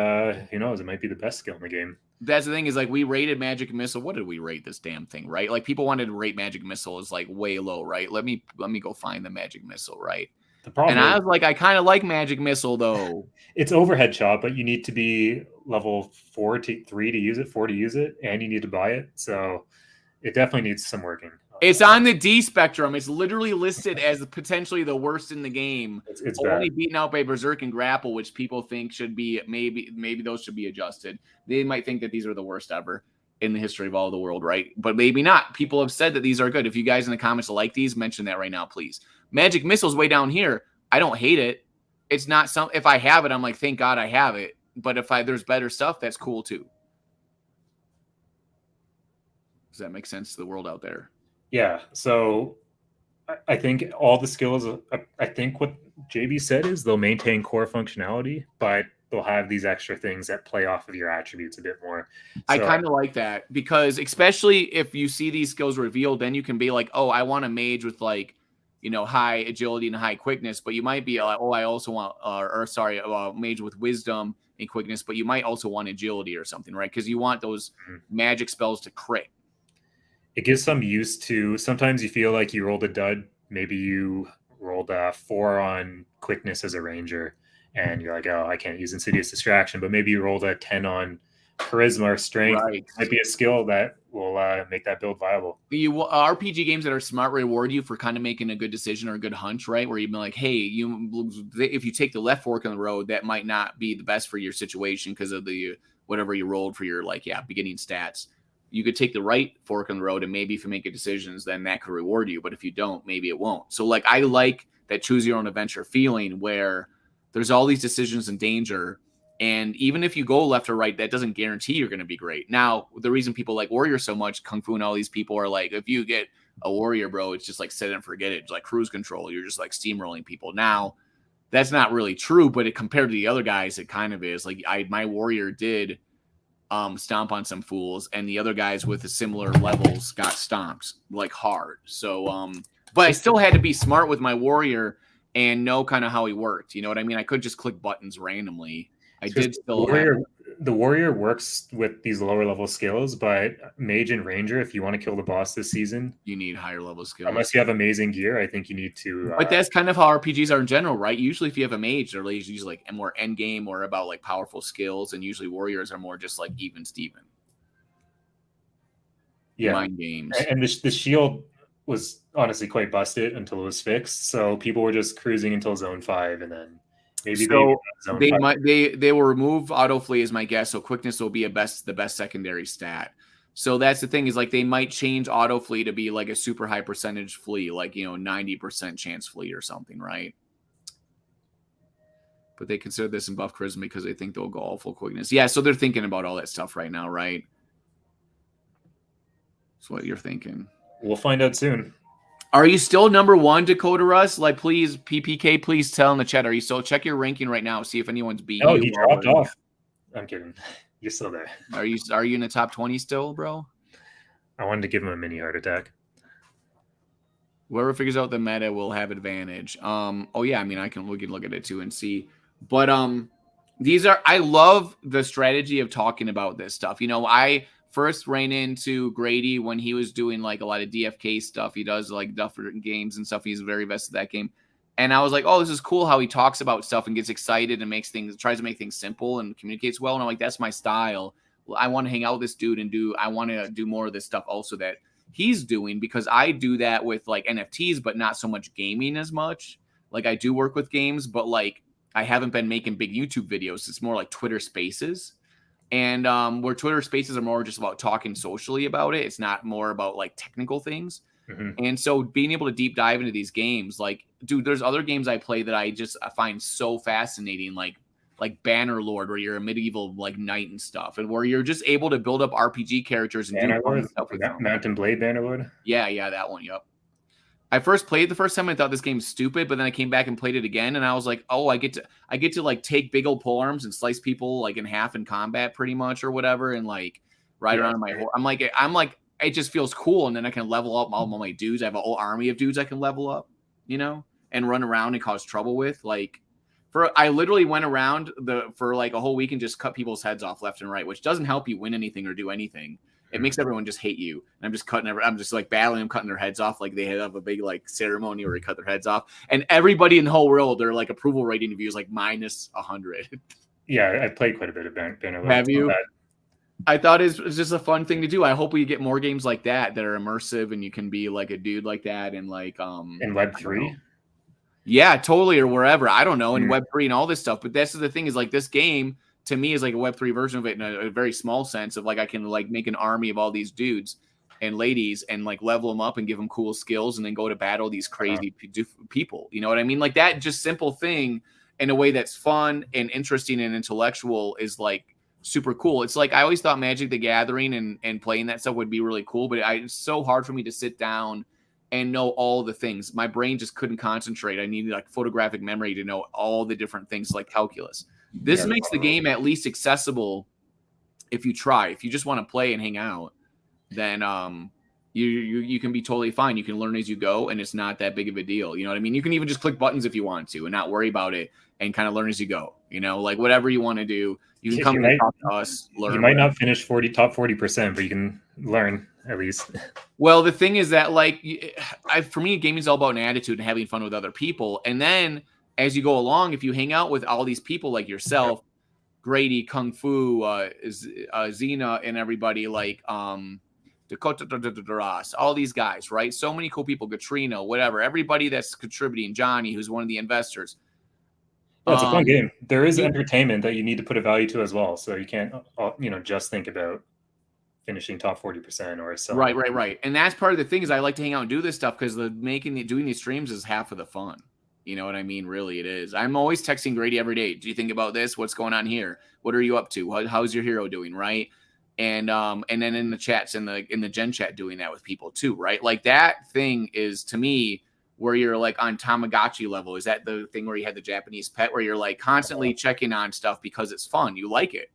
who knows? It might be the best skill in the game. That's the thing is like we rated Magic Missile. What did we rate this damn thing, right? Like people wanted to rate Magic Missile as like way low, right? Let me go find the Magic Missile, right? The problem I was like, I kind of like Magic Missile though. It's overhead shot, but you need to be level 4 to 3 to use it, 4 to use it, and you need to buy it. So it definitely needs some working. It's on the D spectrum. It's literally listed as potentially the worst in the game. It's only bad. Beaten out by Berserk and Grapple, which people think should be maybe those should be adjusted. They might think that these are the worst ever in the history of all the world, right? But maybe not. People have said that these are good. If you guys in the comments like these, mention that right now, please. Magic Missile's way down here. I don't hate it. It's not if I have it, I'm like, thank God I have it. But if there's better stuff, that's cool too. Does that make sense to the world out there? Yeah. So I think all the skills, I think what JB said is they'll maintain core functionality, but they'll have these extra things that play off of your attributes a bit more. So, I kind of like that because especially if you see these skills revealed, then you can be like, oh, I want a mage with like, high agility and high quickness, but you might be like, oh, I also want, mage with wisdom and quickness, but you might also want agility or something, right? Because you want those magic spells to crit. It gives some use to, sometimes you feel like you rolled a dud. Maybe you rolled a 4 on quickness as a ranger, and you're like, oh, I can't use Insidious Distraction, but maybe you rolled a 10 on charisma or strength. Right. It might be a skill that will make that build viable. RPG games that are smart reward you for kind of making a good decision or a good hunch, right? Where you'd be like, hey, if you take the left fork on the road, that might not be the best for your situation because of the whatever you rolled for your beginning stats. You could take the right fork on the road, and maybe if you make good decisions, then that could reward you. But if you don't, maybe it won't. So I like that choose your own adventure feeling where there's all these decisions in danger. And even if you go left or right, that doesn't guarantee you're going to be great. Now, the reason people like Warrior so much, Kung Fu and all these people are like, if you get a Warrior, bro, it's just like set it and forget it. It's like cruise control. You're just like steamrolling people. Now, that's not really true, but compared to the other guys, it kind of is. Like my Warrior did stomp on some fools, and the other guys with the similar levels got stomped like hard. So, but I still had to be smart with my Warrior and know kind of how he worked. You know what I mean? I couldn't just click buttons randomly. I did still the warrior works with these lower level skills, but mage and ranger, if you want to kill the boss this season, you need higher level skills. Unless you have amazing gear, I think you need to. But that's kind of how RPGs are in general, right? Usually, if you have a mage, they're usually like more end game or about like powerful skills, and usually warriors are more just like even Steven. Yeah, mind games. And the shield was honestly quite busted until it was fixed. So people were just cruising until zone 5, and then maybe they will remove auto flee is my guess. So quickness will be the best secondary stat. So that's the thing is like they might change auto flee to be like a super high percentage flee, like 90% chance flee or something, right? But they consider this in buff charisma because they think they'll go all full quickness. Yeah, so they're thinking about all that stuff right now, right? That's what you're thinking. We'll find out soon. Are you still number 1, Dakota Russ? Like, please, PPK, please tell in the chat. Are you still? Check your ranking right now. See if anyone's beating you. Oh, he dropped off. I'm kidding. You're still there. Are you in the top 20 still, bro? I wanted to give him a mini heart attack. Whoever figures out the meta will have advantage. Oh yeah, I mean we can look at it too and see. But I love the strategy of talking about this stuff. I first ran into Grady when he was doing like a lot of DFK stuff. He does like different games and stuff. He's very vested in that game. And I was like, oh, this is cool how he talks about stuff and gets excited and tries to make things simple and communicates well. And I'm like, that's my style. Well, I want to hang out with this dude and I want to do more of this stuff also that he's doing, because I do that with like NFTs, but not so much gaming as much. Like I do work with games, but like I haven't been making big YouTube videos. It's more like Twitter Spaces. And where Twitter Spaces are more just about talking socially about it. It's not more about like technical things. Mm-hmm. And so being able to deep dive into these games, like, dude, there's other games I play that I find so fascinating, like Bannerlord, where you're a medieval like knight and stuff, and where you're just able to build up RPG characters and do fun stuff with them. Mountain Blade Bannerlord? Yeah, that one, yep. I first played the first time and I thought this game's stupid, but then I came back and played it again, and I was like, oh, I get to like take big old polearms and slice people like in half in combat pretty much or whatever, and like ride around on my horse. I'm like it just feels cool, and then I can level up all my dudes. I have a whole army of dudes I can level up, and run around and cause trouble with. Like I literally went around for like a whole week and just cut people's heads off left and right, which doesn't help you win anything or do anything. It makes everyone just hate you. And I'm just like battling them, cutting their heads off. Like they have a big like ceremony where they cut their heads off. And everybody in the whole world, their like approval rating of you is like -100. Yeah, I played quite a bit of Bannerlord. Have you? I thought it's just a fun thing to do. I hope we get more games like that are immersive and you can be like a dude like that and like in Web3. Yeah, totally, or wherever. I don't know, in Web3 and all this stuff. But that's the thing is like this game to me is like a Web3 version of it in a very small sense of like I can like make an army of all these dudes and ladies and like level them up and give them cool skills and then go to battle these crazy people. You know what I mean? Like that just simple thing in a way that's fun and interesting and intellectual is like super cool. It's like I always thought Magic the Gathering and playing that stuff would be really cool, but it's so hard for me to sit down and know all the things. My brain just couldn't concentrate. I needed like photographic memory to know all the different things like calculus. This makes the game at least accessible if you try. If you just want to play and hang out, then you can be totally fine. You can learn as you go, and it's not that big of a deal. You know what I mean? You can even just click buttons if you want to and not worry about it and kind of learn as you go. Like whatever you want to do, you can come and talk to us. Learn. You might not finish top 40%, but you can learn at least. Well, the thing is that like for me, gaming is all about an attitude and having fun with other people, and then as you go along, if you hang out with all these people like yourself, Grady, Kung Fu, Xena, and everybody like Dakota, all these guys, right? So many cool people, Katrina, whatever, everybody that's contributing, Johnny, who's one of the investors. Well, it's a fun game. There is entertainment that you need to put a value to as well. So you can't, just think about finishing top 40% or selling. Right. And that's part of the thing is I like to hang out and do this stuff because doing these streams is half of the fun. You know what I mean? Really, it is. I'm always texting Grady every day. Do you think about this? What's going on here? What are you up to? How's your hero doing? Right. And then in the chats in the Gen chat doing that with people too. Right. Like that thing is to me where you're like on Tamagotchi level. Is that the thing where you had the Japanese pet where you're like constantly checking on stuff because it's fun? You like it.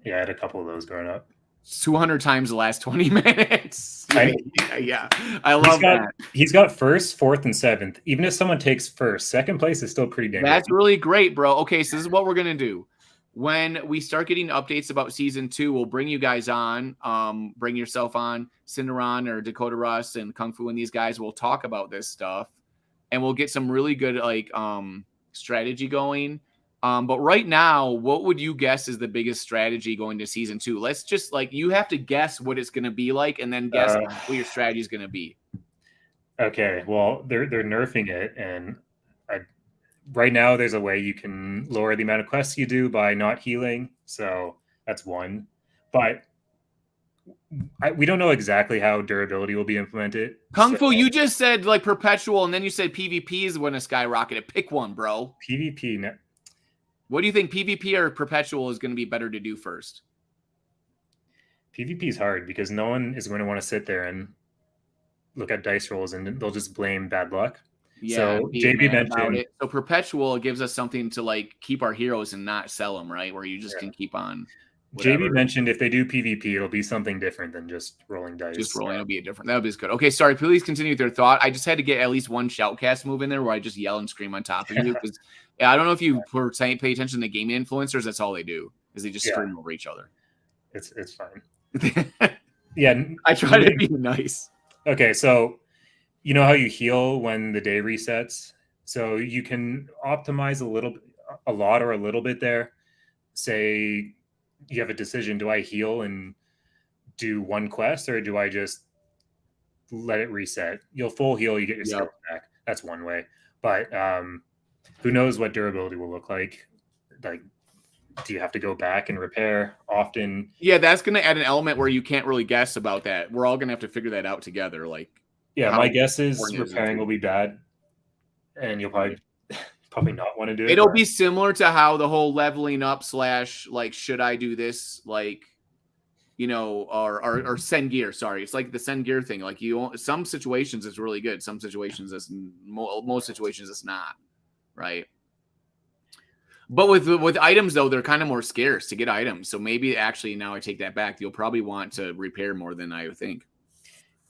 Yeah, I had a couple of those growing up. 200 times the last 20 minutes. Yeah, I He's love got, that. He's got first, fourth, and seventh. Even if someone takes first, second place is still pretty damn That's good. really great, bro. Okay, so this is what we're gonna do. When we start getting updates about season 2, we'll bring you guys on. Bring yourself on, Citron or Dakota Russ and Kung Fu and these guys will talk about this stuff, and we'll get some really good like strategy going. But right now, what would you guess is the biggest strategy going to season 2? Let's just like you have to guess what it's gonna be like, and then guess what your strategy is gonna be. Okay, well, they're nerfing it, and right now there's a way you can lower the amount of quests you do by not healing, so that's one. But we don't know exactly how durability will be implemented. Kung Fu, you just said like perpetual, and then you said PvP is when a skyrocketed. Pick one, bro. PvP. What do you think, PvP or perpetual is going to be better to do first? PvP is hard because no one is going to want to sit there and look at dice rolls, and they'll just blame bad luck. Yeah, so JB mentioned it. So perpetual gives us something to like keep our heroes and not sell them, right? Where you just can keep on. Whatever. JB mentioned if they do PvP, it'll be something different than just rolling dice. Just rolling, it'll be a different. That would be good. Okay, sorry. Please continue with your thought. I just had to get at least one shoutcast move in there where I just yell and scream on top of you because I don't know if you pay attention to game influencers. That's all they do is they just scream over each other. It's fine. Yeah, I try to be nice. Okay, so you know how you heal when the day resets? So you can optimize a lot or a little bit there. Say you have a decision, do I heal and do one quest or do I just let it reset? You'll full heal, you get your skills back. That's one way. But who knows what durability will look like? Like, do you have to go back and repair often? Yeah, that's going to add an element where you can't really guess about that. We're all going to have to figure that out together. Like, yeah, my guess is repairing will be bad, and you'll probably not want to do it. It'll be similar to how the whole leveling up / like, should I do this? Like, you know, or send gear. Sorry, it's like the send gear thing. Like some situations it's really good. Some situations it's most situations it's not, right? But with items though, they're kind of more scarce to get items. So maybe actually now I take that back. You'll probably want to repair more than I would think.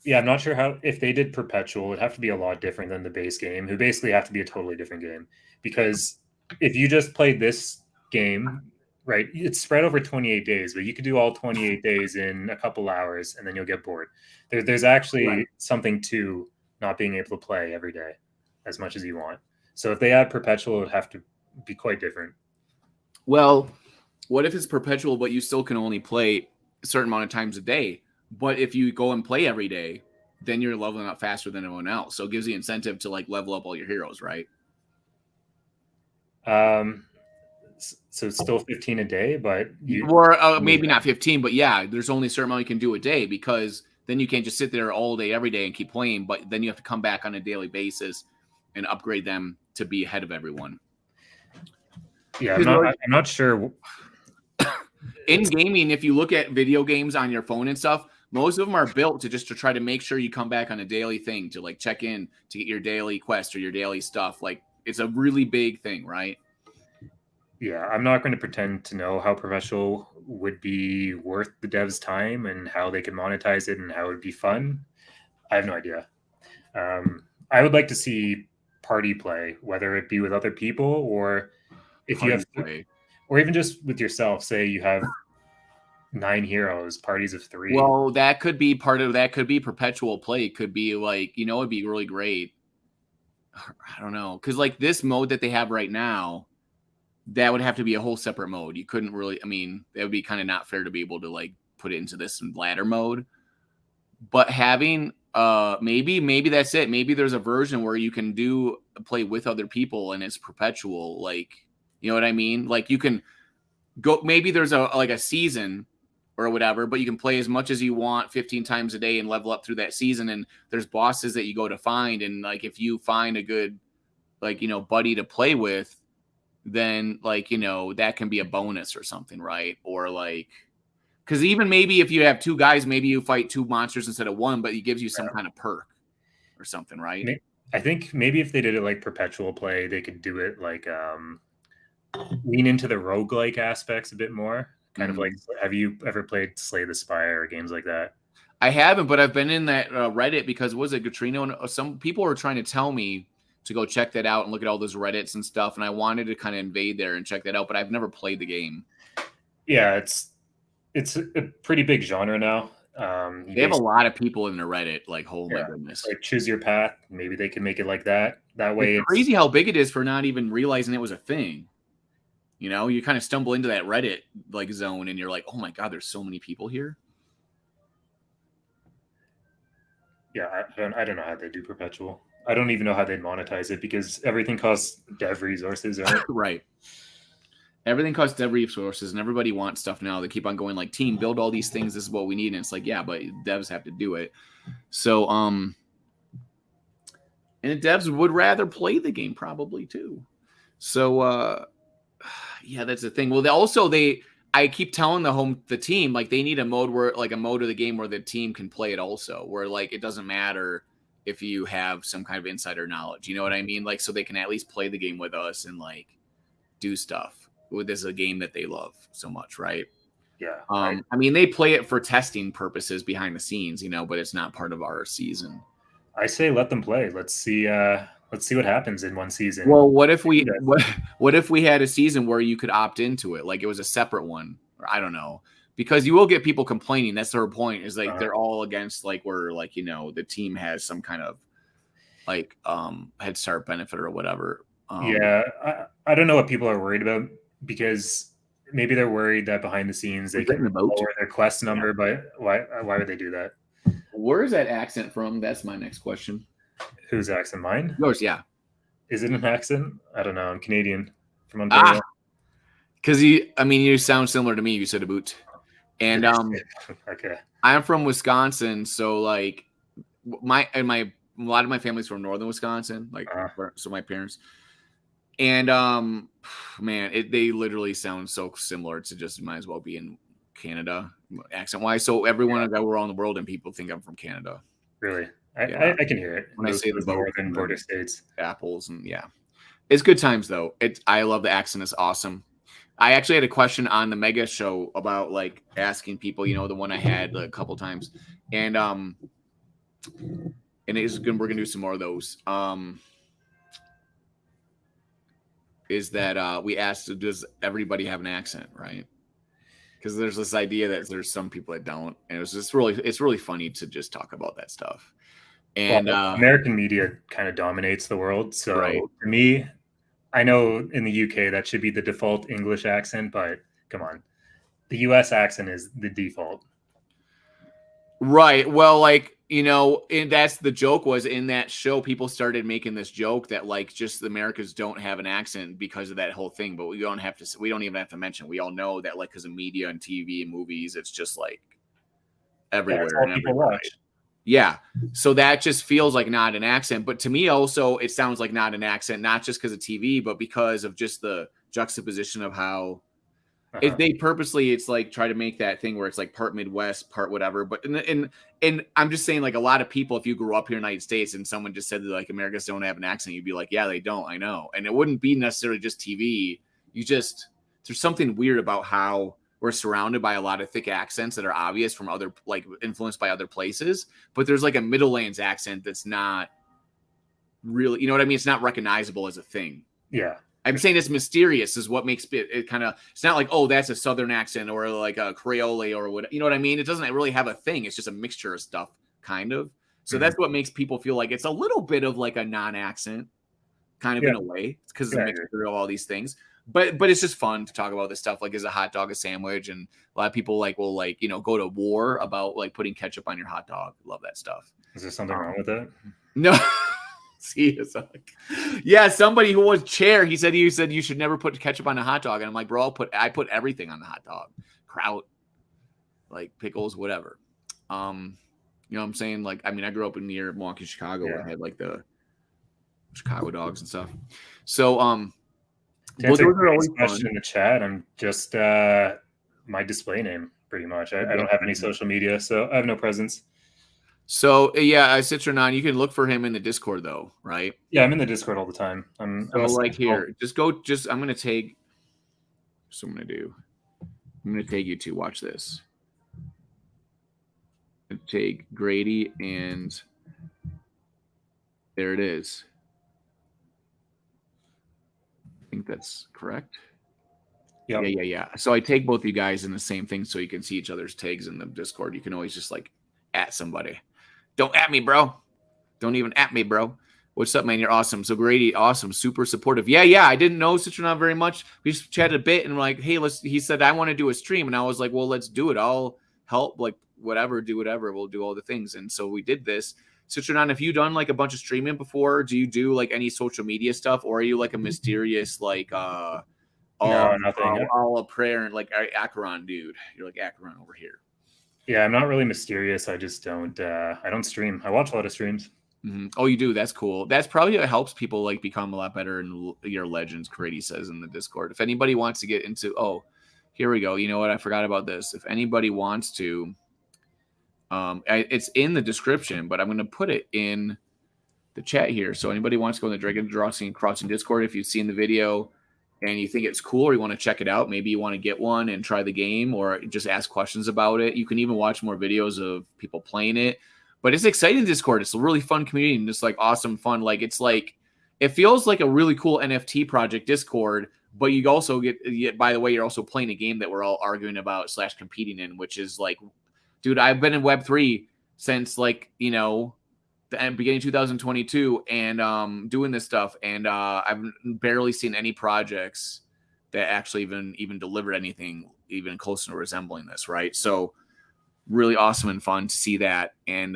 Yeah, I'm not sure how if they did perpetual, it'd have to be a lot different than the base game, who basically have to be a totally different game. Because if you just played this game, right, it's spread over 28 days, but you could do all 28 days in a couple hours and then you'll get bored. There's actually something to not being able to play every day as much as you want. So if they add perpetual, it would have to be quite different. Well, what if it's perpetual, but you still can only play a certain amount of times a day? But if you go and play every day, then you're leveling up faster than everyone else. So it gives you incentive to like level up all your heroes, right? So it's still 15 a day, but maybe not 15, but yeah, there's only a certain amount you can do a day because then you can't just sit there all day, every day and keep playing. But then you have to come back on a daily basis and upgrade them to be ahead of everyone. Yeah, I'm not sure. In gaming, if you look at video games on your phone and stuff, most of them are built to try to make sure you come back on a daily thing to like check in to get your daily quest or your daily stuff. Like it's a really big thing, right? Yeah, I'm not going to pretend to know how professional would be worth the devs' time and how they can monetize it and how it would be fun. I have no idea. I would like to see party play, whether it be with other people or if you have or even just with yourself. Say you have 9 heroes, parties of 3. Well, that could be part of that. Could be perpetual play. It could be like, it'd be really great. I don't know. Because like this mode that they have right now, that would have to be a whole separate mode. You couldn't really, that would be kind of not fair to be able to like put it into this ladder mode. But having, maybe that's it. Maybe there's a version where you can play with other people and it's perpetual. Like, you know what I mean? Like you can go, maybe there's a season or whatever, but you can play as much as you want 15 times a day and level up through that season. And there's bosses that you go to find. And like, if you find a good, like, buddy to play with, then like, that can be a bonus or something, right? Or like, because even maybe if you have 2 guys, maybe you fight 2 monsters instead of 1, but it gives you some kind of perk or something, right? I think maybe if they did it like perpetual play, they could do it like lean into the roguelike aspects a bit more. kind of like, have you ever played Slay the Spire or games like that? I haven't, but I've been in that Reddit because was it Katrina? And some people were trying to tell me to go check that out and look at all those Reddits and stuff, and I wanted to kind of invade there and check that out, but I've never played the game. Yeah, it's a pretty big genre now. They have a lot of people in the Reddit. Like, oh my goodness! Like, choose your path. Maybe they can make it like that. That way, it's crazy how big it is for not even realizing it was a thing. You know, you kind of stumble into that Reddit like zone, and you're like, oh my god, there's so many people here. Yeah, I don't know how they do perpetual. I don't even know how they monetize it because everything costs dev resources, right? Right. Everything costs dev resources, and everybody wants stuff now. They keep on going like, team, build all these things. This is what we need. And it's like, yeah, but devs have to do it. So, and the devs would rather play the game probably too. So, yeah, that's the thing. Well, I keep telling the team, like, they need a mode of the game where the team can play it also, where like, it doesn't matter if you have some kind of insider knowledge, you know what I mean? Like, so they can at least play the game with us and like do stuff. This is a game that they love so much, right? Yeah. I mean, they play it for testing purposes behind the scenes, you know, but it's not part of our season. I say let them play. Let's see what happens in one season. Well, what if we had a season where you could opt into it, like it was a separate one, or I don't know, because you will get people complaining. That's their point. Is like they're all against like where like, you know, the team has some kind of like head start benefit or whatever. I don't know what people are worried about, because maybe they're worried that behind the scenes they can lower their quest number, but why would they do that? Where is that accent from? That's my next question. Whose accent? Mine? Yours, yeah. Is it an accent? I don't know. I'm Canadian from Ontario. Because you sound similar to me. You said a boot. And okay. I'm from Wisconsin, so like a lot of my family's from northern Wisconsin, like so my parents. And man, they literally sound so similar to just might as well be in Canada accent wise. So everyone I go around the world and people think I'm from Canada. Really? I can hear it when I say the northern border states, apples, and yeah, it's good times though. I love the accent. It's awesome. I actually had a question on the Mega Show about like asking people, you know, the one I had a couple times, and it's good. We're gonna do some more of those. Is that we asked, does everybody have an accent, right? Because there's this idea that there's some people that don't, and it's really funny to just talk about that stuff. And American media kind of dominates the world, so right. For me, I know in the UK that should be the default English accent, but come on, the US accent is the default. Right. Well, like, you know, and that's the joke was in that show, people started making this joke that like just the Americans don't have an accent because of that whole thing. But we don't even have to mention. We all know that like because of media and TV and movies, it's just like everywhere. Yeah, people watch. Yeah. So that just feels like not an accent. But to me also, it sounds like not an accent, not just because of TV, but because of just the juxtaposition of how they purposely, it's like try to make that thing where it's like part Midwest, part whatever. But and I'm just saying, like a lot of people, if you grew up here in the United States and someone just said that like Americans don't have an accent, you'd be like, yeah, they don't. I know. And it wouldn't be necessarily just TV. There's something weird about how we're surrounded by a lot of thick accents that are obvious from other, like influenced by other places. But there's like a Middlelands accent that's not really, you know what I mean? It's not recognizable as a thing. Yeah. I'm saying it's mysterious is what makes it kind of, it's not like, oh, that's a Southern accent or like a Creole or what, you know what I mean? It doesn't really have a thing. It's just a mixture of stuff kind of. So that's what makes people feel like it's a little bit of like a non-accent kind of in a way. It's because it's a mixture of all these things. But it's just fun to talk about this stuff. Like, is a hot dog a sandwich? And a lot of people like will like, you know, go to war about like putting ketchup on your hot dog. Love that stuff. Is there something wrong with that? No. See, it's like, yeah, somebody who was chair, he said you should never put ketchup on a hot dog. And I'm like, bro, I put everything on the hot dog. Kraut, like pickles, whatever. You know what I'm saying? Like, I mean, I grew up near Milwaukee, Chicago. I had like the Chicago dogs and stuff. So those are always question in the chat. I'm just my display name pretty much. I don't have any social media, so I have no presence. So yeah, Citron, you can look for him in the Discord though, right? Yeah, I'm in the Discord all the time. I'm like here, I'm gonna take. So I'm gonna do. I'm going to take you to watch this. Take Grady, and there it is. I think that's correct. Yep. Yeah. So I take both you guys in the same thing so you can see each other's tags in the Discord. You can always just like at somebody. Don't at me, bro. Don't even at me, bro. What's up, man? You're awesome. So Grady, awesome, super supportive. Yeah. I didn't know Citron very much. We just chatted a bit and we're like, hey, he said I want to do a stream. And I was like, well, let's do it. I'll help, like whatever, do whatever. We'll do all the things. And so we did this. Citron, have you done like a bunch of streaming before? Do you do like any social media stuff, or are you like a mysterious like no, nothing. all a prayer and like Acheron dude? You're like Acheron over here. Yeah, I'm not really mysterious. I just don't. I don't stream. I watch a lot of streams. Mm-hmm. Oh, you do? That's cool. That's probably what helps people like become a lot better in your legends. Grady says in the Discord. If anybody wants to get into, here we go. You know what? I forgot about this. If anybody wants to, it's in the description, but I'm going to put it in the chat here. So anybody wants to go in the Dragon Crossing Discord, if you've seen the video and you think it's cool or you want to check it out, maybe you want to get one and try the game or just ask questions about it. You can even watch more videos of people playing it. But it's exciting Discord. It's a really fun community and just like awesome fun. Like it feels like a really cool NFT project Discord, but you also get by the way, you're also playing a game that we're all arguing about / competing in, which is like, dude, I've been in Web3 since like, the beginning of 2022 and doing this stuff. And I've barely seen any projects that actually even delivered anything even close to resembling this. Right. So really awesome and fun to see that. And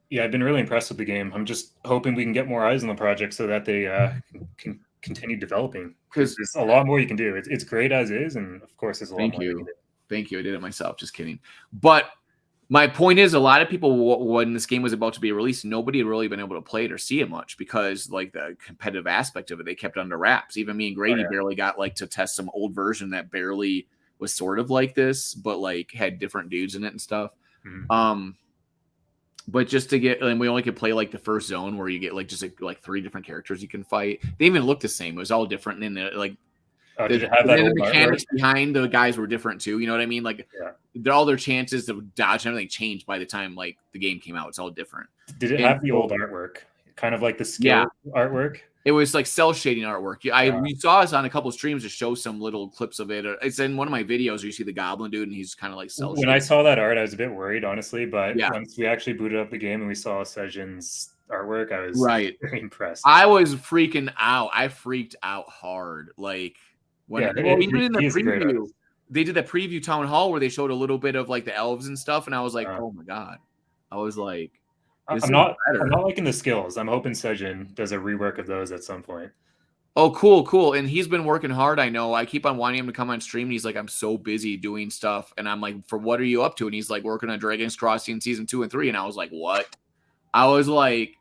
yeah, I've been really impressed with the game. I'm just hoping we can get more eyes on the project so that they can continue developing, because there's a lot more you can do. It's great as is, and of course there's a lot more you can do. Thank you. I did it myself. Just kidding. But my point is, a lot of people, when this game was about to be released, nobody had really been able to play it or see it much because like the competitive aspect of it, they kept under wraps. Even me and Grady barely got like to test some old version that barely was sort of like this, but like had different dudes in it and stuff. Mm-hmm. But just to get, and we only could play like the first zone where you get like just like 3 different characters you can fight. They even look the same. It was all different. And then like the mechanics behind the guys were different too. You know what I mean? Like all their chances of dodge and everything changed by the time like the game came out. It's all different. Did it have the old artwork? Kind of like the skill artwork? It was like cell shading artwork. We saw us on a couple of streams to show some little clips of it. It's in one of my videos where you see the goblin dude and he's kind of like cell shading. When I saw that art, I was a bit worried, honestly. But once we actually booted up the game and we saw Sejin's artwork, I was very impressed. I was freaking out. I freaked out hard. Like when even in the preview, they did that preview town hall where they showed a little bit of like the elves and stuff, and I was like, oh my god. I was like, I'm not liking the skills. I'm hoping Sejin does a rework of those at some point. Oh, cool. And he's been working hard. I know. I keep on wanting him to come on stream. And he's like, I'm so busy doing stuff. And I'm like, for what are you up to? And he's like, working on Dragon's Crossing season 2 and 3. And I was like, what? I was like,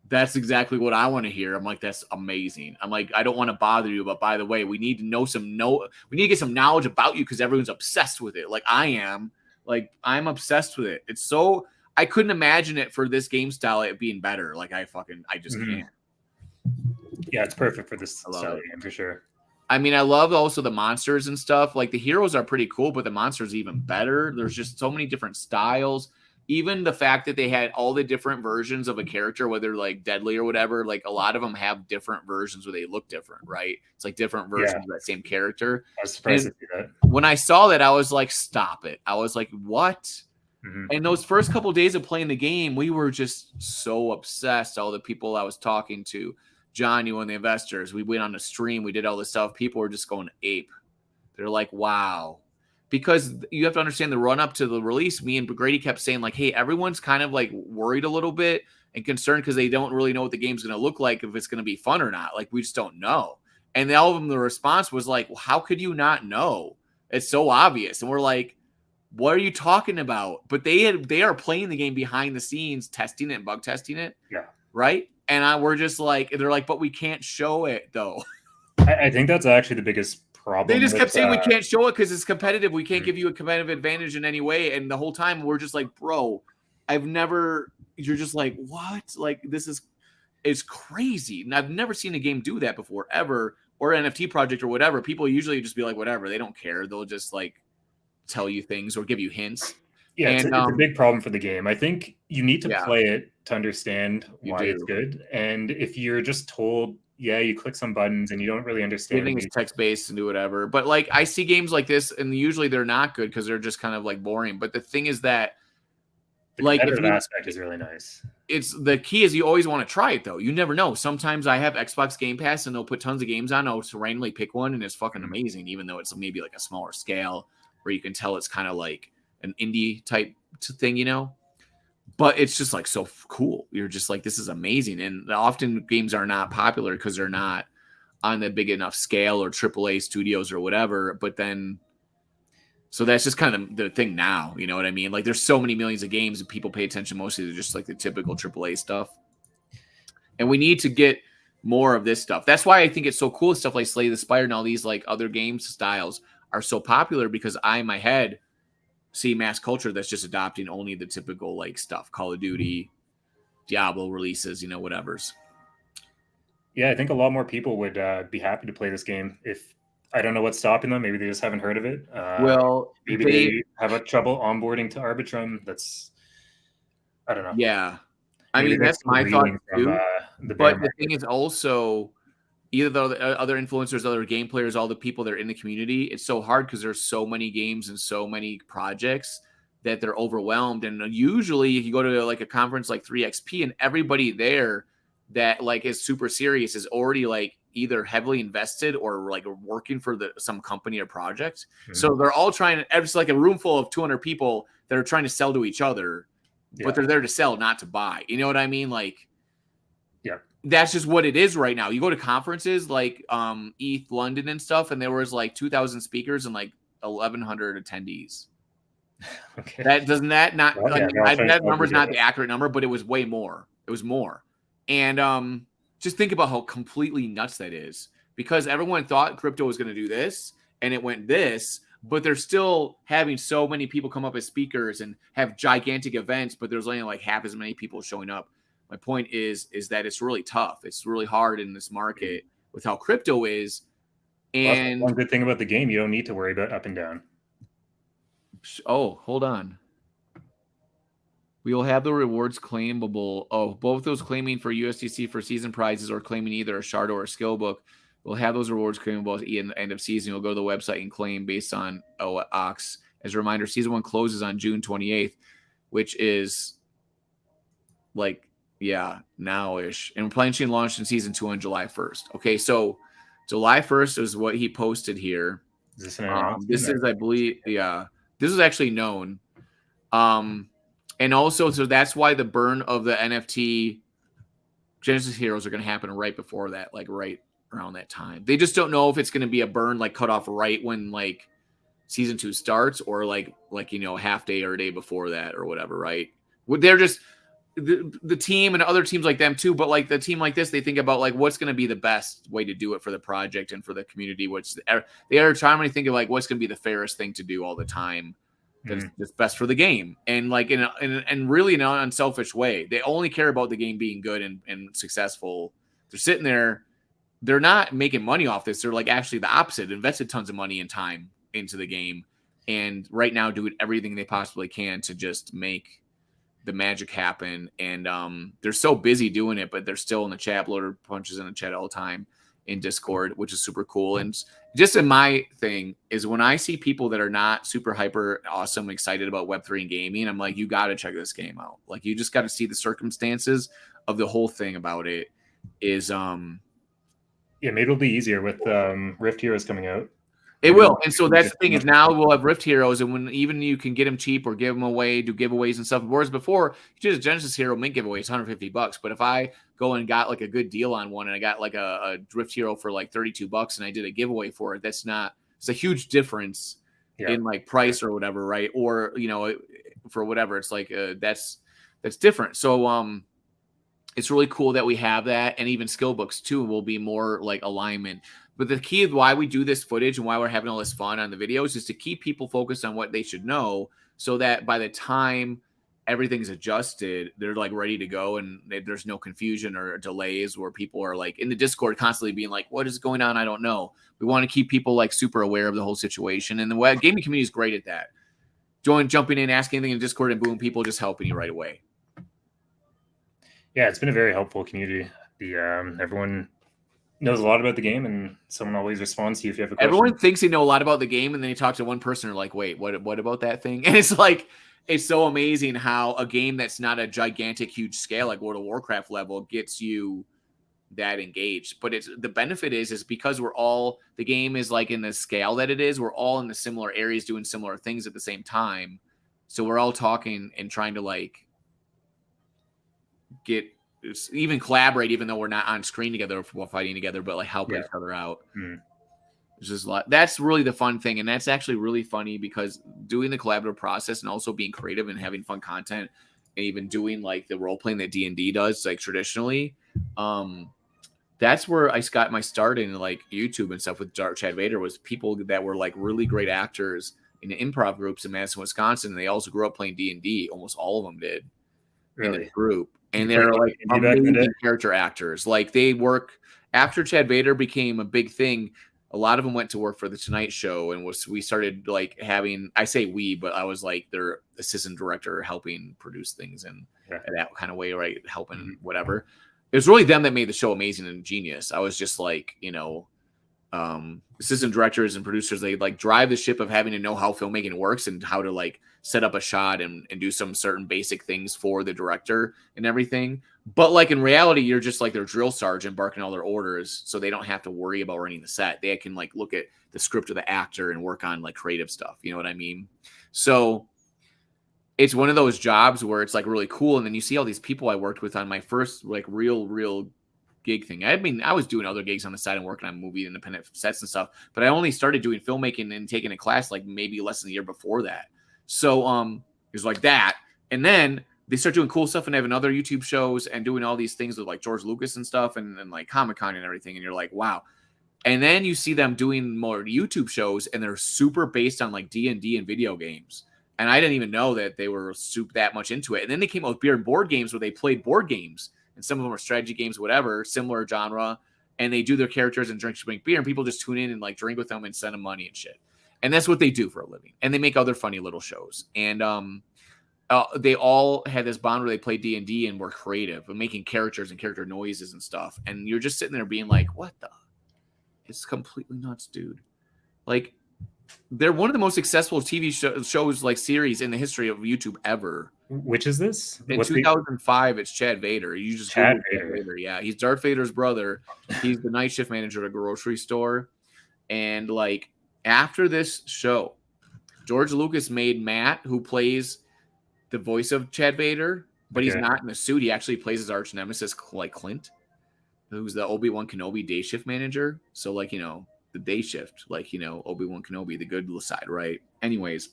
that's exactly what I want to hear. I'm like, that's amazing. I'm like, I don't want to bother you, but by the way, we need to get some knowledge about you because everyone's obsessed with it. Like I am. Like I'm obsessed with it. It's so. I couldn't imagine it for this game style it being better. Like I just can't. Yeah, it's perfect for this style game for sure. I mean, I love also the monsters and stuff. Like the heroes are pretty cool, but the monsters even better. There's just so many different styles. Even the fact that they had all the different versions of a character, whether like deadly or whatever, like a lot of them have different versions where they look different, right? It's like different versions of that same character. I was surprised to see that. When I saw that, I was like, stop it. I was like, what? Mm-hmm. And those first couple of days of playing the game, we were just so obsessed. All the people I was talking to, John, you and the investors, we went on a stream, we did all this stuff. People were just going ape. They're like, wow. Because you have to understand the run up to the release, me and Grady kept saying like, hey, everyone's kind of like worried a little bit and concerned because they don't really know what the game's going to look like, if it's going to be fun or not. Like, we just don't know. And all of them, the response was like, well, how could you not know? It's so obvious. And we're like, what are you talking about? But they are playing the game behind the scenes, testing it and bug testing it. Yeah. Right. And we're just like, they're like, but we can't show it though. I think that's actually the biggest problem. They just kept saying we can't show it because it's competitive. We can't give you a competitive advantage in any way. And the whole time we're just like, bro, you're just like, what? Like, it's crazy. And I've never seen a game do that before ever. or NFT project or whatever, people usually just be like, whatever, they don't care. They'll just like tell you things or give you hints. Yeah, and it's a big problem for the game. I think you need to Yeah. play it to understand You why it's do. good. And if you're just told, yeah, you click some buttons and you don't really understand everything is text-based and do whatever. But like I see games like this, and usually they're not good because they're just kind of like boring. But the thing is that the like if competitive you, aspect is really nice. it's the key is you always want to try it though. You never know. Sometimes I have Xbox Game Pass and they'll put tons of games on. I'll just randomly pick one and it's fucking amazing, even though it's maybe like a smaller scale where you can tell it's kind of like an indie type thing, you know. But it's just like so cool. You're just like, this is amazing. And often games are not popular because they're not on the big enough scale or AAA studios or whatever. But then, so that's just kind of the thing now. You know what I mean? Like there's so many millions of games and people pay attention mostly to just like the typical AAA stuff. And we need to get more of this stuff. That's why I think it's so cool. Stuff like Slay the Spire and all these like other game styles are so popular because I, in my head, see mass culture that's just adopting only the typical like stuff, Call of Duty, Diablo releases, you know, whatever's. Yeah, I think a lot more people would be happy to play this game. If I don't know what's stopping them, maybe they just haven't heard of it. Well, maybe they have a trouble onboarding to Arbitrum. That's, I don't know. Yeah, I Maybe mean that's my thought too. But the thing is also, either the other influencers, other game players, all the people that are in the community, it's so hard because there's so many games and so many projects that they're overwhelmed. And usually if you go to like a conference like 3XP and everybody there that like is super serious is already like either heavily invested or like working for some company or project. Mm-hmm. So they're all trying to, it's like a room full of 200 people that are trying to sell to each other, but they're there to sell, not to buy. You know what I mean? Like, that's just what it is right now. You go to conferences like ETH London and stuff, and there was like 2,000 speakers and like 1,100 attendees. Okay. That doesn't that not well, that number's not the accurate number, but it was way more. It was more. And just think about how completely nuts that is, because everyone thought crypto was going to do this and it went this, but they're still having so many people come up as speakers and have gigantic events, but there's only like half as many people showing up. My point is that it's really tough. It's really hard in this market with how crypto is. And one good thing about the game, you don't need to worry about up and down. Oh, hold on. We will have the rewards claimable. Oh, both those claiming for USDC for season prizes or claiming either a shard or a skill book. We'll have those rewards claimable at the end of season. You'll go to the website and claim based on Ox. As a reminder, season 1 closes on June 28th, which is like, yeah, now-ish. And Planching launched in season 2 on July 1st. Okay, so July 1st is what he posted here. Is this an announcement? This is, I believe, yeah. This is actually known. And also, so that's why the burn of the NFT Genesis Heroes are going to happen right before that, like right around that time. They just don't know if it's going to be a burn like cut off right when like season 2 starts, or like you know, half day or a day before that or whatever, right? They're just the team and other teams like them too, but like the team like this, they think about like what's going to be the best way to do it for the project and for the community. They are trying to think of like what's going to be the fairest thing to do all the time. That's best for the game, and like in really in an unselfish way. They only care about the game being good and successful. They're sitting there, they're not making money off this. They're like actually the opposite, invested tons of money and time into the game, and right now doing everything they possibly can to just make the magic happen. And they're so busy doing it, but they're still in the chat. Bloater punches in the chat all the time in Discord, which is super cool. And just in my thing is when I see people that are not super hyper awesome excited about Web3 and gaming, I'm like, you got to check this game out. Like, you just got to see the circumstances of the whole thing about it is yeah, maybe it'll be easier with Rift Heroes coming out. It will. And so that's the thing is now we'll have Rift Heroes, and when even you can get them cheap or give them away, do giveaways and stuff. Whereas before, you did a Genesis Hero mint giveaway, it's $150. But if I go and got like a good deal on one and I got like a Rift Hero for like $32 and I did a giveaway for it, it's a huge difference in like price or whatever, right? Or, you know, for whatever, it's like that's different. So it's really cool that we have that, and even skill books too will be more like alignment. But the key of why we do this footage and why we're having all this fun on the videos is to keep people focused on what they should know, so that by the time everything's adjusted, they're like ready to go, and there's no confusion or delays where people are like in the Discord constantly being like, what is going on? I don't know. We want to keep people like super aware of the whole situation. And the gaming community is great at that. Jumping in, asking anything in Discord, and boom, people just helping you right away. Yeah, it's been a very helpful community. Everyone knows a lot about the game, and someone always responds to you if you have a question. Everyone thinks they know a lot about the game, and then you talk to one person, and they're like, wait, what about that thing? And it's like, it's so amazing how a game that's not a gigantic, huge scale like World of Warcraft level gets you that engaged. But it's the benefit is because the game is like in the scale that it is, we're all in the similar areas doing similar things at the same time. So we're all talking and trying to like even collaborate, even though we're not on screen together while fighting together, but like help each other out. It's just a lot. That's really the fun thing. And that's actually really funny because doing the collaborative process and also being creative and having fun content and even doing like the role playing that D&D does like traditionally, that's where I got my start in like YouTube and stuff with Chad Vader, was people that were like really great actors in the improv groups in Madison, Wisconsin. And they also grew up playing D&D. Almost all of them did in the group. And they're like amazing character actors. Like they work after Chad Vader became a big thing. A lot of them went to work for the Tonight Show, and we started like having, I say we, but I was like their assistant director helping produce things and that kind of way, right? Helping whatever. It was really them that made the show amazing and genius. I was just like, assistant directors and producers, they like drive the ship of having to know how filmmaking works and how to like set up a shot and do some certain basic things for the director and everything. But like in reality, you're just like their drill sergeant barking all their orders, so they don't have to worry about running the set. They can like look at the script of the actor and work on like creative stuff. You know what I mean? So it's one of those jobs where it's like really cool. And then you see all these people I worked with on my first like real gig thing. I mean, I was doing other gigs on the side and working on movie independent sets and stuff, but I only started doing filmmaking and taking a class like maybe less than a year before that. So it was like that. And then they start doing cool stuff and having other YouTube shows and doing all these things with like George Lucas and stuff and like Comic-Con and everything. And you're like, wow. And then you see them doing more YouTube shows and they're super based on like D&D and video games. And I didn't even know that they were that much into it. And then they came out with beer and board games where they played board games. And some of them are strategy games, whatever, similar genre. And they do their characters and drink beer. And people just tune in and like drink with them and send them money and shit. And that's what they do for a living. And they make other funny little shows. And they all had this bond where they played D&D and were creative and making characters and character noises and stuff. And you're just sitting there being like, what the? It's completely nuts, dude. Like, they're one of the most successful TV shows, like series in the history of YouTube ever. Which is this? In 2005, it's Chad Vader. You just Chad Vader. Yeah, he's Darth Vader's brother. He's the night shift manager at a grocery store. And like after this show, George Lucas made Matt, who plays the voice of Chad Vader, but he's not in the suit. He actually plays his arch nemesis, like Clint, who's the Obi-Wan Kenobi day shift manager. So like, the day shift, like, Obi-Wan Kenobi, the good side, right? Anyways.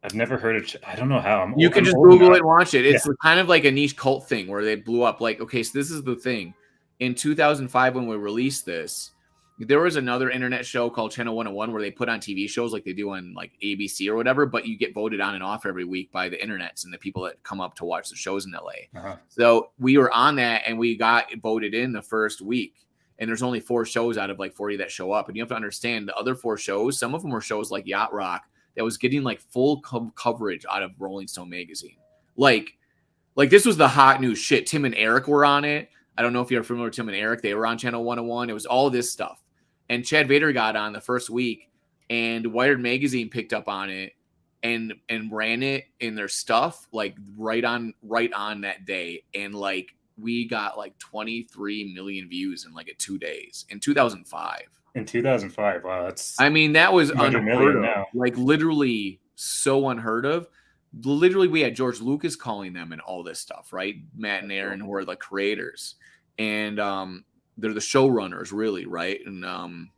I've never heard of, I don't know how. You can just Google it and watch it. It's kind of like a niche cult thing where they blew up. Like, okay, so this is the thing. In 2005, when we released this, there was another internet show called Channel 101 where they put on TV shows like they do on like ABC or whatever, but you get voted on and off every week by the internets and the people that come up to watch the shows in LA. So we were on that and we got voted in the first week. And there's only 4 shows out of like 40 that show up. And you have to understand the other 4 shows, some of them were shows like Yacht Rock that was getting like full coverage out of Rolling Stone magazine. Like this was the hot news shit. Tim and Eric were on it. I don't know if you're familiar with Tim and Eric. They were on Channel 101. It was all this stuff. And Chad Vader got on the first week and Wired magazine picked up on it and ran it in their stuff like right on that day. And like, we got like 23 million views in like 2 days in 2005. In 2005, wow, that's. I mean, that was unheard of. Now. Like literally so unheard of. Literally, we had George Lucas calling them and all this stuff, right? Matt and Aaron, who are the creators, and they're the showrunners, really, right? And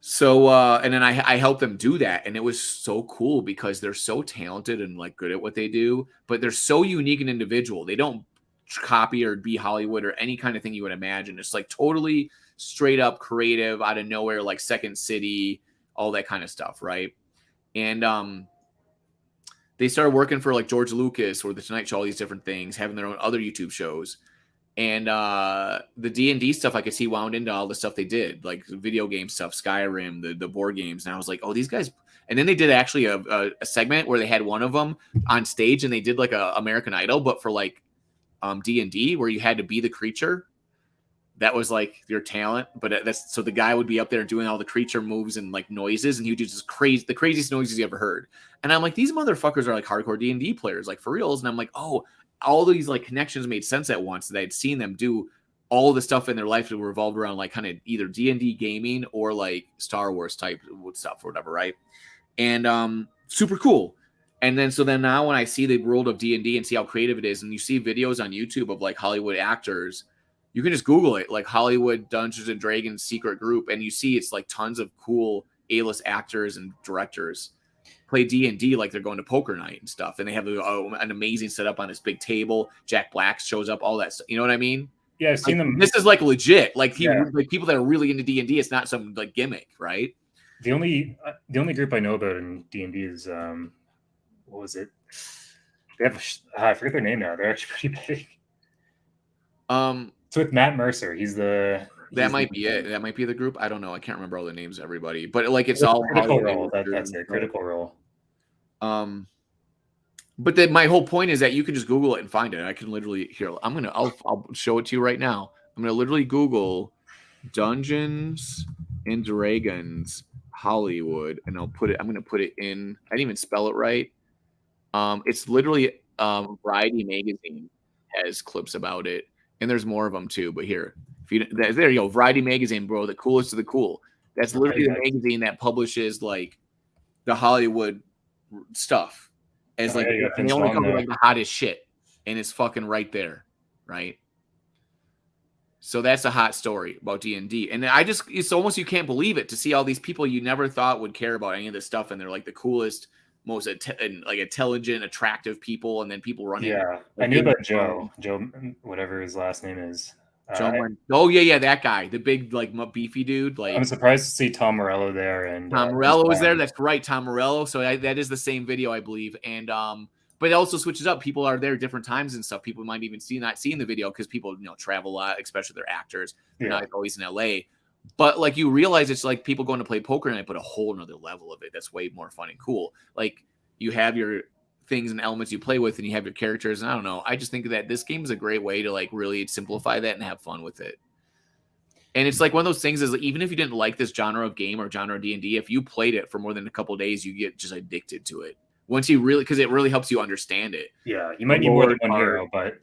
so and then I helped them do that, and it was so cool because they're so talented and like good at what they do, but they're so unique and individual. They don't copy or be Hollywood or any kind of thing you would imagine. It's like totally straight up creative out of nowhere, like Second City, all that kind of stuff, right? And they started working for like George Lucas or the Tonight Show, all these different things, having their own other YouTube shows. And the D&D stuff I could see wound into all the stuff they did, like video game stuff, Skyrim, the board games. And I was like, oh, these guys. And then they did actually a segment where they had one of them on stage and they did like a American Idol, but for like D&D, where you had to be the creature. That was like your talent, but that's so the guy would be up there doing all the creature moves and like noises, and he would do just the craziest noises you ever heard. And I'm like, these motherfuckers are like hardcore D&D players, like for reals. And I'm like, oh, all these like connections made sense at once. That I'd seen them do all the stuff in their life that revolved around like kind of either D&D gaming or like Star Wars type stuff or whatever, right? And super cool. And then so then now when I see the world of D&D and see how creative it is, and you see videos on YouTube of like Hollywood actors. You can just Google it, like Hollywood Dungeons and Dragons secret group, and you see it's like tons of cool A-list actors and directors play D&D like they're going to poker night and stuff, and they have an amazing setup on this big table. Jack Black shows up, all that stuff. You know what I mean? Yeah, I've seen them. This is like legit. Like like people that are really into D&D. It's not some like gimmick, right? The only group I know about in D&D is what was it? They have I forget their name now. They're actually pretty big. So with Matt Mercer, that might be it. That might be the group. I don't know. I can't remember all the names of everybody, but like it's all Critical Role. That's it. Critical Role. But then my whole point is that you can just Google it and find it. I can literally I'll show it to you right now. I'm gonna literally Google Dungeons and Dragons Hollywood, and I'm gonna put it in. I didn't even spell it right. It's literally Variety magazine has clips about it. And there's more of them too, but here, there you go, Variety magazine, bro, the coolest of the cool. That's literally the magazine that publishes like the Hollywood stuff as like they only cover like the hottest shit, and it's fucking right there, right? So that's a hot story about D&D, and it's almost you can't believe it to see all these people you never thought would care about any of this stuff, and they're like the coolest, most like intelligent, attractive people, and then people running. Yeah, I knew about Joe, whatever his last name is. Oh yeah, that guy, the big like beefy dude. Like I'm surprised to see Tom Morello there, and Tom Morello was there. That's right, Tom Morello. So that is the same video, I believe, and but it also switches up. People are there different times and stuff. People might even not seeing the video because people travel a lot, especially their actors. They're not always in LA. But like you realize it's like people going to play poker and I put a whole nother level of it. That's way more fun and cool. Like you have your things and elements you play with and you have your characters. And I don't know. I just think that this game is a great way to like really simplify that and have fun with it. And it's like one of those things is like, even if you didn't like this genre of game or genre of D&D, if you played it for more than a couple of days, you get just addicted to it. Once you really, because it really helps you understand it. Yeah, you might need more than one hero, but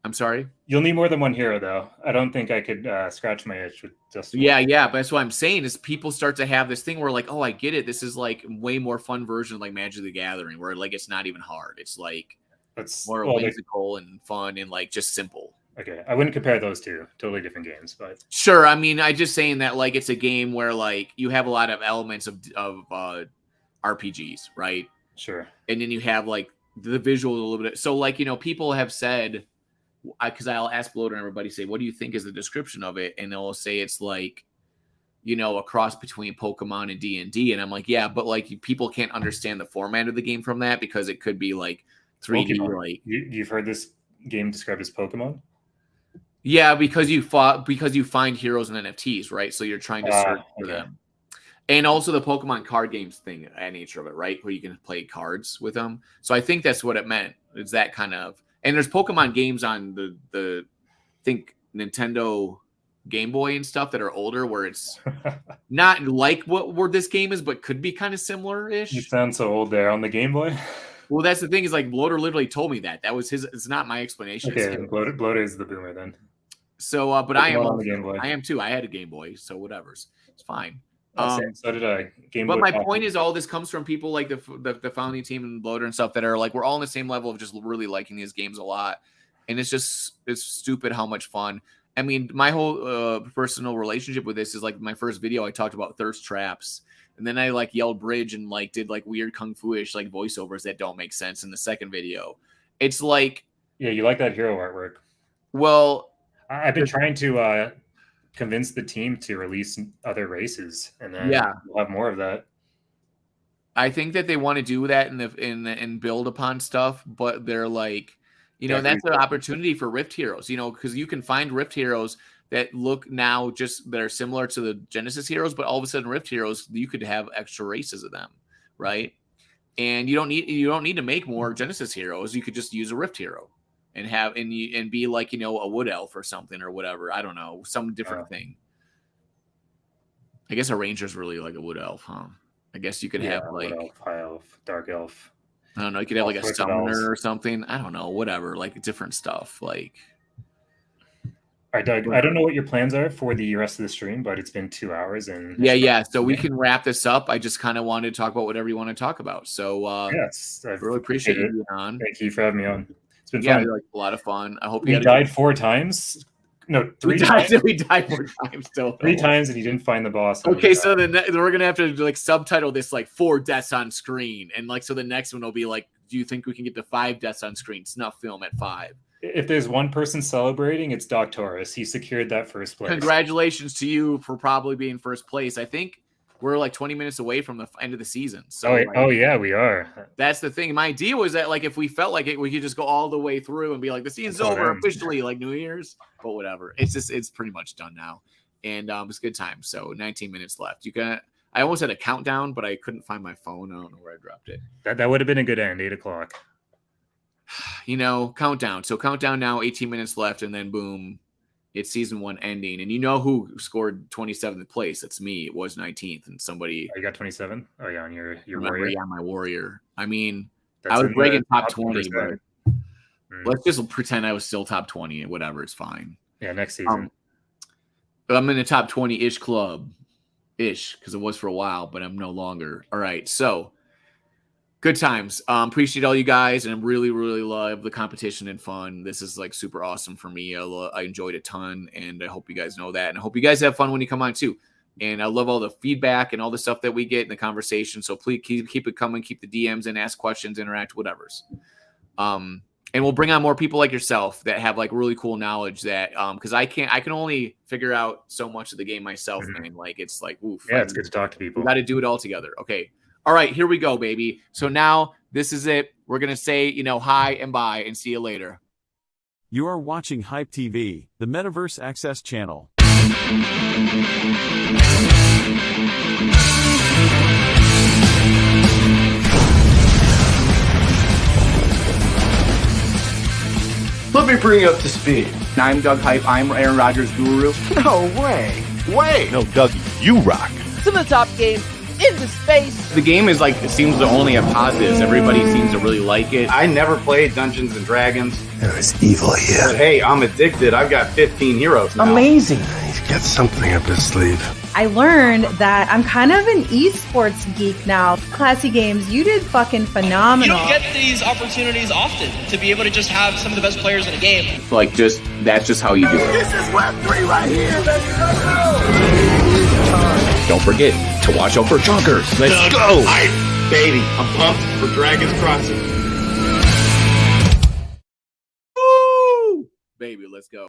I'm sorry? You'll need more than one hero, though. I don't think I could scratch my itch with just one. Yeah, but that's what I'm saying is people start to have this thing where like, oh, I get it. This is like way more fun version of like Magic the Gathering where like it's not even hard. It's like more whimsical and fun and like just simple. Okay, I wouldn't compare those two. Totally different games, but sure. I mean, I just saying that like it's a game where like you have a lot of elements of RPGs, right? Sure. And then you have like the visual a little bit. So like people have said. Because I'll ask Bloater and everybody say, what do you think is the description of it? And they'll say it's like, a cross between Pokemon and D&D. And I'm like, yeah, but like people can't understand the format of the game from that because it could be like 3D. Pokemon. Like you've heard this game described as Pokemon? Yeah, because you find heroes and NFTs, right? So you're trying to search for them. And also the Pokemon card games thing, that nature of it, right? Where you can play cards with them. So I think that's what it meant. It's that kind of. And there's Pokemon games on the think Nintendo Game Boy and stuff that are older where it's not like where this game is, but could be kind of similar-ish. You sound so old there on the Game Boy. Well, that's the thing is like Bloater literally told me that. That was his. It's not my explanation. Okay, Bloater is the boomer then. So, but I am on the Game Boy. I am too. I had a Game Boy, so whatever's. It's fine. So did I. But my point is, all this comes from people like the founding team and Bloater and stuff that are like we're all on the same level of just really liking these games a lot, and it's stupid how much fun. I mean, my whole personal relationship with this is like my first video. I talked about thirst traps, and then I like yelled bridge and like did like weird kung fu-ish like voiceovers that don't make sense in the second video. It's like you like that hero artwork. Well, I've been trying to convince the team to release other races, and then we'll have more of that. I think that they want to do that and build upon stuff, but they're like, that's an opportunity for Rift Heroes, because you can find Rift Heroes that look now that are similar to the Genesis heroes, but all of a sudden Rift Heroes, you could have extra races of them, right? And you don't need to make more Genesis heroes. You could just use a Rift hero and be like, a wood elf or something or whatever. I don't know, some different thing. I guess a ranger's really like a wood elf, huh? I guess you could have like wood elf, high elf, dark elf. I don't know. You could have like a summoner or something. I don't know. Whatever, like different stuff. Like, all right, Doug. I don't know what your plans are for the rest of the stream, but it's been 2 hours and yeah. So we can wrap this up. I just kind of wanted to talk about whatever you want to talk about. So yes, I really appreciate you being on. Thank you for having me on. It's been fun. Like a lot of fun. I hope we died 4 times. No, 3 times. We died 4 times still. 3 times, and you didn't find the boss. Okay, so then we're gonna have to like subtitle this like 4 deaths on screen, and like so the next one will be like, do you think we can get to 5 deaths on screen? Snuff film at 5. If there's one person celebrating, it's Doc Torres. He secured that first place. Congratulations to you for probably being first place. I think we're like 20 minutes away from the end of the season. So yeah, we are. That's the thing. My idea was that like if we felt like it, we could just go all the way through and be like the season's over officially, like New Year's. But whatever. It's pretty much done now, and it's a good time. So 19 minutes left. I almost had a countdown, but I couldn't find my phone. I don't know where I dropped it. That would have been a good end. 8 o'clock. Countdown. So countdown now. 18 minutes left, and then boom. It's season 1 ending, and who scored 27th place? That's me. It was 19th, and somebody. Oh, you got 27. Oh yeah, on your warrior. Yeah, my warrior. I mean, I was breaking top 20, but let's just pretend I was still top 20. Whatever, it's fine. Yeah, next season. I'm in the top 20-ish club, because it was for a while, but I'm no longer. All right, so. Good times. Appreciate all you guys, and I really, really love the competition and fun. This is like super awesome for me. I enjoyed a ton, and I hope you guys know that. And I hope you guys have fun when you come on too. And I love all the feedback and all the stuff that we get in the conversation. So please keep it coming. Keep the DMs and ask questions, interact, whatever's. And we'll bring on more people like yourself that have like really cool knowledge that because I can only figure out so much of the game myself, man. Like it's like oof. Yeah, it's good to talk to people. We got to do it all together. Okay. All right, here we go, baby. So now this is it. We're going to say, hi and bye and see you later. You are watching Hype TV, the Metaverse Access channel. Let me bring you up to speed. I'm Doug Hype. I'm Aaron Rodgers' guru. No way. Way. No, Dougie, you rock. Some of the top games into space. The game is like, it seems to only have positives. Everybody seems to really like it. I never played Dungeons and Dragons. There is evil here. But hey, I'm addicted. I've got 15 heroes now. Amazing. He's got something up his sleeve. I learned that I'm kind of an esports geek now. Classy Games, you did fucking phenomenal. You don't get these opportunities often to be able to just have some of the best players in a game. Like, that's just how you do it. This is Web3 right here, baby. Let's go. Don't forget to watch out for chunkers. Let's go. Baby, I'm pumped for Dragon's Crossing. Woo! Baby, let's go.